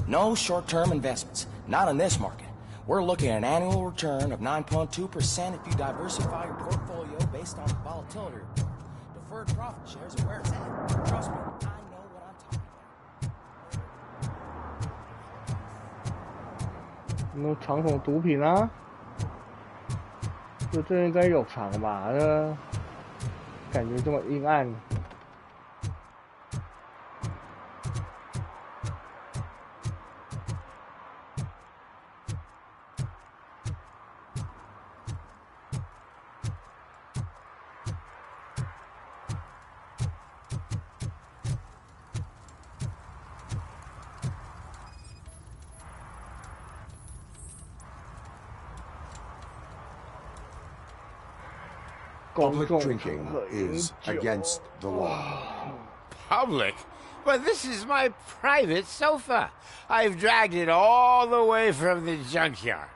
No short-term investments, not in this market. We're looking at an annual return of 9.2% if you diversify your portfolio based on volatility. The preferred profit shares are where it's at. Trust me, I know what I'm talking about. 有没有藏什么毒品啊？这应该有藏吧？感觉这么阴暗。Public drinking is against the law. Public? But this is my private sofa. I've dragged it all the way from the junkyard.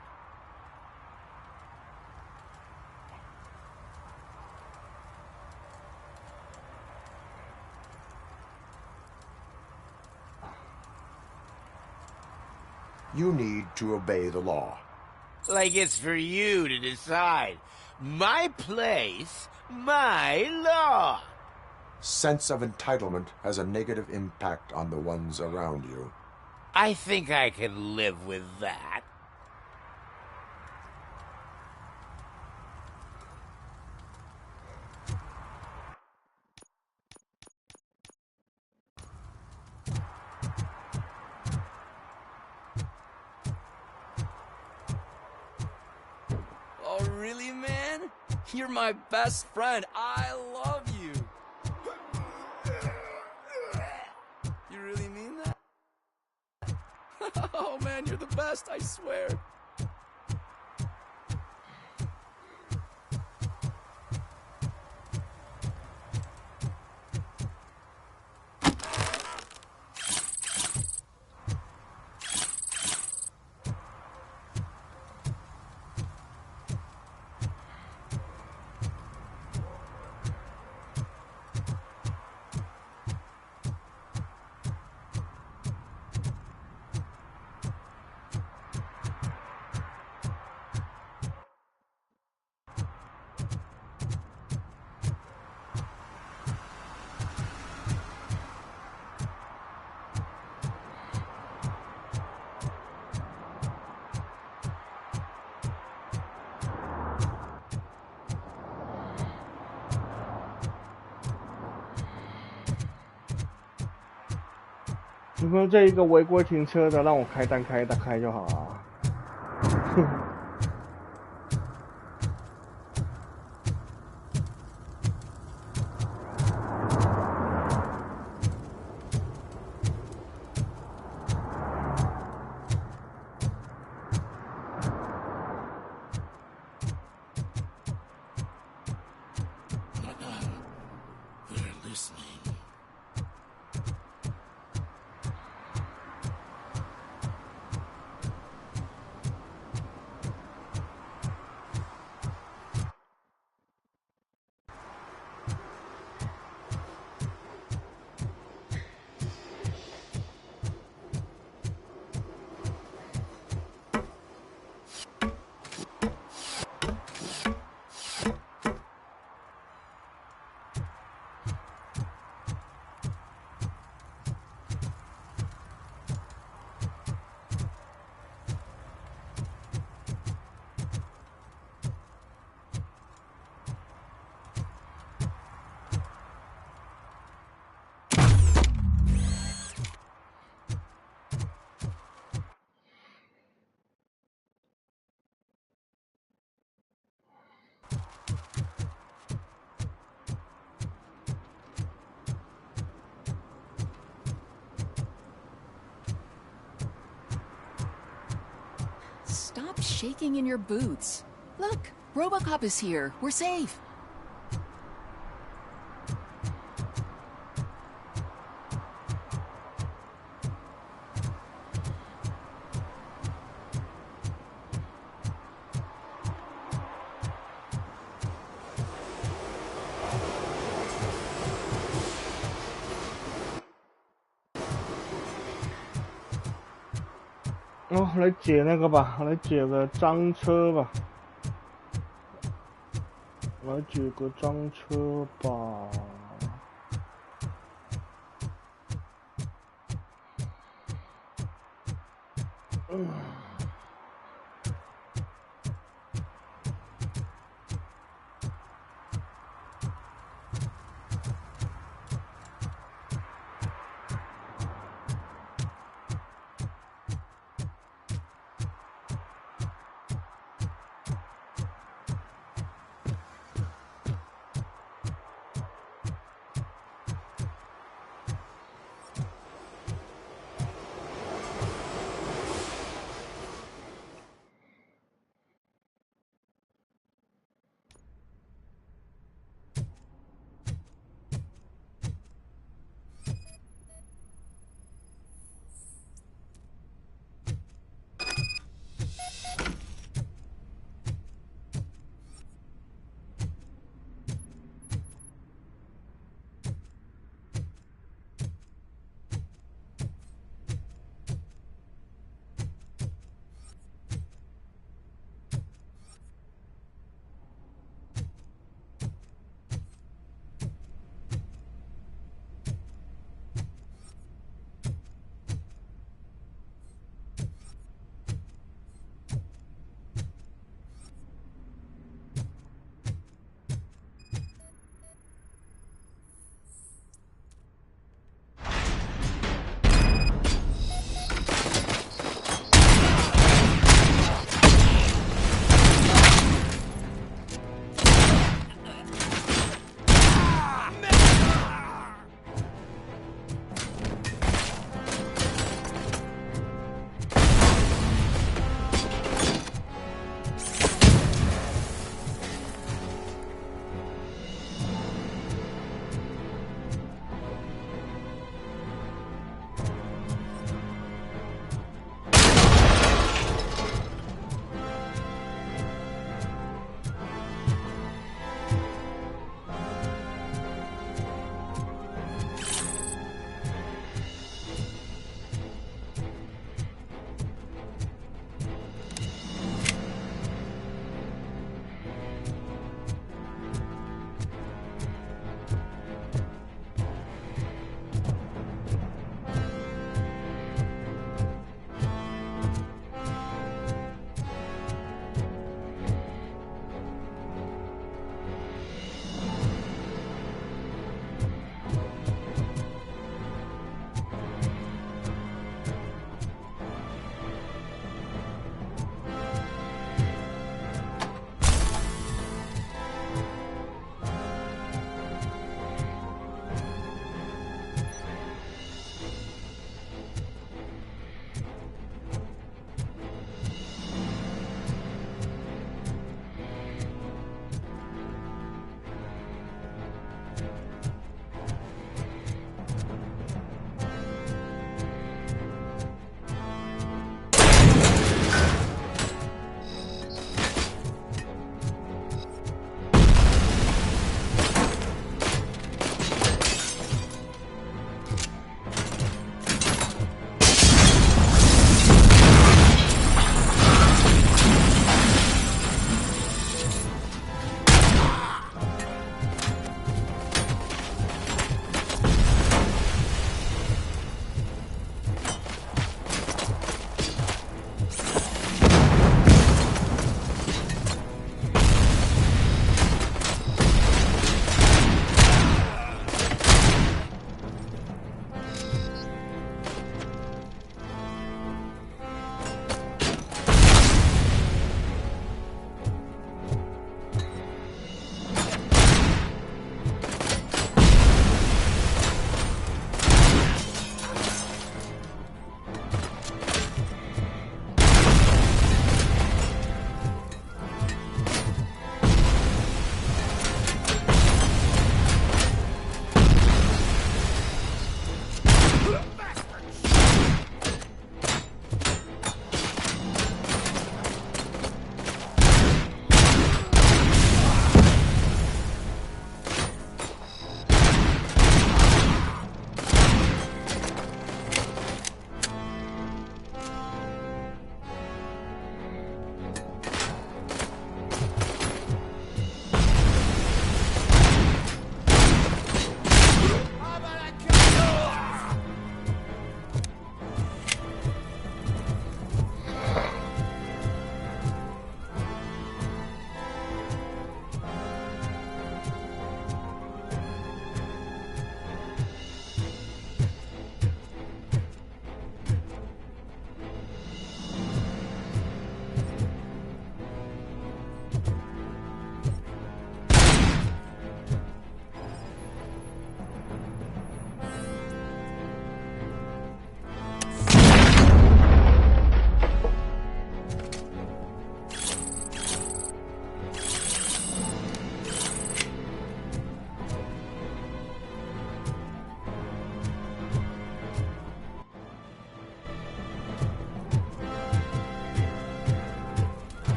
You need to obey the law. Like it's for you to decide. My place, my law. Sense of entitlement has a negative impact on the ones around you. I think I can live with that. Oh, really, man? You're my best friend. I love you. You really mean that? Oh, man, you're the best, I swear.有没有这一个违规停车的，让我开单开就好啊？Stop shaking in your boots. Look, RoboCop is here. We're safe.哦，来解那个吧，来解个赃车吧，来解个赃车吧。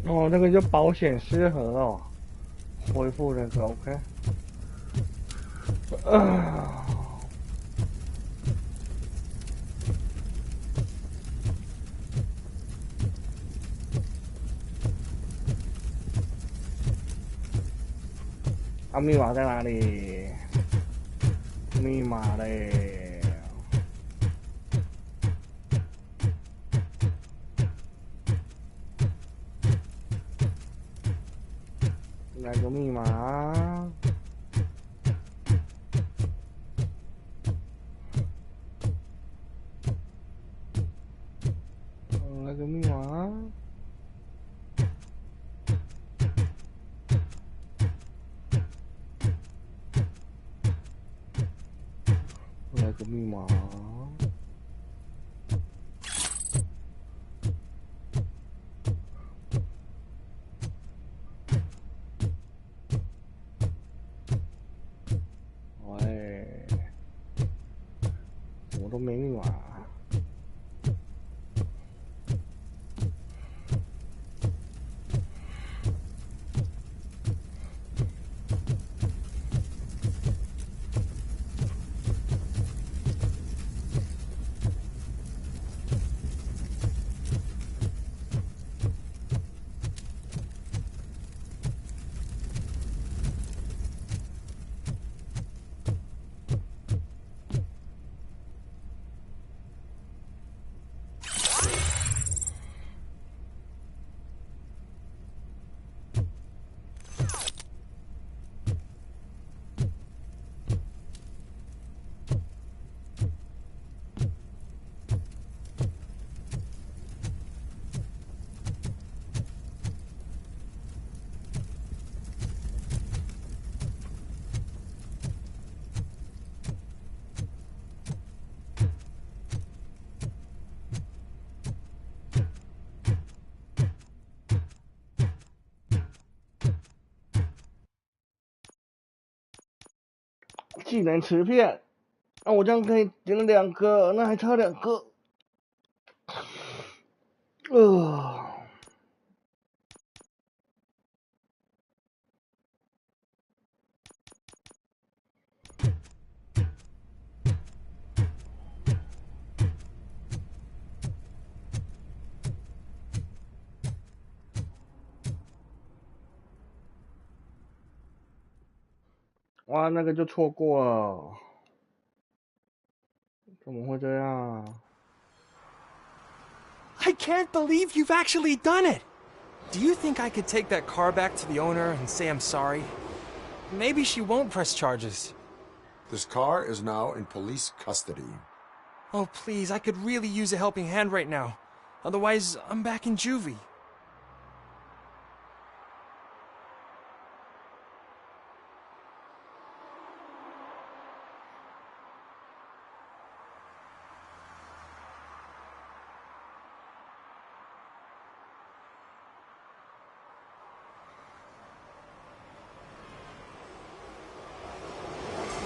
哦，那个叫保险失衡哦，恢复那个 OK。啊，密码在哪里？密码嘞？来个密码。来个密码。来个密码。喂，我都没密码。技能磁片，那我这样可以点了2个，那还差2个。哇，那个就错过了，怎么会这样？ I can't believe you've actually done it! Do you think I could take that car back to the owner and say I'm sorry? Maybe she won't press charges. This car is now in police custody. Oh, please, I could really use a helping hand right now. Otherwise, I'm back in juvie.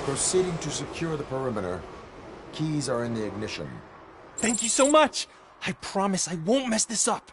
Proceeding to secure the perimeter. Keys are in the ignition. Thank you so much! I promise I won't mess this up.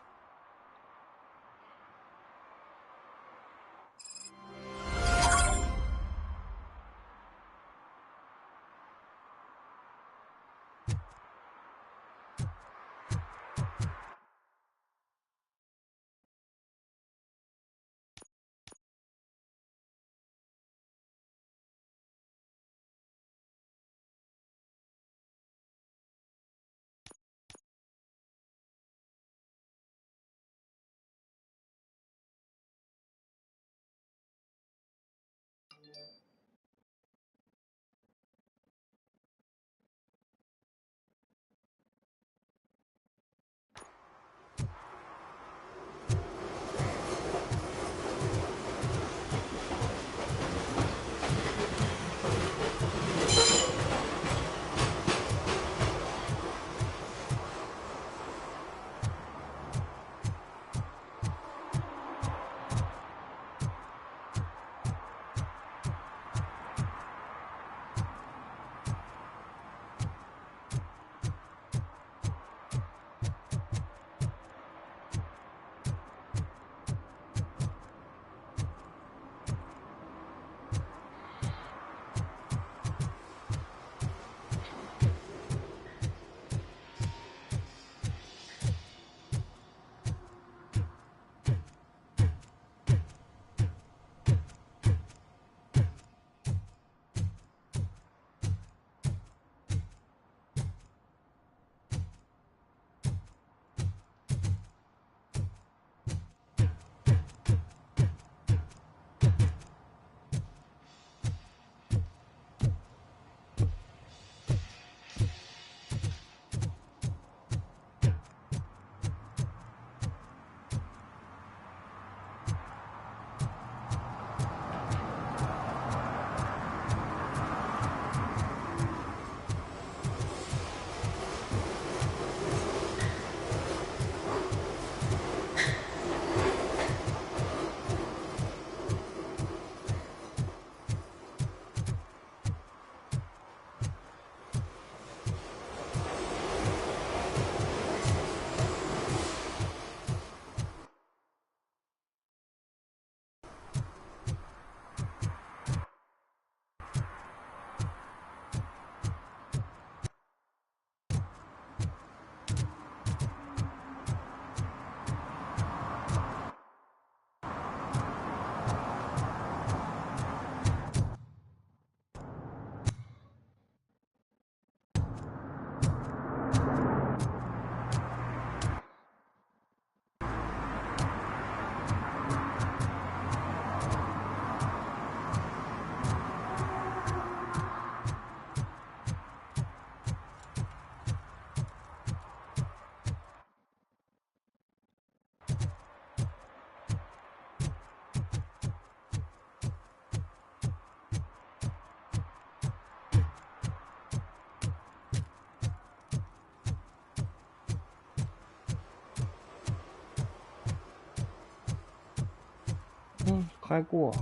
开过。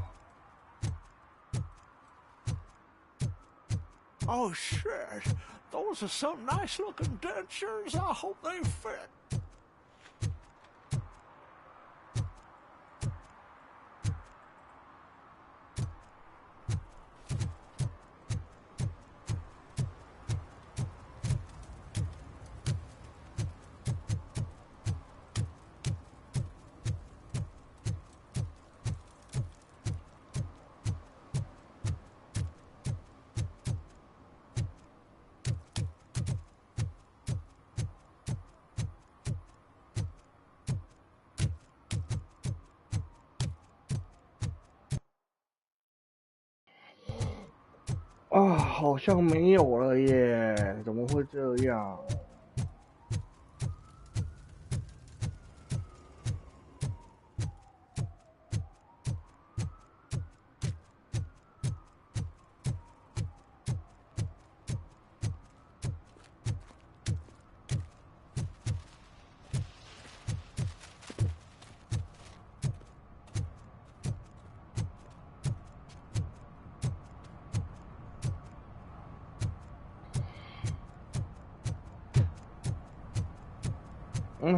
Oh shit! Those are some nice-looking dentures. I hope they fit.啊，好像没有了耶，怎么会这样？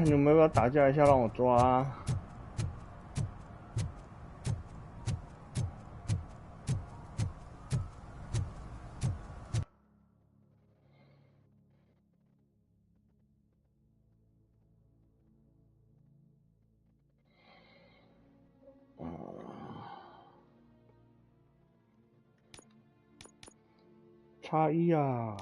你们要不要打架一下让我抓？差一啊！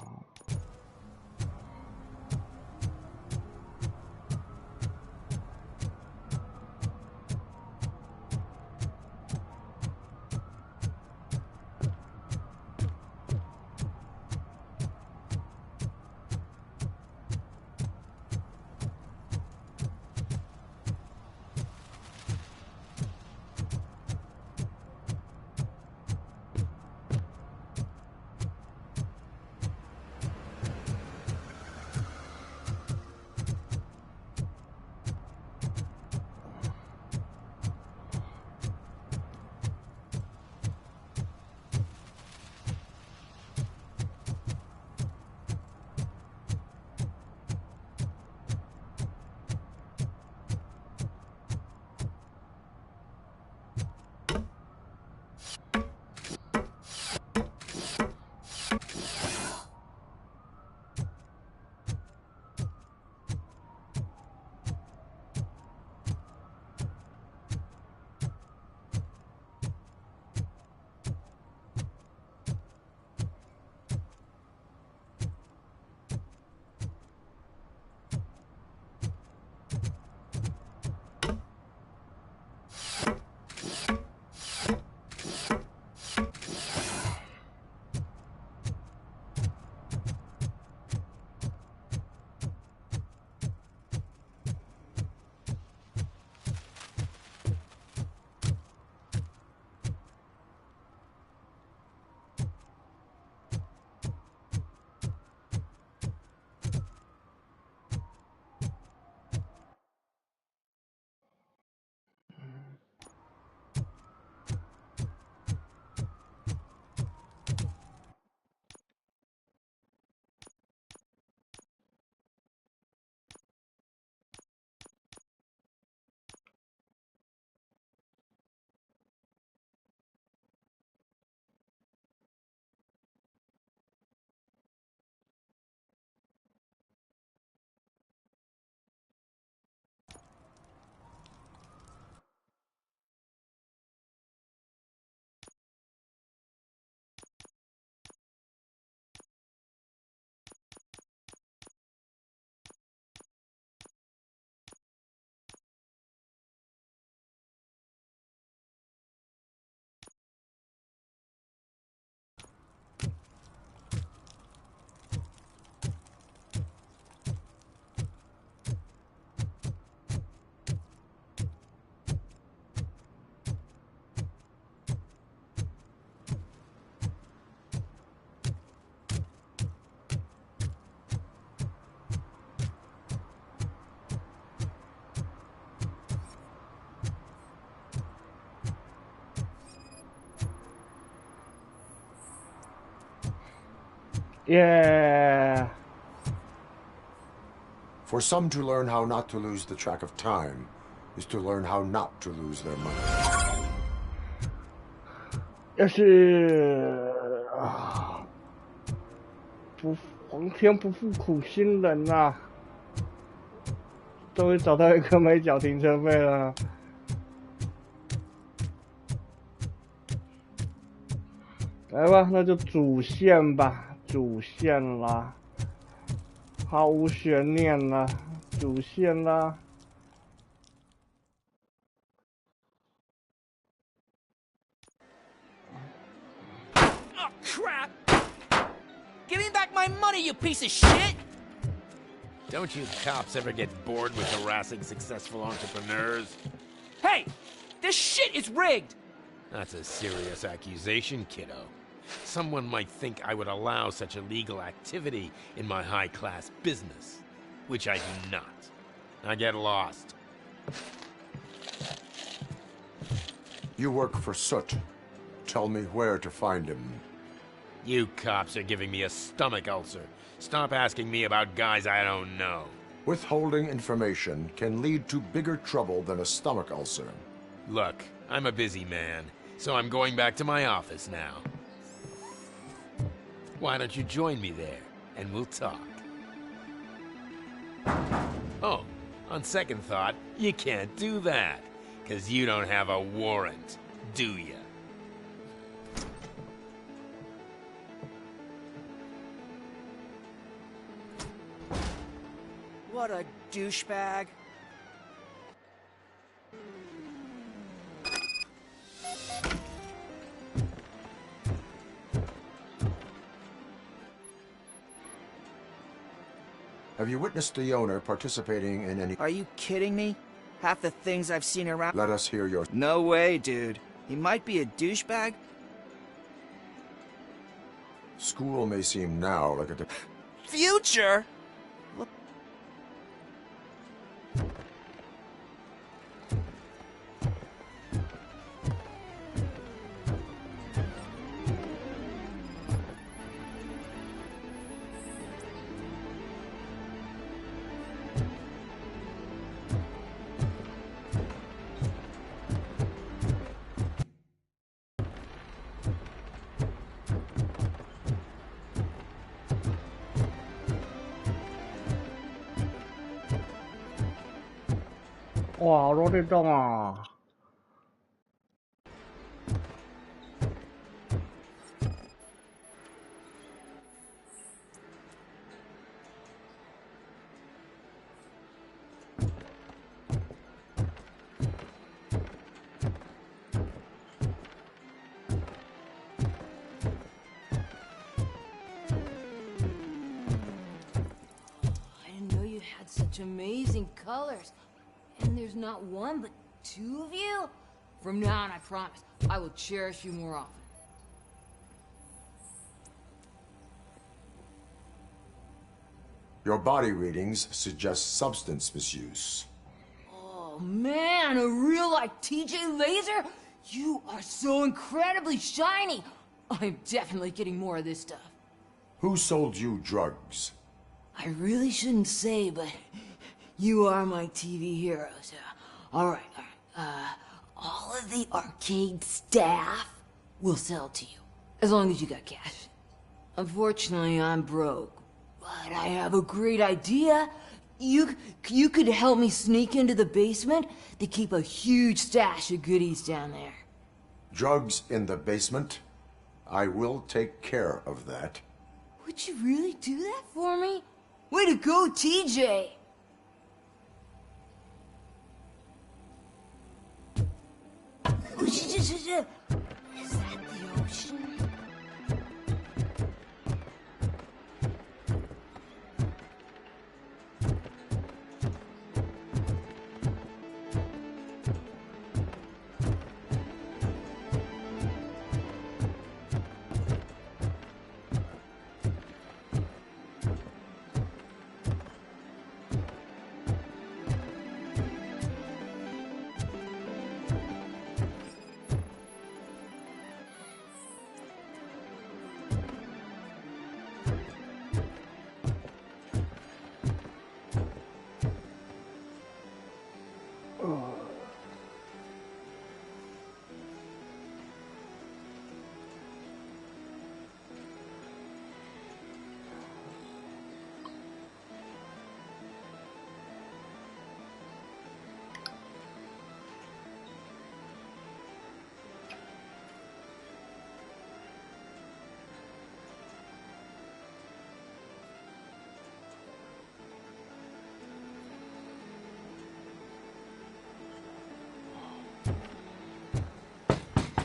Yeah. For some to learn how not to lose the track of time is to learn how not to lose their money. 要是皇天不负苦心人呐、终于找到一个没缴停车费了。来吧，那就主线吧，主线啦，毫无悬念啦，主线啦。Oh, crap! Give me back my money, you piece of shit! Don't you cops ever get bored with harassing successful entrepreneurs? Hey! This shit is rigged! That's a serious accusation, kiddo. Someone might think I would allow such illegal activity in my high-class business, which I do not. I get lost. You work for Soot. Tell me where to find him. You cops are giving me a stomach ulcer. Stop asking me about guys I don't know. Withholding information can lead to bigger trouble than a stomach ulcer. Look, I'm a busy man, so I'm going back to my office now. Why don't you join me there, and we'll talk. Oh, on second thought, you can't do that, 'cause you don't have a warrant, do ya? What a douchebag. Have you witnessed the owner participating in any... Are you kidding me? Half the things I've seen around... Let us hear your... No way, dude. He might be a douchebag. School may seem now like a... Future?哇，好多电动啊！I didn't know you had such amazing colors. And there's not one, but two of you? From now on, I promise, I will cherish you more often. Your body readings suggest substance misuse. Oh man, a real-life TJ Laser? You are so incredibly shiny! I'm definitely getting more of this stuff. Who sold you drugs? I really shouldn't say, but you are my TV heroes. Alright. All of the arcade staff will sell to you, as long as you got cash. Unfortunately, I'm broke, but I have a great idea. You could help me sneak into the basement. They keep a huge stash of goodies down there. Drugs in the basement? I will take care of that. Would you really do that for me? Way to go, TJ! Is that the ocean?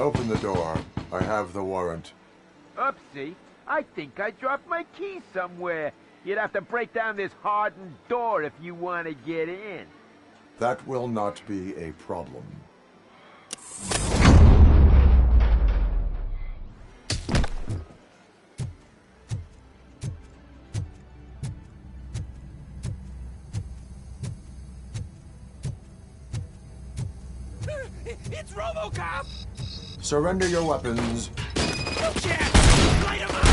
Open the door. I have the warrant. Oopsie. I think I dropped my key somewhere. You'd have to break down this hardened door if you want to get in. That will not be a problem. It's RoboCop! Surrender your weapons. No chance! Light him up!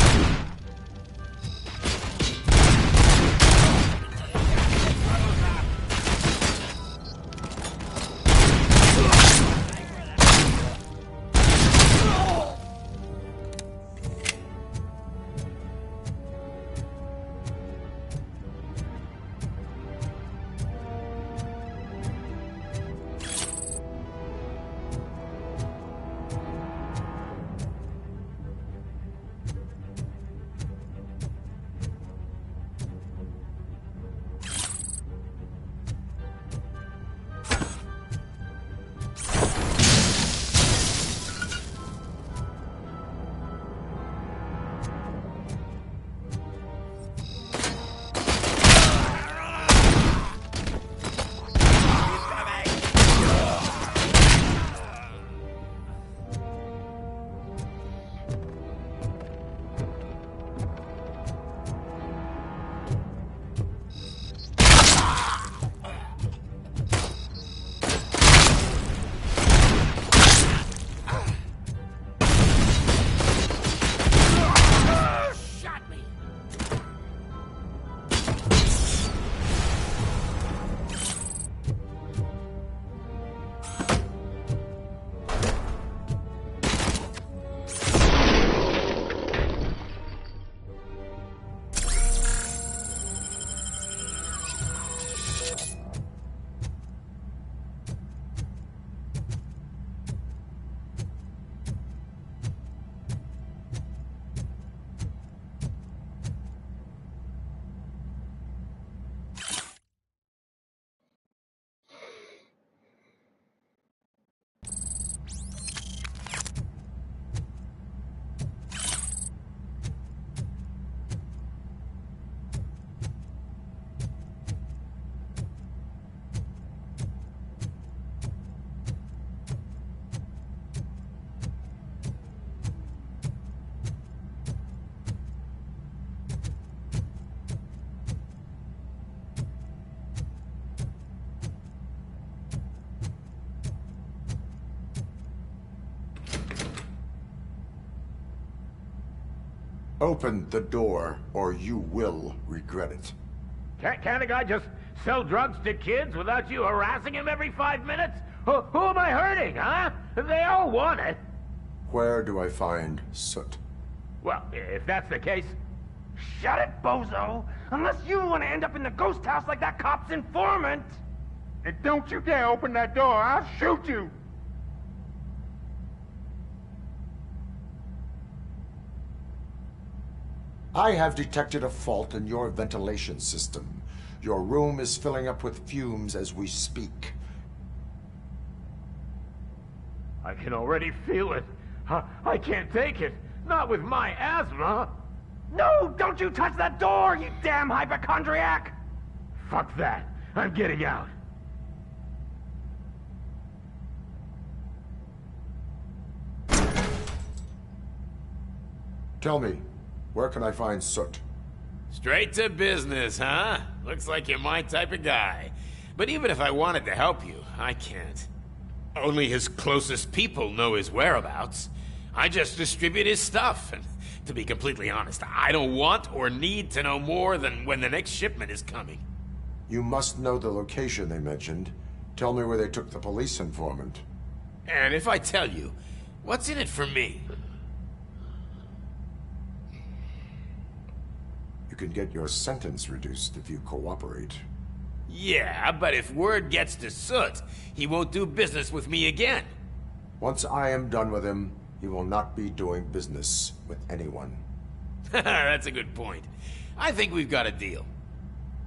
Open the door, or you will regret it. Can't a guy just sell drugs to kids without you harassing him every 5 minutes? Who am I hurting, huh? They all want it. Where do I find Soot? Well, if that's the case... Shut it, bozo! Unless you want to end up in the ghost house like that cop's informant! And don't you dare open that door, I'll shoot you! I have detected a fault in your ventilation system. Your room is filling up with fumes as we speak. I can already feel it. I can't take it. Not with my asthma. No, don't you touch that door, you damn hypochondriac! Fuck that. I'm getting out. Tell me, where can I find Soot? Straight to business, huh? Looks like you're my type of guy. But even if I wanted to help you, I can't. Only his closest people know his whereabouts. I just distribute his stuff, and to be completely honest, I don't want or need to know more than when the next shipment is coming. You must know the location they mentioned. Tell me where they took the police informant. And if I tell you, what's in it for me? You can get your sentence reduced if you cooperate. Yeah, but if word gets to Soot, he won't do business with me again. Once I am done with him, he will not be doing business with anyone. That's a good point. I think we've got a deal.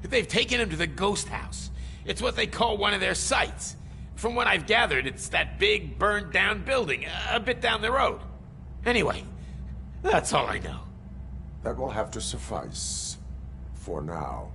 They've taken him to the ghost house. It's what they call one of their sites. From what I've gathered, it's that big, burned-down building a bit down the road. Anyway, that's all I know. That will have to suffice. For now.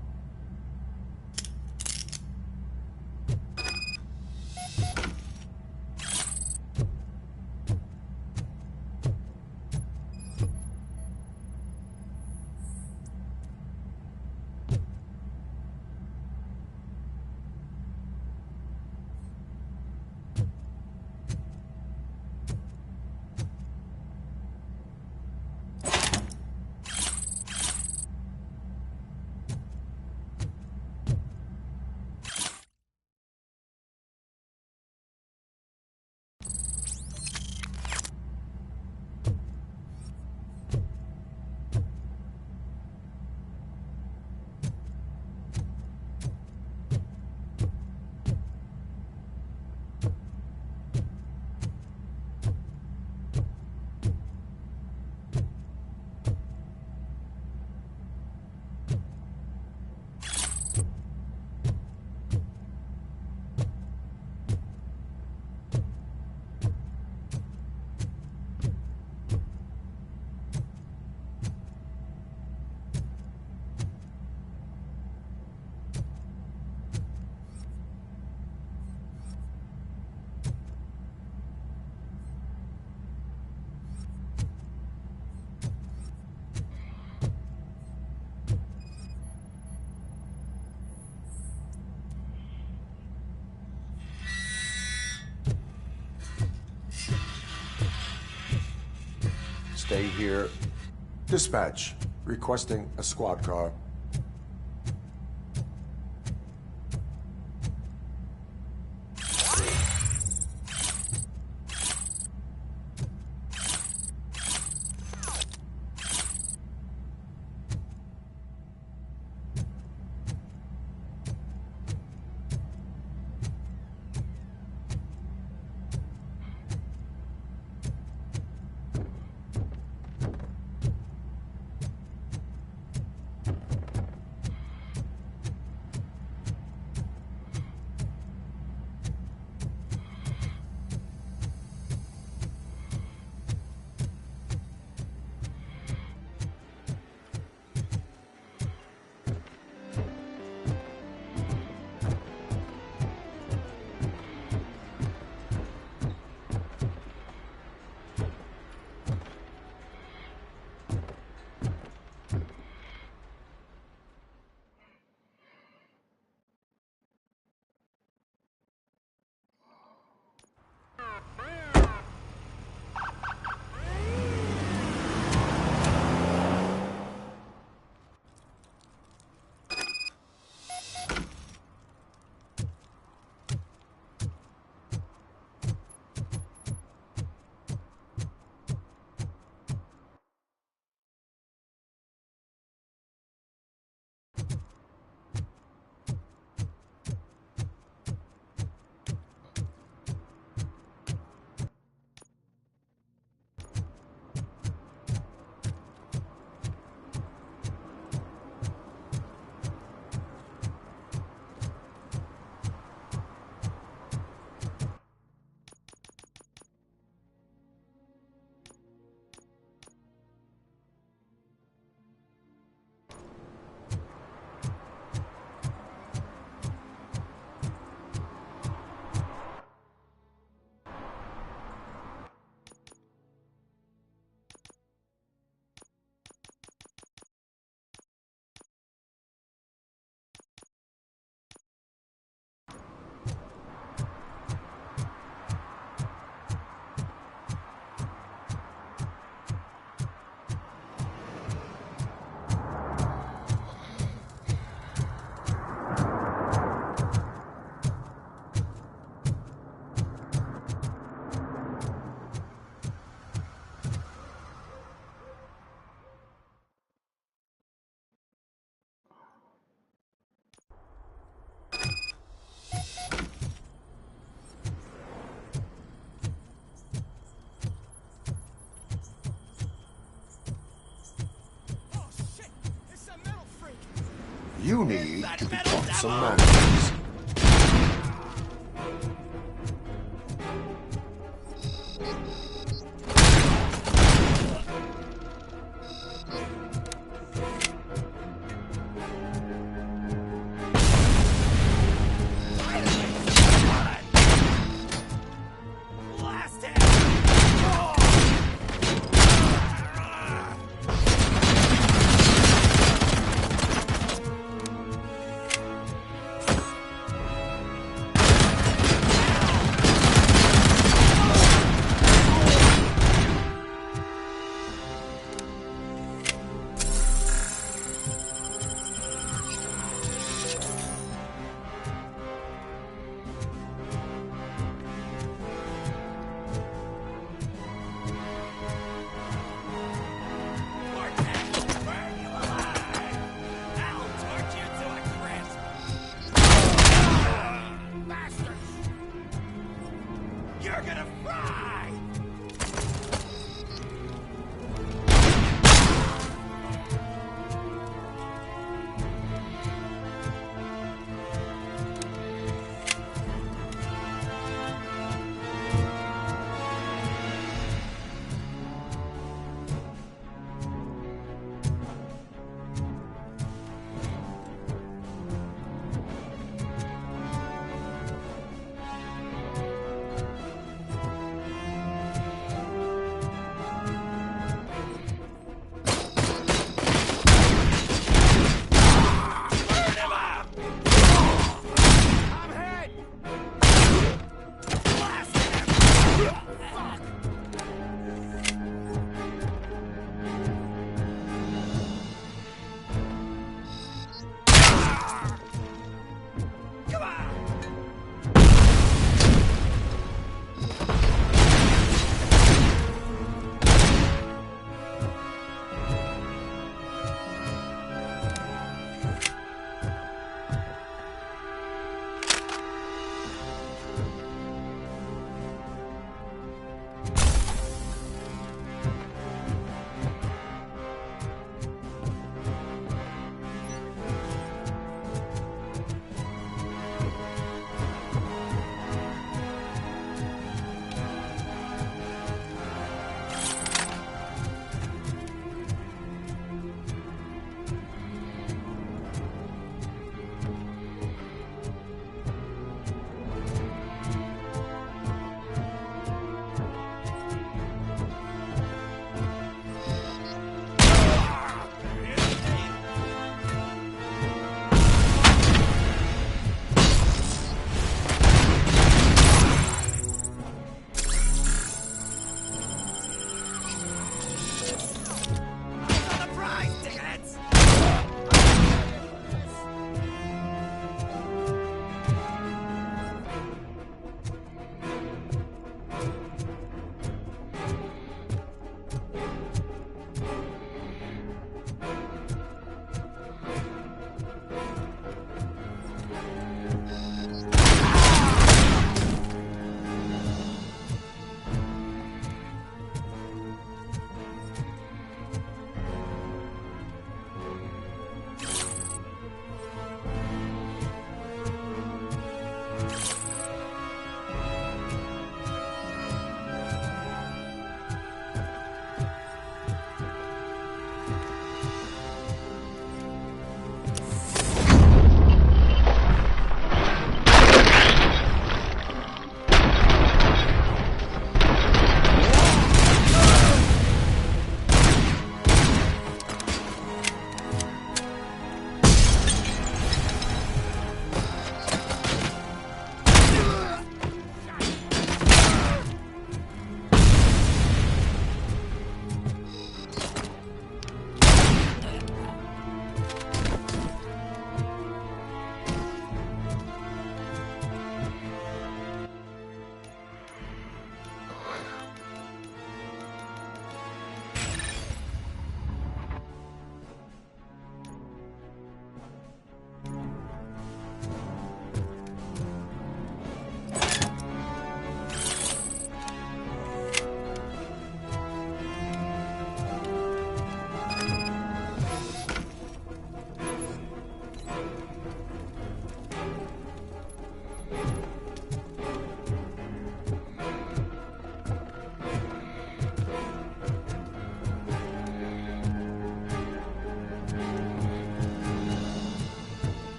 Stay here. Dispatch. Requesting a squad car. You need to be taught some manners.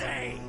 Easy!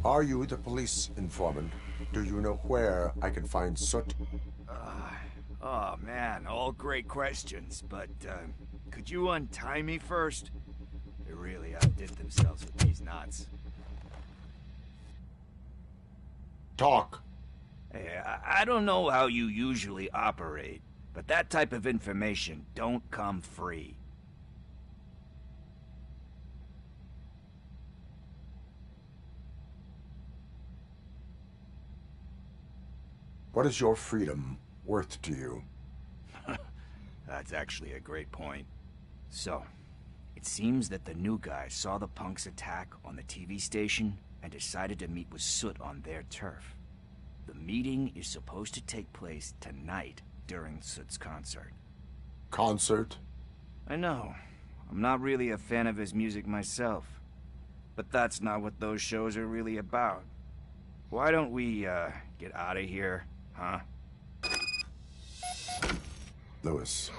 Are you the police informant? Do you know where I can find Soot? Oh man, all great questions, but could you untie me first? They really outdid themselves with these knots. Talk. Hey, I don't know how you usually operate, but that type of information don't come free. What is your freedom worth to you? That's actually a great point. So, it seems that the new guy saw the punks attack on the TV station and decided to meet with Soot on their turf. The meeting is supposed to take place tonight during Soot's concert. Concert? I know. I'm not really a fan of his music myself. But that's not what those shows are really about. Why don't we, get out of here, huh? Lewis,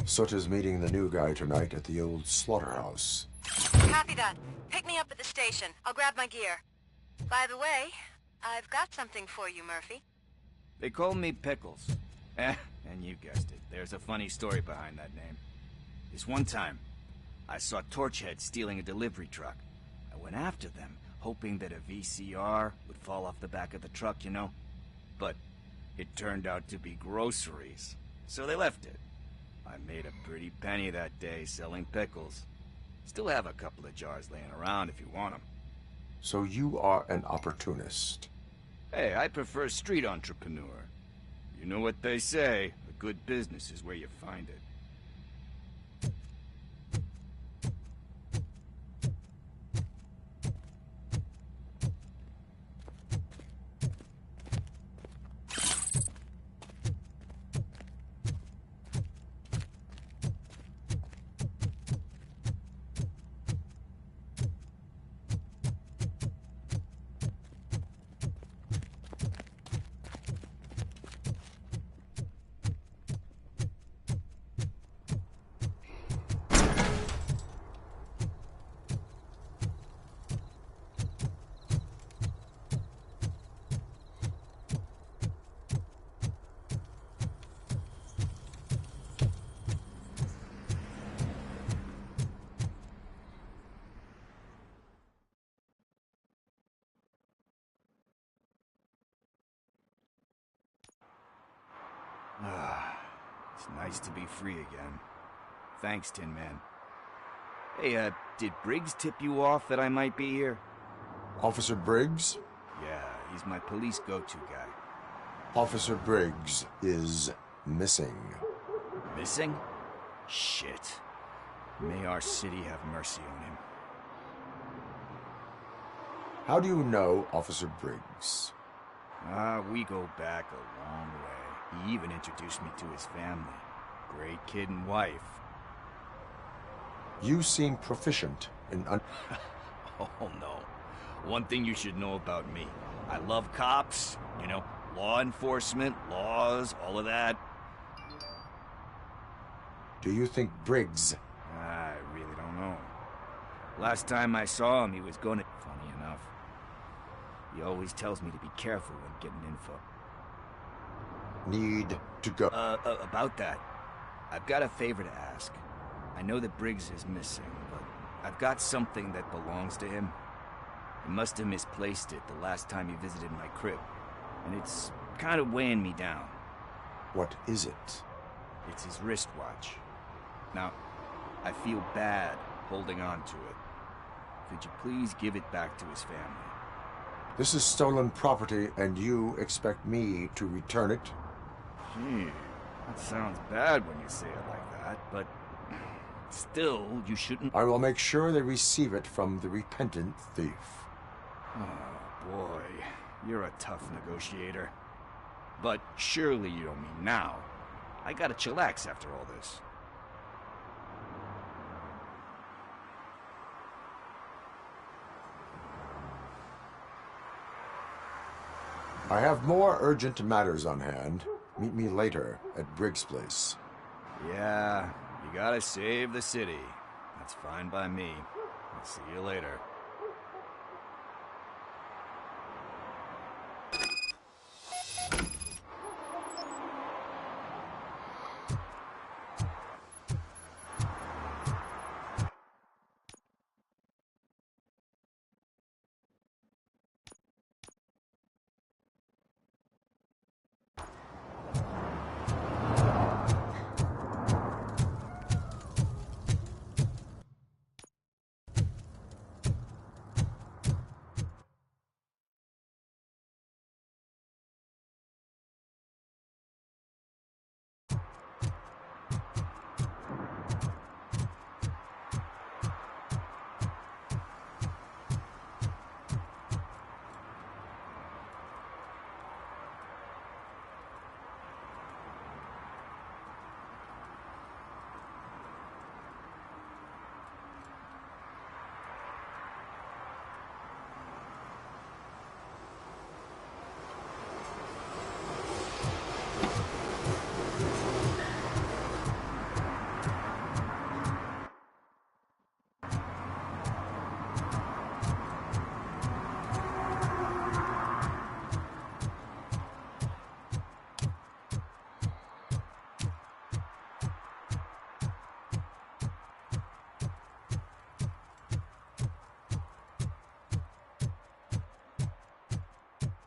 Soot is meeting the new guy tonight at the old slaughterhouse. Copy that. Pick me up at the station. I'll grab my gear. By the way, I've got something for you, Murphy. They call me Pickles. And you guessed it. There's a funny story behind that name. This one time, I saw Torchhead stealing a delivery truck. I went after them, hoping that a VCR would fall off the back of the truck, you know? But it turned out to be groceries. So they left it. I made a pretty penny that day selling pickles. Still have a couple of jars laying around if you want them. So you are an opportunist. Hey, I prefer street entrepreneur. You know what they say, a good business is where you find it. It's nice to be free again. Thanks, Tin Man. Hey, did Briggs tip you off that I might be here? Officer Briggs? Yeah, he's my police go-to guy. Officer Briggs is missing. Missing? Shit. May our city have mercy on him. How do you know Officer Briggs? We go back a long way. He even introduced me to his family. Great kid and wife. You seem proficient in Oh, no. one thing you should know about me. I love cops, you know, law enforcement, laws, all of that. Do you think Briggs... I really don't know. Last time I saw him, he was going to... Funny enough. He always tells me to be careful when getting info. Need to go... About that. I've got a favor to ask. I know that Briggs is missing, but I've got something that belongs to him. He must have misplaced it the last time he visited my crib, and it's kind of weighing me down. What is it? It's his wristwatch. Now, I feel bad holding on to it. Could you please give it back to his family? This is stolen property, and you expect me to return it? Gee, that sounds bad when you say it like that, but still, you shouldn't... I will make sure they receive it from the repentant thief. Oh, boy. You're a tough negotiator. But surely you don't mean now. I gotta chillax after all this. I have more urgent matters on hand. Meet me later at Briggs' place. Yeah, you gotta save the city. That's fine by me. I'll see you later.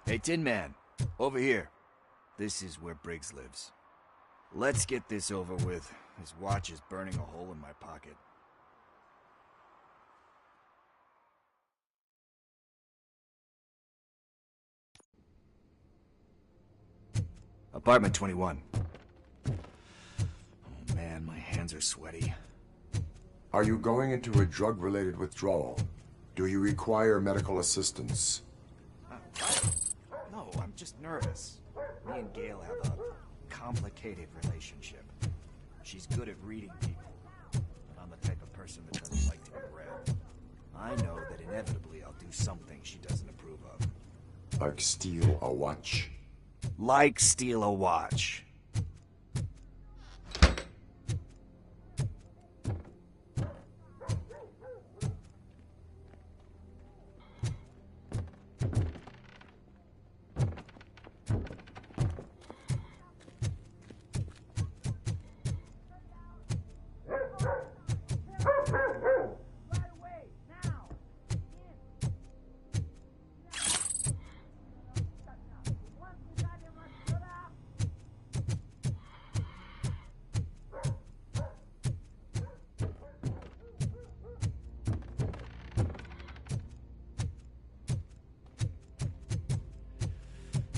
Hey, Tin Man, over here. This is where Briggs lives. Let's get this over with. His watch is burning a hole in my pocket. Apartment 21. Oh man, my hands are sweaty. Are you going into a drug-related withdrawal? Do you require medical assistance? No, I'm just nervous. Me and Gail have a complicated relationship. She's good at reading people, but I'm the type of person that doesn't like to be read. I know that inevitably I'll do something she doesn't approve of. Like steal a watch? Like steal a watch.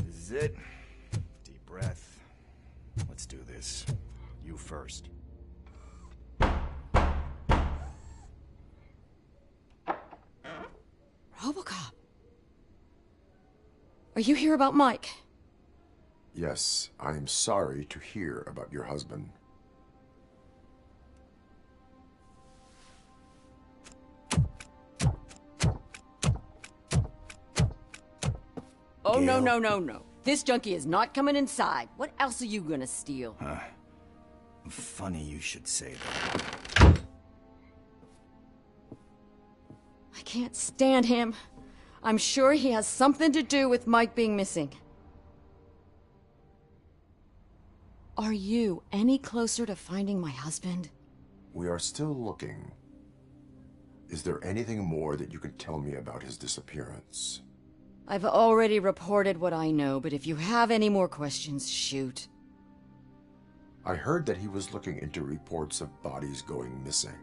This is it. Deep breath. Let's do this. You first. RoboCop. Are you here about Mike? Yes, I am sorry to hear about your husband. Oh, Gail. no. This junkie is not coming inside. What else are you gonna steal? Funny you should say that. I can't stand him. I'm sure he has something to do with Mike being missing. Are you any closer to finding my husband? We are still looking. Is there anything more that you can tell me about his disappearance? I've already reported what I know, but if you have any more questions, shoot. I heard that he was looking into reports of bodies going missing.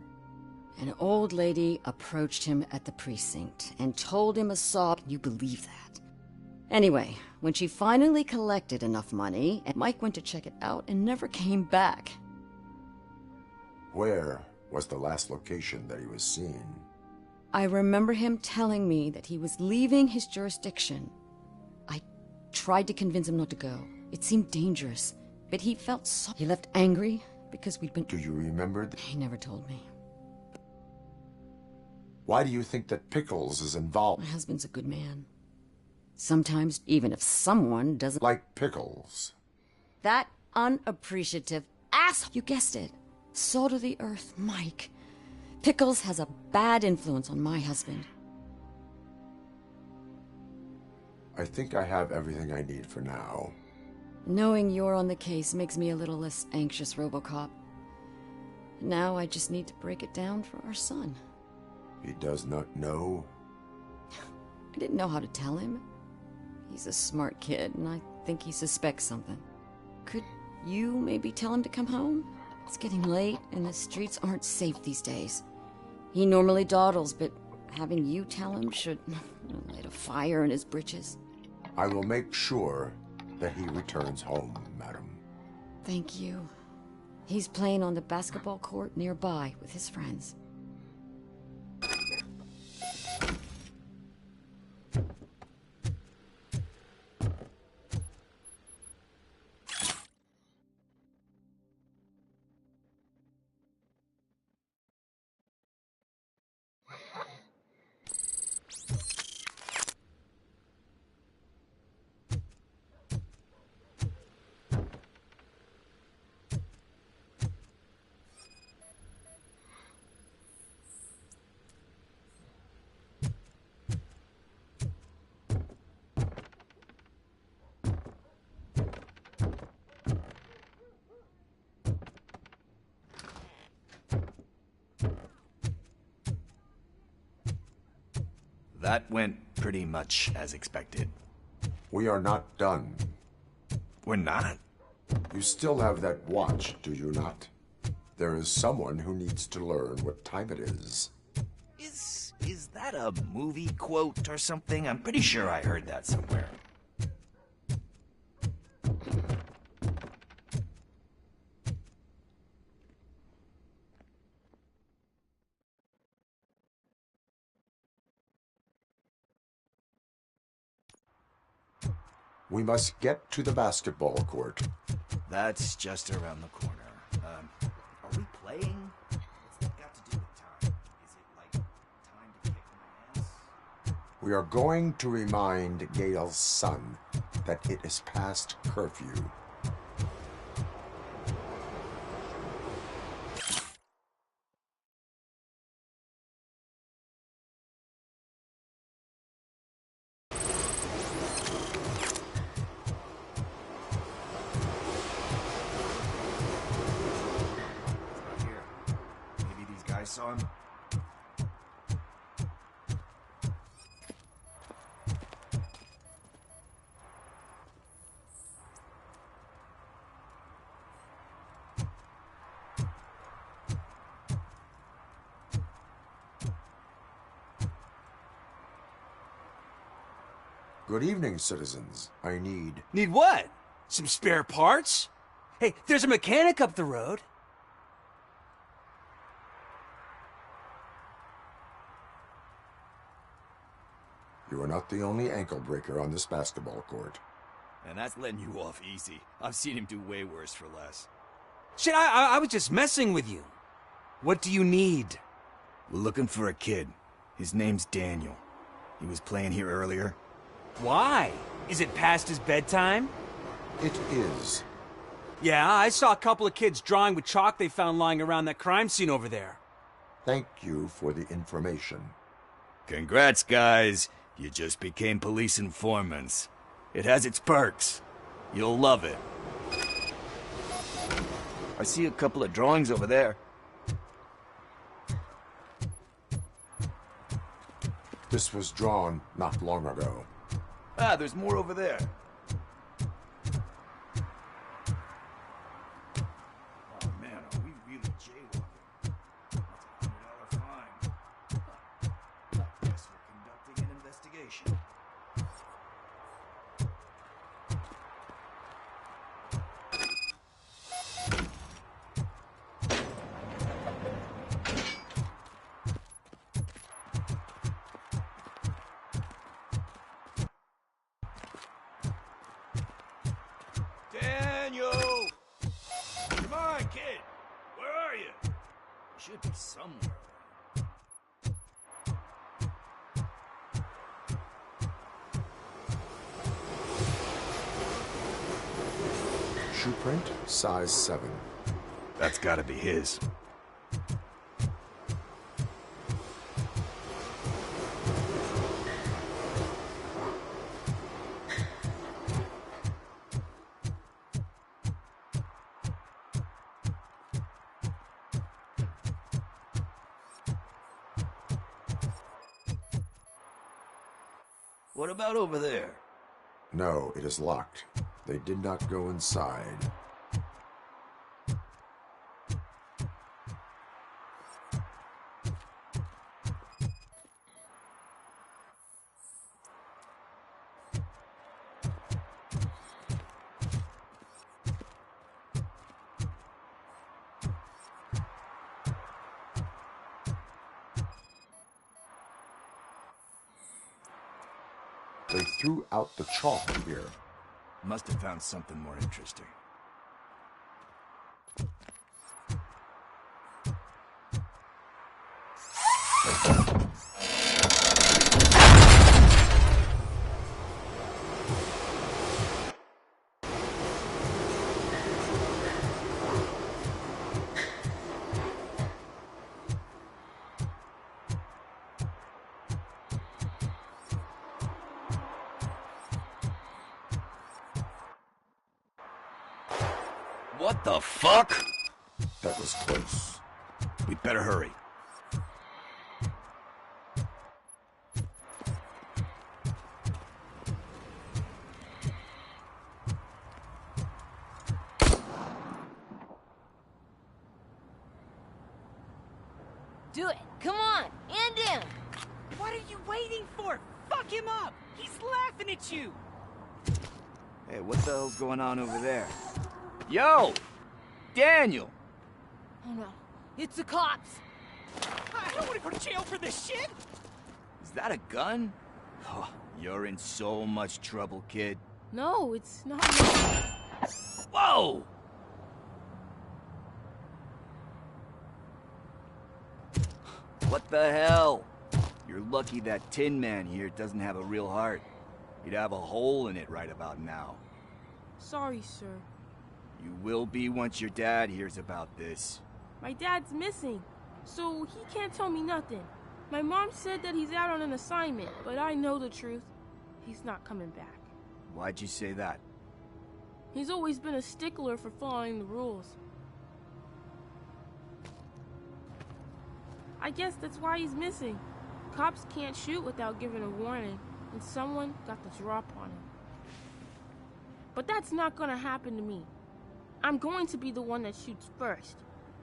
An old lady approached him at the precinct and told him a sob. Can you believe that? Anyway, when she finally collected enough money, Mike went to check it out and never came back. Where was the last location that he was seen? I remember him telling me that he was leaving his jurisdiction. I tried to convince him not to go. It seemed dangerous, but he felt so... He left angry because we'd been... Do you remember? He never told me. Why do you think that Pickles is involved? My husband's a good man. Sometimes, even if someone doesn't... Like Pickles. That unappreciative ass... You guessed it. Salt of the earth, Mike. Pickles has a bad influence on my husband. I think I have everything I need for now. Knowing you're on the case makes me a little less anxious, RoboCop. Now I just need to break it down for our son. He does not know? I didn't know how to tell him. He's a smart kid, and I think he suspects something. Could you maybe tell him to come home? It's getting late, and the streets aren't safe these days. He normally dawdles, but having you tell him should light a fire in his britches. I will make sure that he returns home, madam. Thank you. He's playing on the basketball court nearby with his friends. That went pretty much as expected. We are not done. We're not? You still have that watch, do you not? There is someone who needs to learn what time it is. Is that a movie quote or something? I'm pretty sure I heard that somewhere. We must get to the basketball court. That's just around the corner. Are we playing? What's that got to do with time? Is it like time to kick my ass? We are going to remind Gail's son that it is past curfew. Saw him. Good evening, citizens. I need... Need what? Some spare parts? Hey, there's a mechanic up the road. You are not the only ankle breaker on this basketball court. And that's letting you off easy. I've seen him do way worse for less. Shit, I was just messing with you. What do you need? We're looking for a kid. His name's Daniel. He was playing here earlier. Why? Is it past his bedtime? It is. Yeah, I saw a couple of kids drawing with chalk they found lying around that crime scene over there. Thank you for the information. Congrats, guys. You just became police informants. It has its perks. You'll love it. I see a couple of drawings over there. This was drawn not long ago. Ah, there's more over there. Oh man, are we really jaywalking? That's a $100 fine. I guess we're conducting an investigation. Daniel! Come on, kid! Where are you? You should be somewhere. Shoe print, size 7. That's gotta be his. What about over there? No, it is locked. They did not go inside. They threw out the chalk here. Must have found something more interesting. What the fuck? That was close. We better hurry. Do it! Come on! End him! What are you waiting for? Fuck him up! He's laughing at you! Hey, what the hell's going on over there? Yo! Daniel! Oh no, it's the cops! I don't want to go to jail for this shit! Is that a gun? Oh, you're in so much trouble, kid. No, it's not. Whoa! What the hell? You're lucky that Tin Man here doesn't have a real heart. He'd have a hole in it right about now. Sorry, sir. You will be once your dad hears about this. My dad's missing, so he can't tell me nothing. My mom said that he's out on an assignment, but I know the truth. He's not coming back. Why'd you say that? He's always been a stickler for following the rules. I guess that's why he's missing. Cops can't shoot without giving a warning, and someone got the drop on him. But that's not gonna happen to me. I'm going to be the one that shoots first.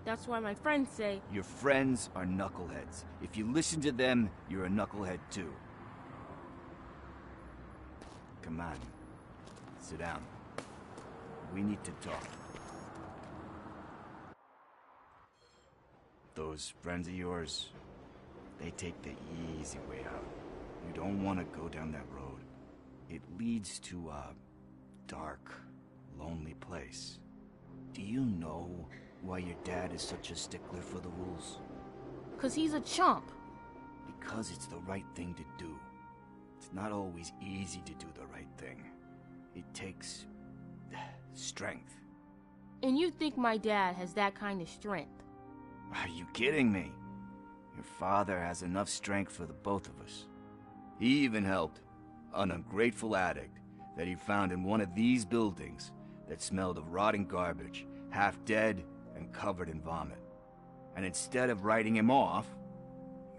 That's why my friends say... Your friends are knuckleheads. If you listen to them, you're a knucklehead too. Come on. Sit down. We need to talk. Those friends of yours, they take the easy way out. You don't want to go down that road. It leads to a dark, lonely place. Do you know why your dad is such a stickler for the rules? 'Cause he's a chump. Because it's the right thing to do. It's not always easy to do the right thing. It takes strength. And you think my dad has that kind of strength? Are you kidding me? Your father has enough strength for the both of us. He even helped an ungrateful addict that he found in one of these buildings that smelled of rotting garbage, half dead and covered in vomit. And instead of writing him off,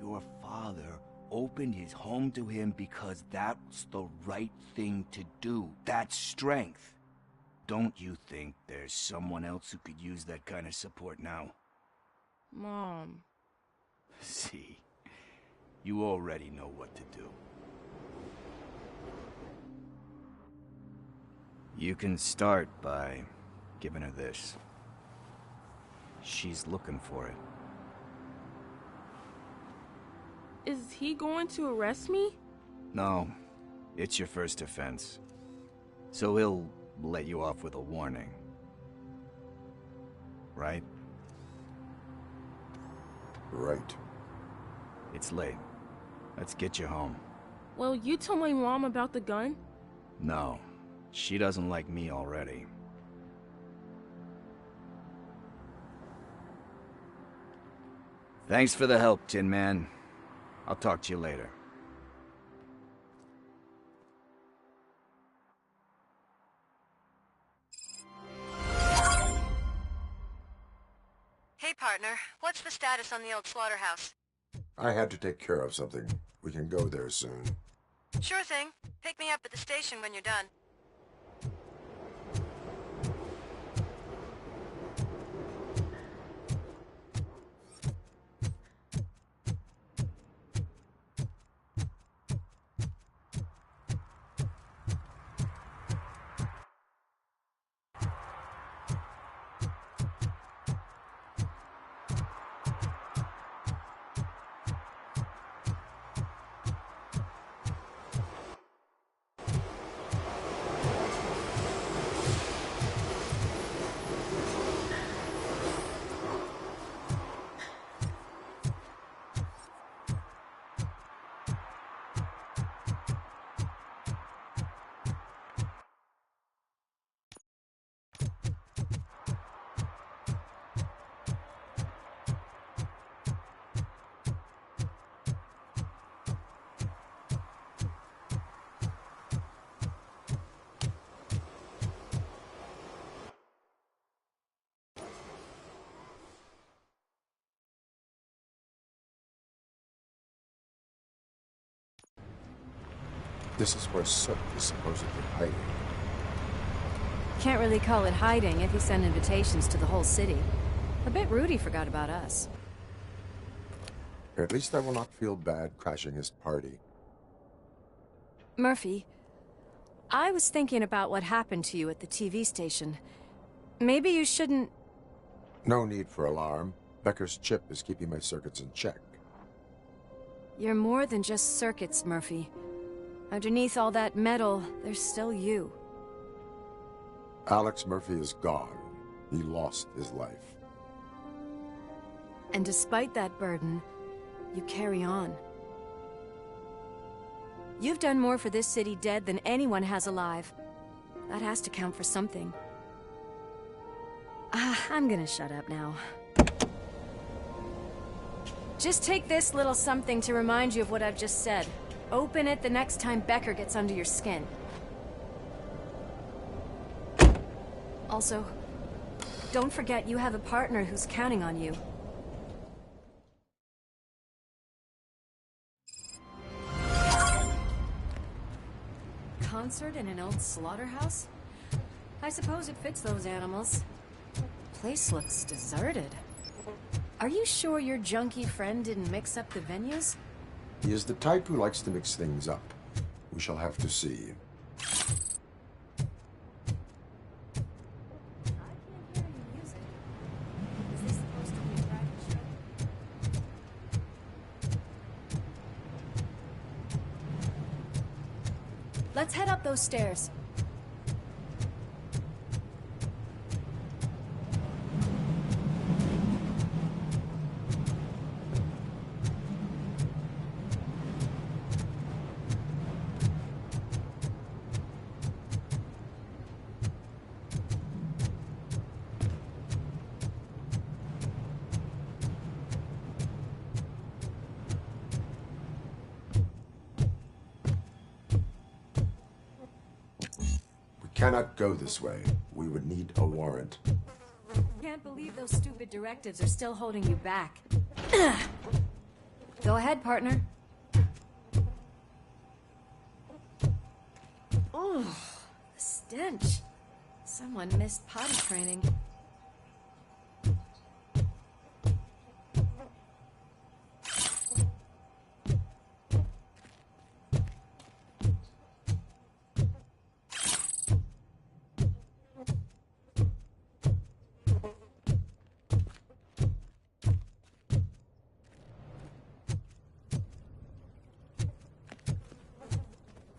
your father opened his home to him because that's the right thing to do. That's strength. Don't you think there's someone else who could use that kind of support now? Mom. See, you already know what to do. You can start by giving her this. She's looking for it. Is he going to arrest me? No, it's your first offense. So he'll let you off with a warning. Right? Right. It's late. Let's get you home. Well, you told my mom about the gun? No, she doesn't like me already. Thanks for the help, Tin Man. I'll talk to you later. Hey, partner. What's the status on the old slaughterhouse? I had to take care of something. We can go there soon. Sure thing. Pick me up at the station when you're done. This is where Sook is supposedly hiding. Can't really call it hiding if you send invitations to the whole city. A bit rude he forgot about us. At least I will not feel bad crashing his party. Murphy, I was thinking about what happened to you at the TV station. Maybe you shouldn't... No need for alarm. Becker's chip is keeping my circuits in check. You're more than just circuits, Murphy. Underneath all that metal, there's still you. Alex Murphy is gone. He lost his life. And despite that burden, you carry on. You've done more for this city dead than anyone has alive. That has to count for something. I'm gonna shut up now. Just take this little something to remind you of what I've just said. Open it the next time Becker gets under your skin. Also, don't forget you have a partner who's counting on you. Concert in an old slaughterhouse? I suppose it fits those animals. Place looks deserted. Are you sure your junkie friend didn't mix up the venues? He is the type who likes to mix things up. We shall have to see. Let's head up those stairs. cannot go this way. We would need a warrant. Can't believe those stupid directives are still holding you back. Go ahead, partner. Oh, the stench. Someone missed potty training.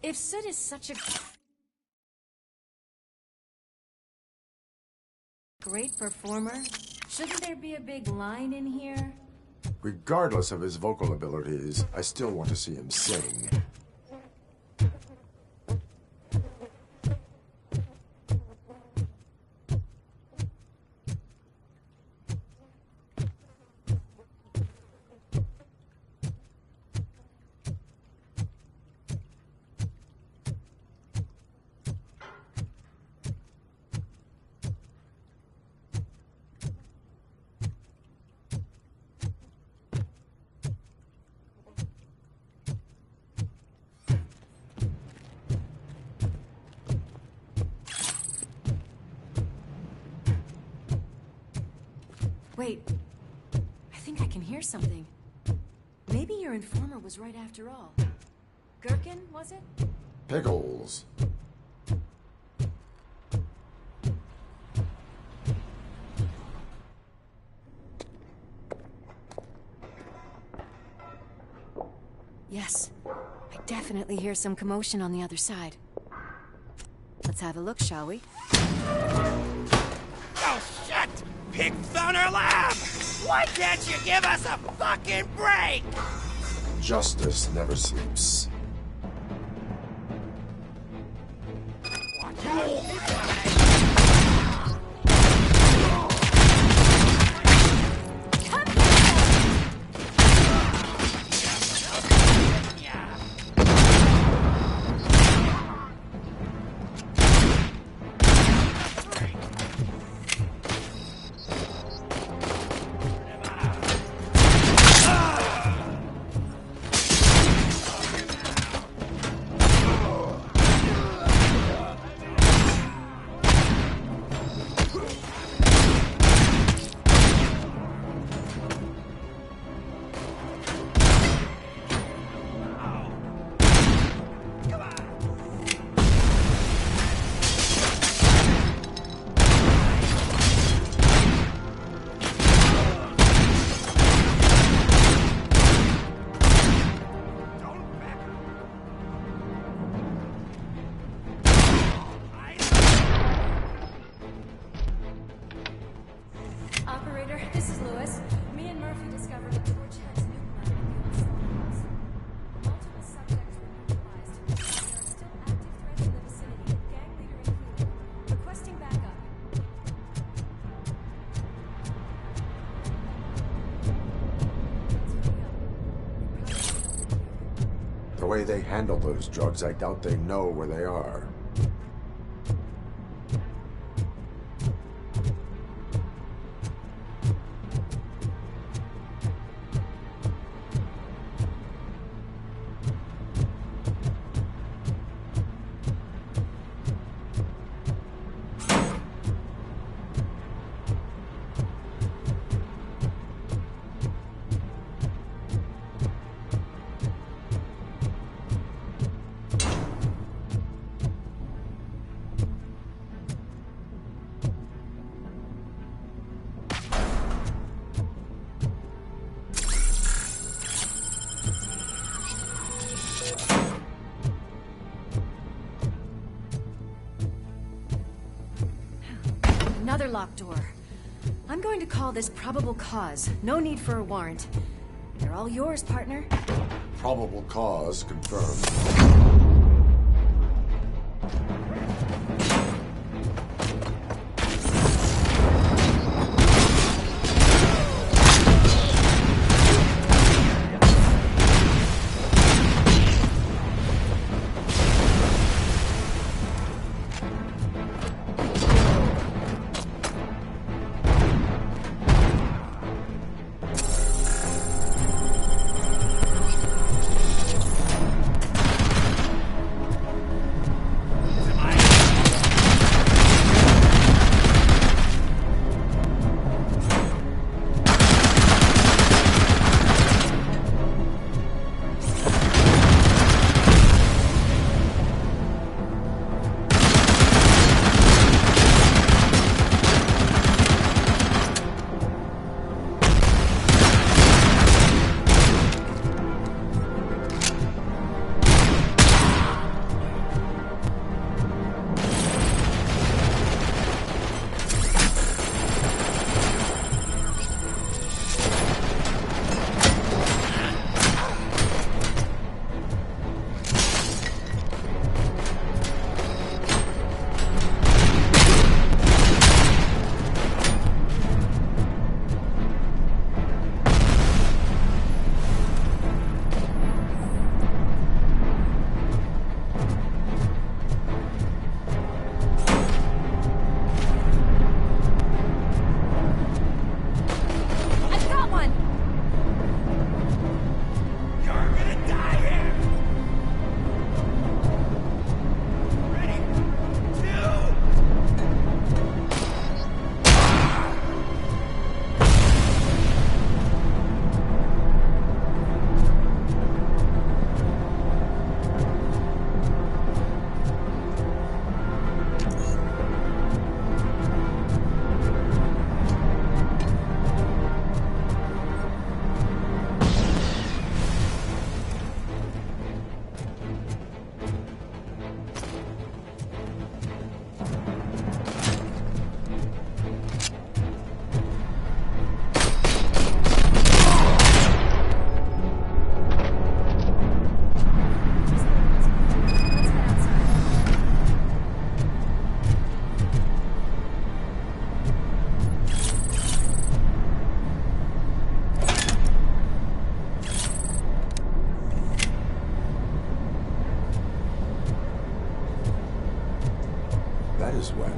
If Soot is such a great performer, shouldn't there be a big line in here? Regardless of his vocal abilities, I still want to see him sing. Wait, I think I can hear something. Maybe your informer was right after all. Gherkin, was it? Pickles. Yes, I definitely hear some commotion on the other side. Let's have a look, shall we? Oh, shit! Pig Thunder Lab! Why can't you give us a fucking break? Justice never sleeps. Operator, this is Lewis. Me and Murphy discovered a torch head's nuke lab at the Multiple subjects were neutralized. There are still active threats in the vicinity. Gang leader included. Requesting backup. The way they handle those drugs, I doubt they know where they are. Another locked door. I'm going to call this probable cause. No need for a warrant. They're all yours, partner. Probable cause confirmed. is when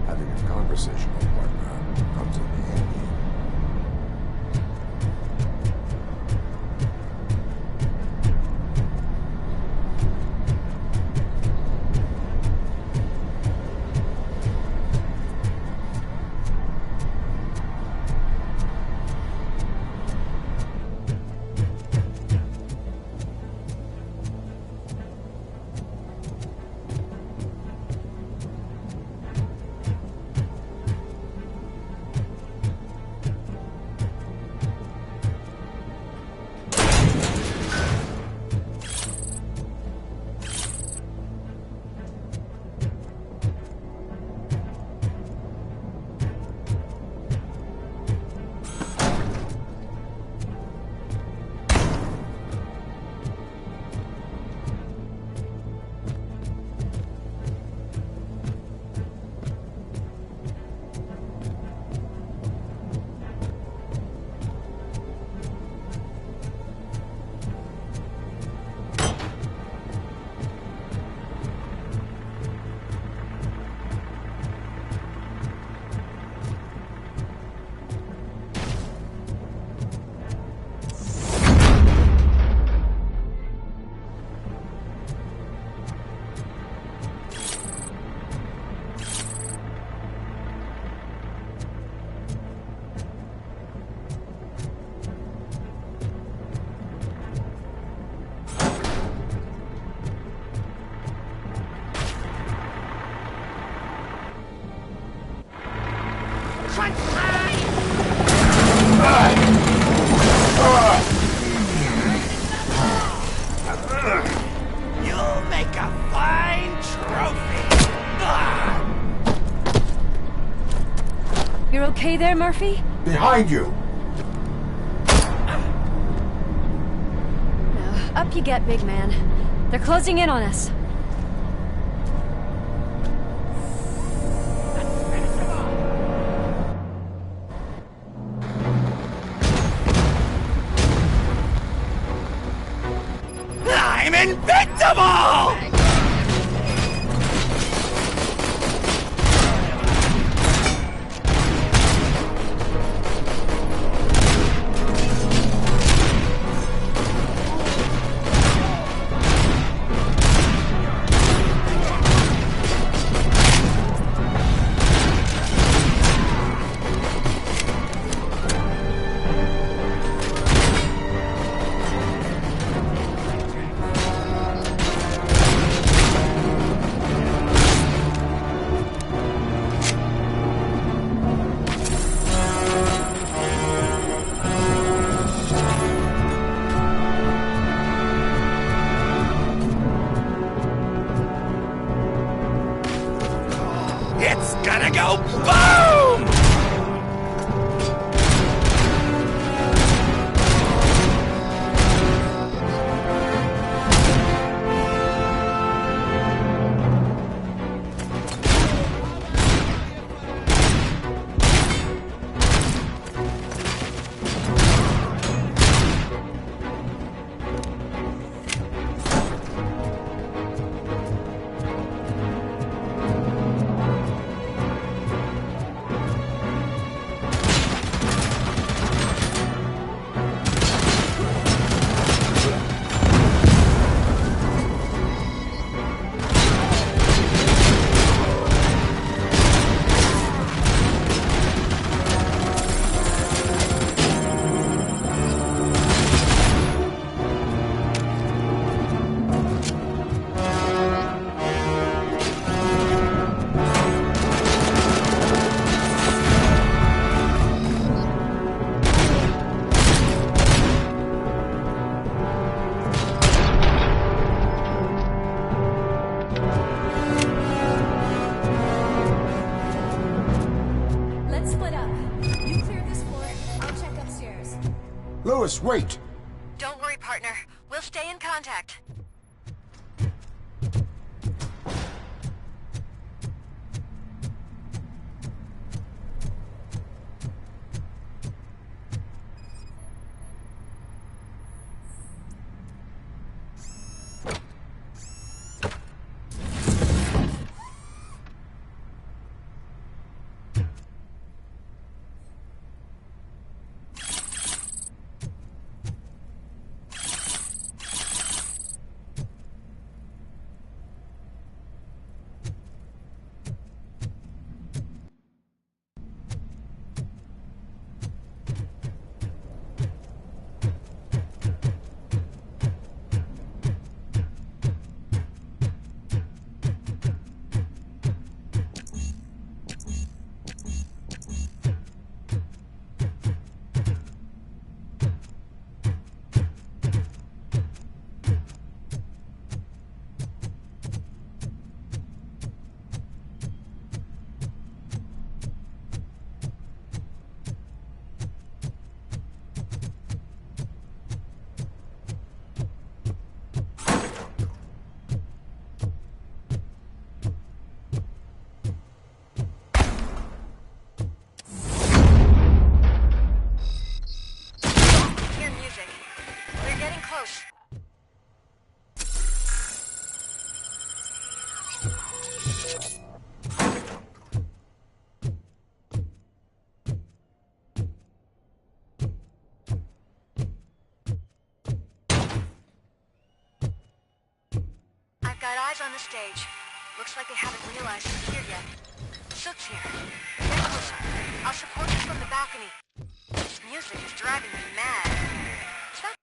having a conversational partner comes in handy. You'll make a fine trophy. You're okay there, Murphy? Behind you! Up you get, big man. They're closing in on us. I'm invincible! It's gonna go boom! Let's split up. You clear this floor, I'll check upstairs. Lewis, wait! Don't worry, partner. We'll stay in contact. I've got eyes on the stage. Looks like they haven't realized we're here yet. Sook's here. Get closer. I'll support you from the balcony. This music is driving me mad. Is that...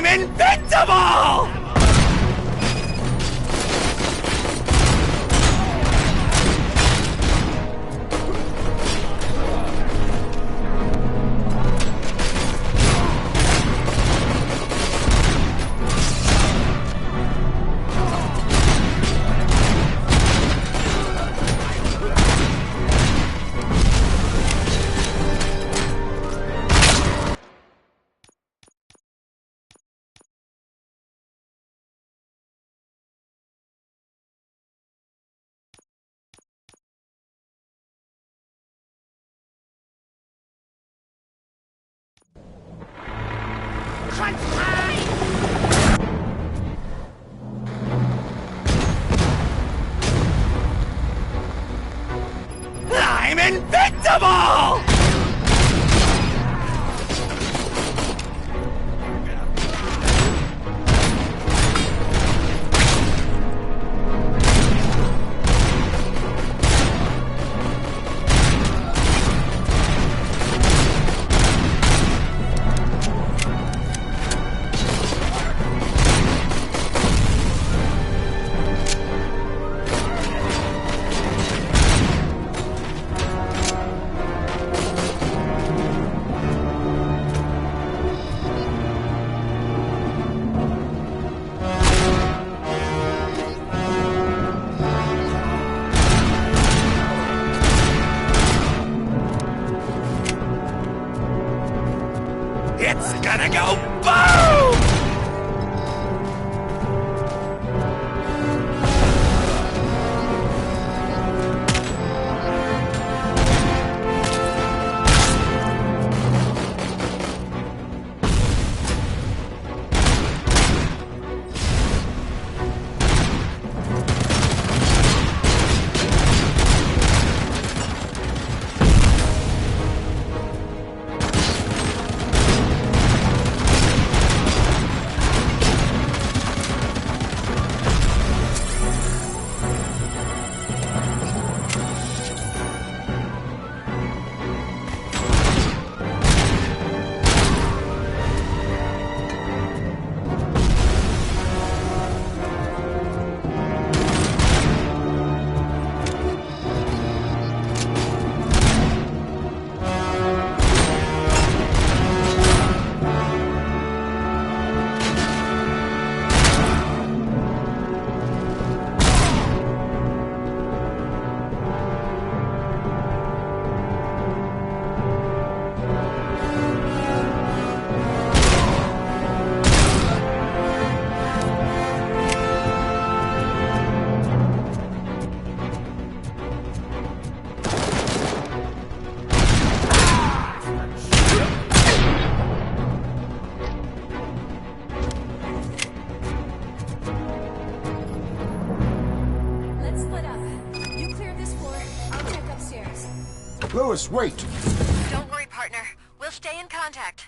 I'm invincible! I'm invincible! It's gonna go boom! Let's split up. You clear this floor, I'll check upstairs. Lewis, wait! Don't worry, partner. We'll stay in contact.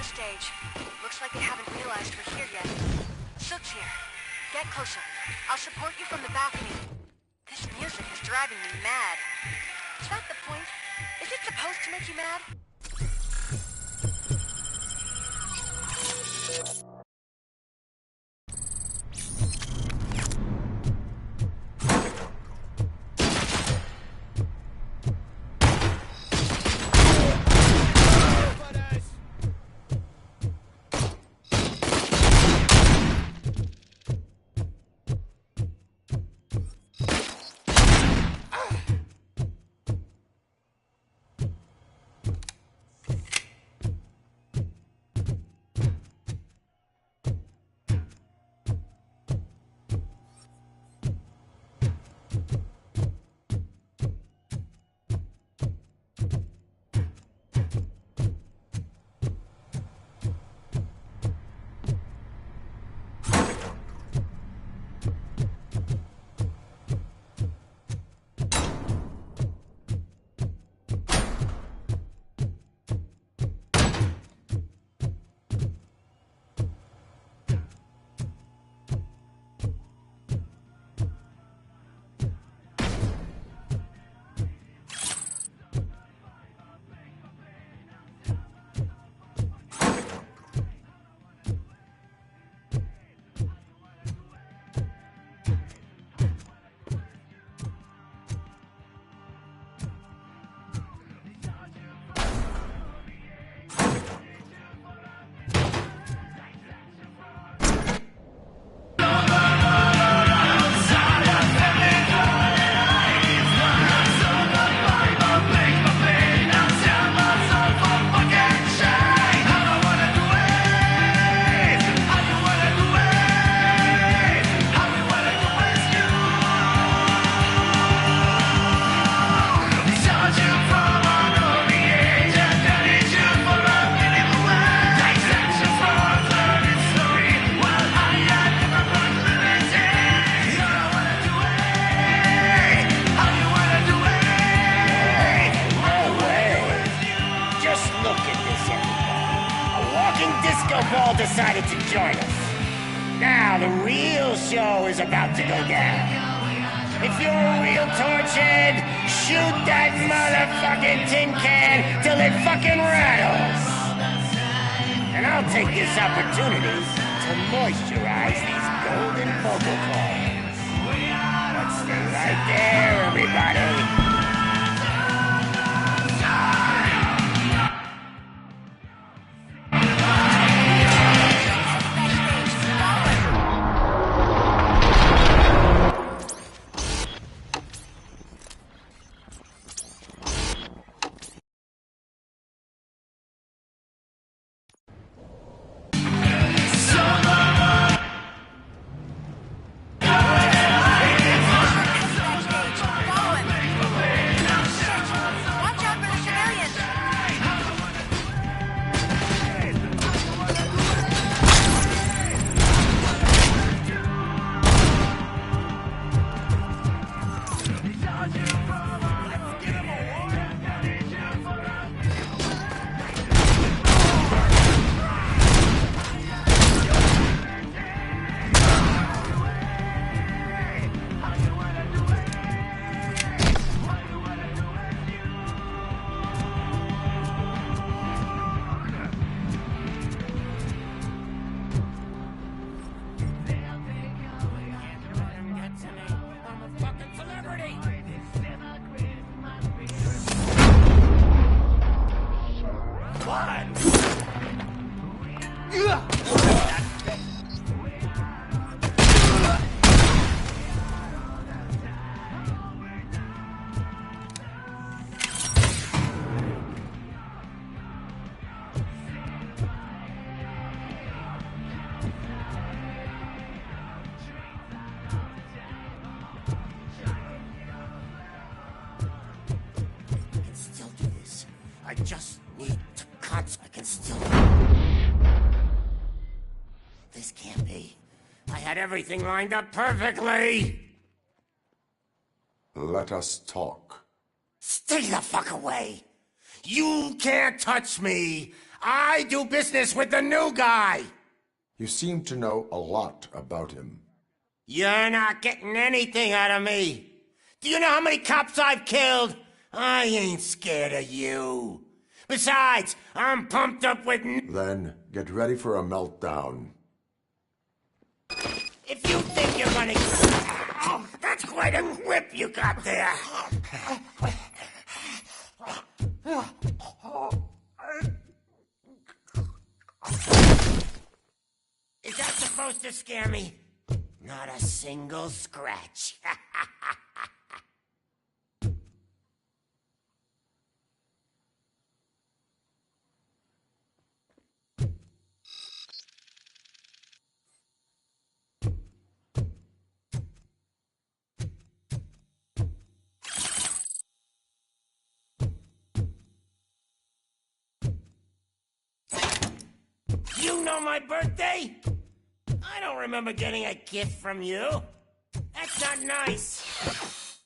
Stage. Looks like they haven't realized we're here yet. Sook's here. Get closer. I'll support you from the balcony. This music is driving me mad. Is that the point? to make you mad? Decided to join us. Now the real show is about to go down. If you're a real torchhead, shoot that motherfucking tin can till it fucking rattles. And I'll take this opportunity to moisturize these golden vocal cords. Let's stay right there, everybody. I just need to cut. I can still... This can't be. I had everything lined up perfectly! Let us talk. Stay the fuck away! You can't touch me! I do business with the new guy! You seem to know a lot about him. You're not getting anything out of me! Do you know how many cops I've killed? I ain't scared of you. Besides, I'm pumped up with... Then, get ready for a meltdown. If you think you're gonna... Oh, that's quite a grip you got there. Is that supposed to scare me? Not a single scratch. You know my birthday? I don't remember getting a gift from you. That's not nice.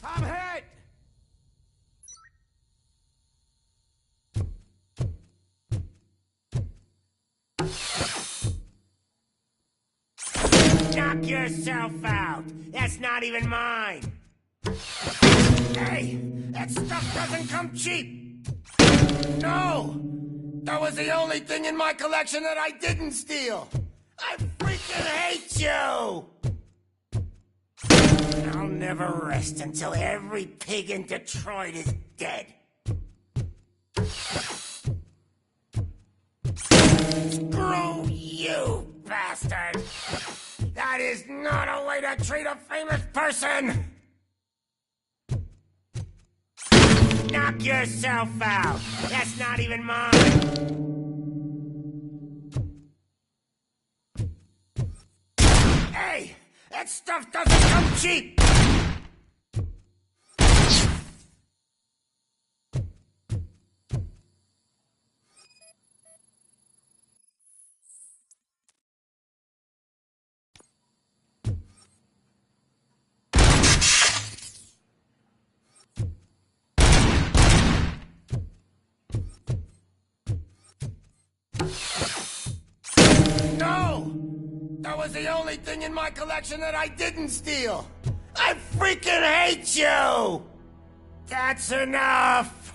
I'm hit! Knock yourself out. That's not even mine. Hey, that stuff doesn't come cheap. No, that was the only thing in my collection that I didn't steal. I freaking hate you. I'll never rest until every pig in Detroit is dead. Screw you, bastard! That is not a way to treat a famous person! Knock yourself out! That's not even mine! Hey! That stuff doesn't come cheap! No! That was the only thing in my collection that I didn't steal! I freaking hate you! That's enough!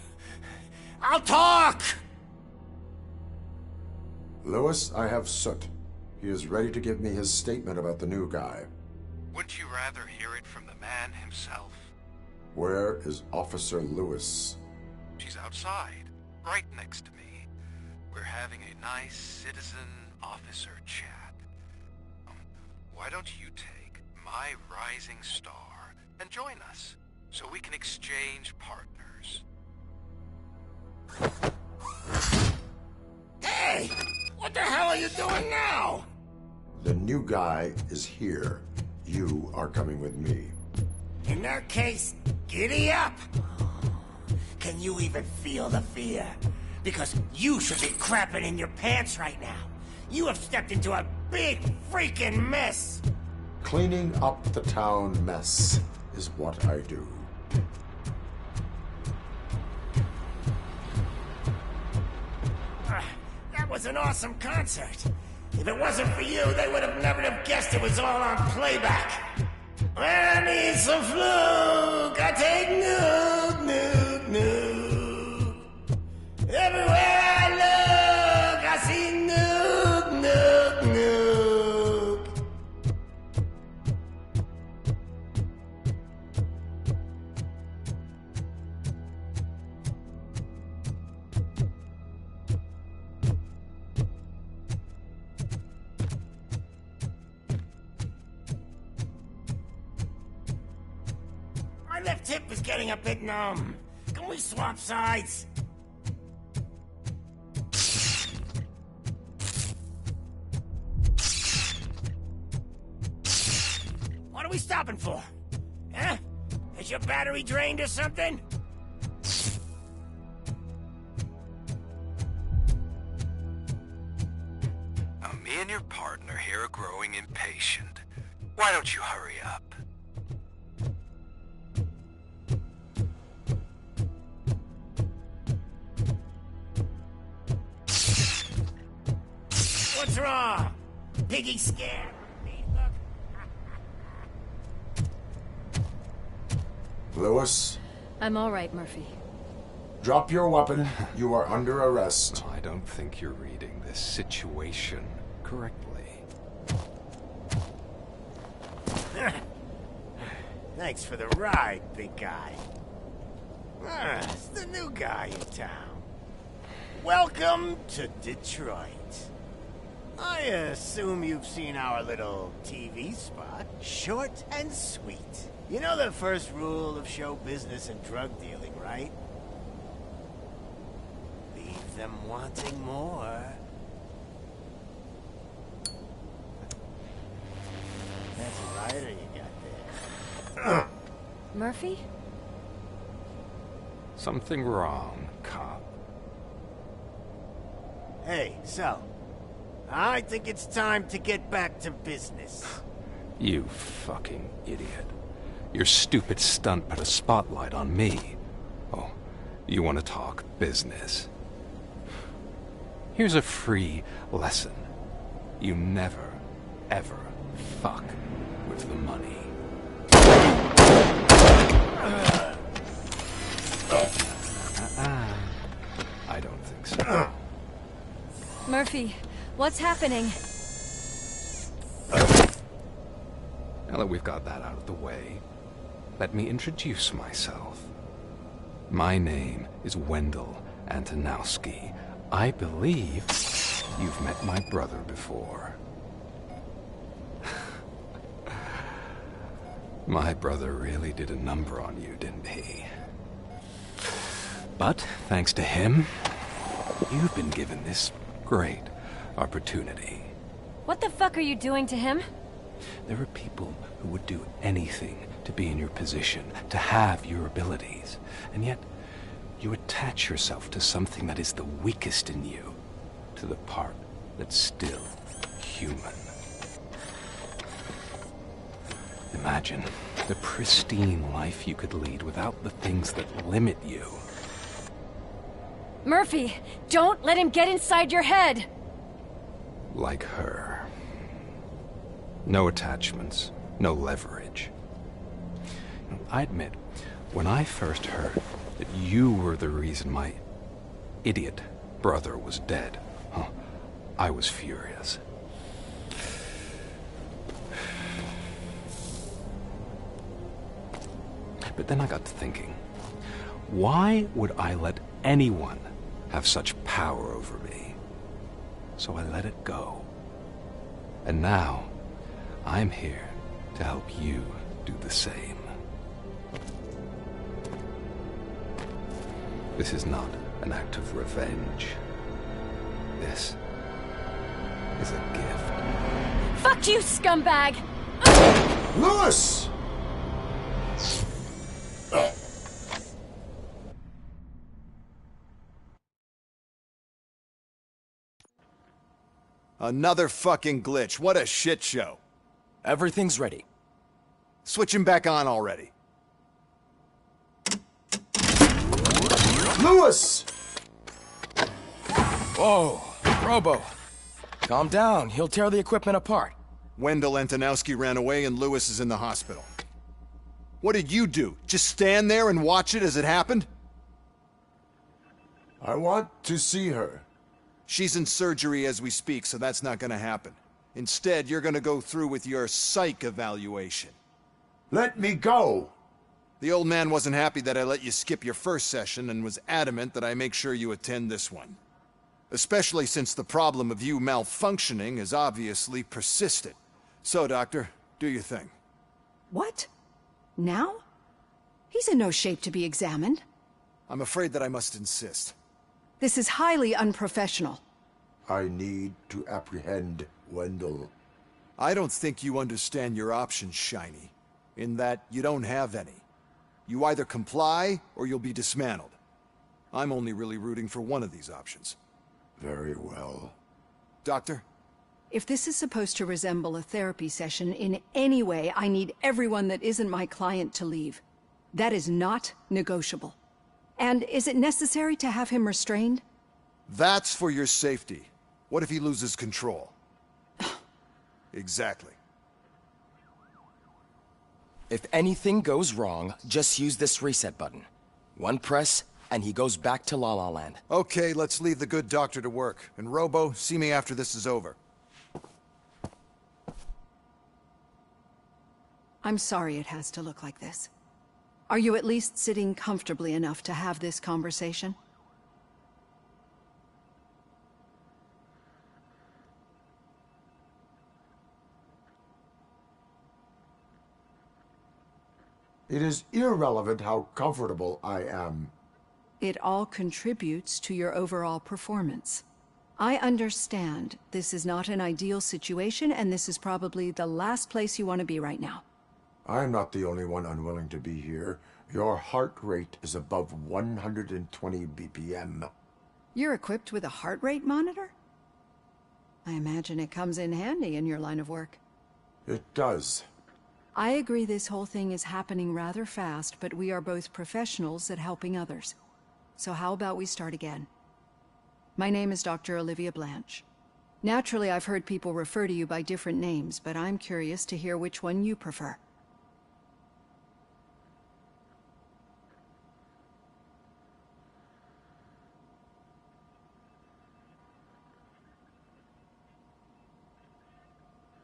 I'll talk! Lewis, I have Soot. He is ready to give me his statement about the new guy. Wouldn't you rather hear it from the man himself? Where is Officer Lewis? She's outside, right next to me. We're having a nice citizen-officer chat. Why don't you take my rising star and join us, so we can exchange partners? Hey! What the hell are you doing now? The new guy is here. You are coming with me. In that case, giddy up! Can you even feel the fear? Because you should be crapping in your pants right now. You have stepped into a big freaking mess! Cleaning up the town mess is what I do. That was an awesome concert. If it wasn't for you, they would have never have guessed it was all on playback. When I need some fluke, I take nuke, nuke, nuke. Everywhere I look, I see nuke, nuke, nuke. My left hip is getting a bit numb. Can we swap sides? we stopping for? Huh? Is your battery drained or something? Now, me and your partner here are growing impatient. Why don't you hurry up? What's wrong? Piggy scared? Lewis, I'm all right, Murphy. drop your weapon. You are under arrest. I don't think you're reading this situation correctly. Thanks for the ride, big guy. It's the new guy in town. Welcome to Detroit. I assume you've seen our little TV spot. Short and sweet. You know the first rule of show business and drug dealing, right? Leave them wanting more. That's a rider you got there. Murphy? Something wrong, cop. Hey, so, I think it's time to get back to business. You fucking idiot. Your stupid stunt put a spotlight on me. Oh, you want to talk business? Here's a free lesson. You never, ever fuck with the money. I don't think so. Murphy, what's happening? Now that we've got that out of the way, let me introduce myself. My name is Wendell Antonowski. I believe you've met my brother before. My brother really did a number on you, didn't he? But thanks to him, you've been given this great opportunity. What the fuck are you doing to him? There are people who would do anything to be in your position, to have your abilities, and yet you attach yourself to something that is the weakest in you, to the part that's still human. Imagine the pristine life you could lead without the things that limit you. Murphy, don't let him get inside your head! Like her. No attachments, no leverage. I admit, when I first heard that you were the reason my idiot brother was dead, I was furious. But then I got to thinking, why would I let anyone have such power over me? So I let it go. And now, I'm here to help you do the same. This is not an act of revenge. This is a gift. Fuck you, scumbag! Lewis! Another fucking glitch. What a shit show. Everything's ready. Switch him back on already. Lewis! Whoa, Robo. Calm down. He'll tear the equipment apart. Wendell Antonowski ran away and Lewis is in the hospital. What did you do? Just stand there and watch it as it happened? I want to see her. She's in surgery as we speak, so that's not gonna happen. Instead, you're gonna go through with your psych evaluation. Let me go! The old man wasn't happy that I let you skip your first session and was adamant that I make sure you attend this one. Especially since the problem of you malfunctioning has obviously persisted. So, Doctor, do your thing. What? Now? He's in no shape to be examined. I'm afraid that I must insist. This is highly unprofessional. I need to apprehend Wendell. I don't think you understand your options, Shiny. in that you don't have any. You either comply, or you'll be dismantled. I'm only really rooting for one of these options. Very well. Doctor? If this is supposed to resemble a therapy session in any way, I need everyone that isn't my client to leave. That is not negotiable. And is it necessary to have him restrained? That's for your safety. What if he loses control? Exactly. If anything goes wrong, just use this reset button. One press, and he goes back to La La Land. Okay, let's leave the good doctor to work. And Robo, see me after this is over. I'm sorry it has to look like this. Are you at least sitting comfortably enough to have this conversation? It is irrelevant how comfortable I am. It all contributes to your overall performance. I understand this is not an ideal situation, and this is probably the last place you want to be right now. I'm not the only one unwilling to be here. Your heart rate is above 120 BPM. You're equipped with a heart rate monitor? I imagine it comes in handy in your line of work. It does. I agree this whole thing is happening rather fast, but we are both professionals at helping others. So how about we start again? My name is Dr. Olivia Blanche. Naturally, I've heard people refer to you by different names, but I'm curious to hear which one you prefer.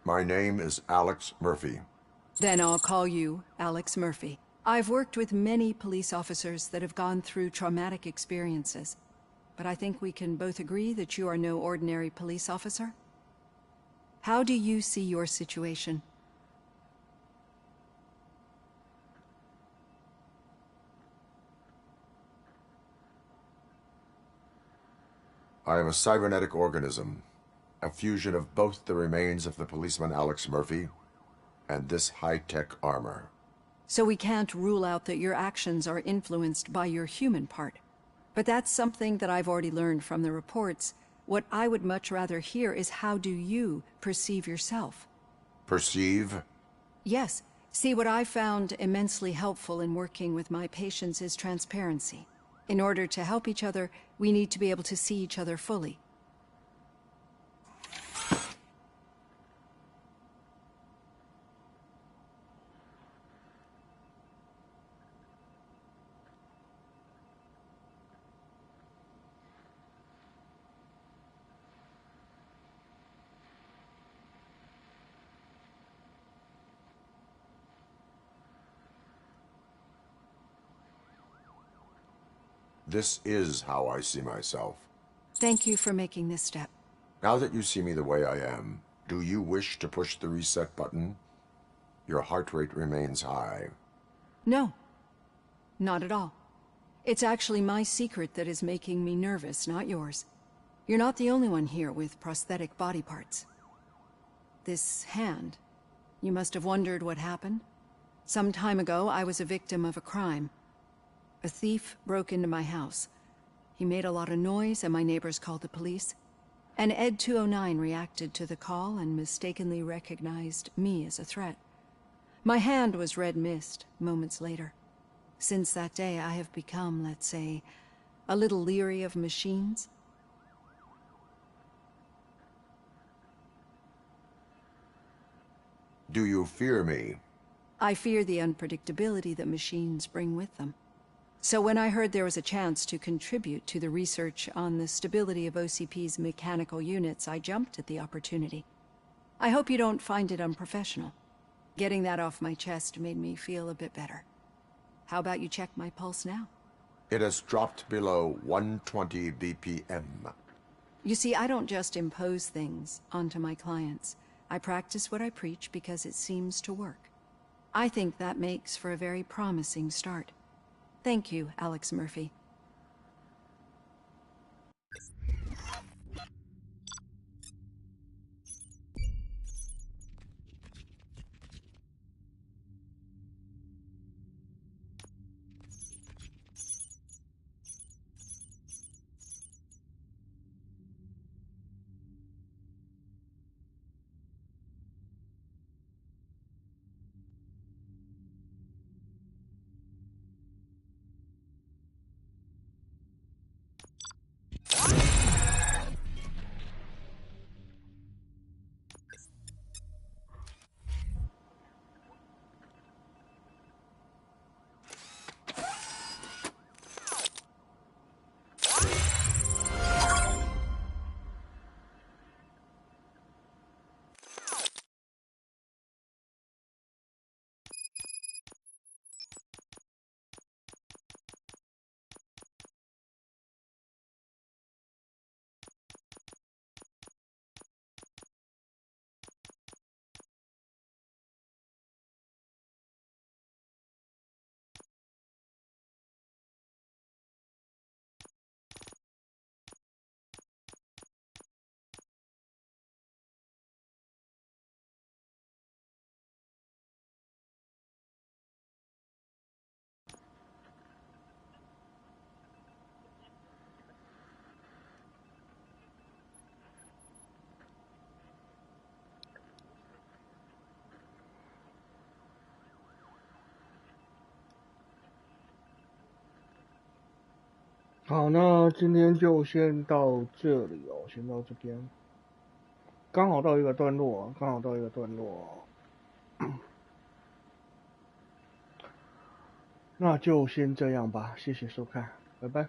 My name is Alex Murphy. Then I'll call you Alex Murphy. I've worked with many police officers that have gone through traumatic experiences, but I think we can both agree that you are no ordinary police officer. How do you see your situation? I am a cybernetic organism, a fusion of both the remains of the policeman Alex Murphy and this high-tech armor. So we can't rule out that your actions are influenced by your human part. But that's something that I've already learned from the reports. What I would much rather hear is how do you perceive yourself? Perceive? Yes. See, what I found immensely helpful in working with my patients is transparency. In order to help each other, we need to be able to see each other fully. This is how I see myself. Thank you for making this step. Now that you see me the way I am, do you wish to push the reset button? Your heart rate remains high. No. Not at all. It's actually my secret that is making me nervous, not yours. You're not the only one here with prosthetic body parts. This hand, you must have wondered what happened. Some time ago, I was a victim of a crime. A thief broke into my house. He made a lot of noise and my neighbors called the police. And Ed 209 reacted to the call and mistakenly recognized me as a threat. My hand was red mist moments later. Since that day, I have become, let's say, a little leery of machines. Do you fear me? I fear the unpredictability that machines bring with them. So when I heard there was a chance to contribute to the research on the stability of OCP's mechanical units, I jumped at the opportunity. I hope you don't find it unprofessional. Getting that off my chest made me feel a bit better. How about you check my pulse now? It has dropped below 120 BPM. You see, I don't just impose things onto my clients. I practice what I preach because it seems to work. I think that makes for a very promising start. Thank you, Alex Murphy. 好，那今天就先到这里哦，先到这边，刚好到一个段落，刚好到一个段落，那就先这样吧，谢谢收看，拜拜。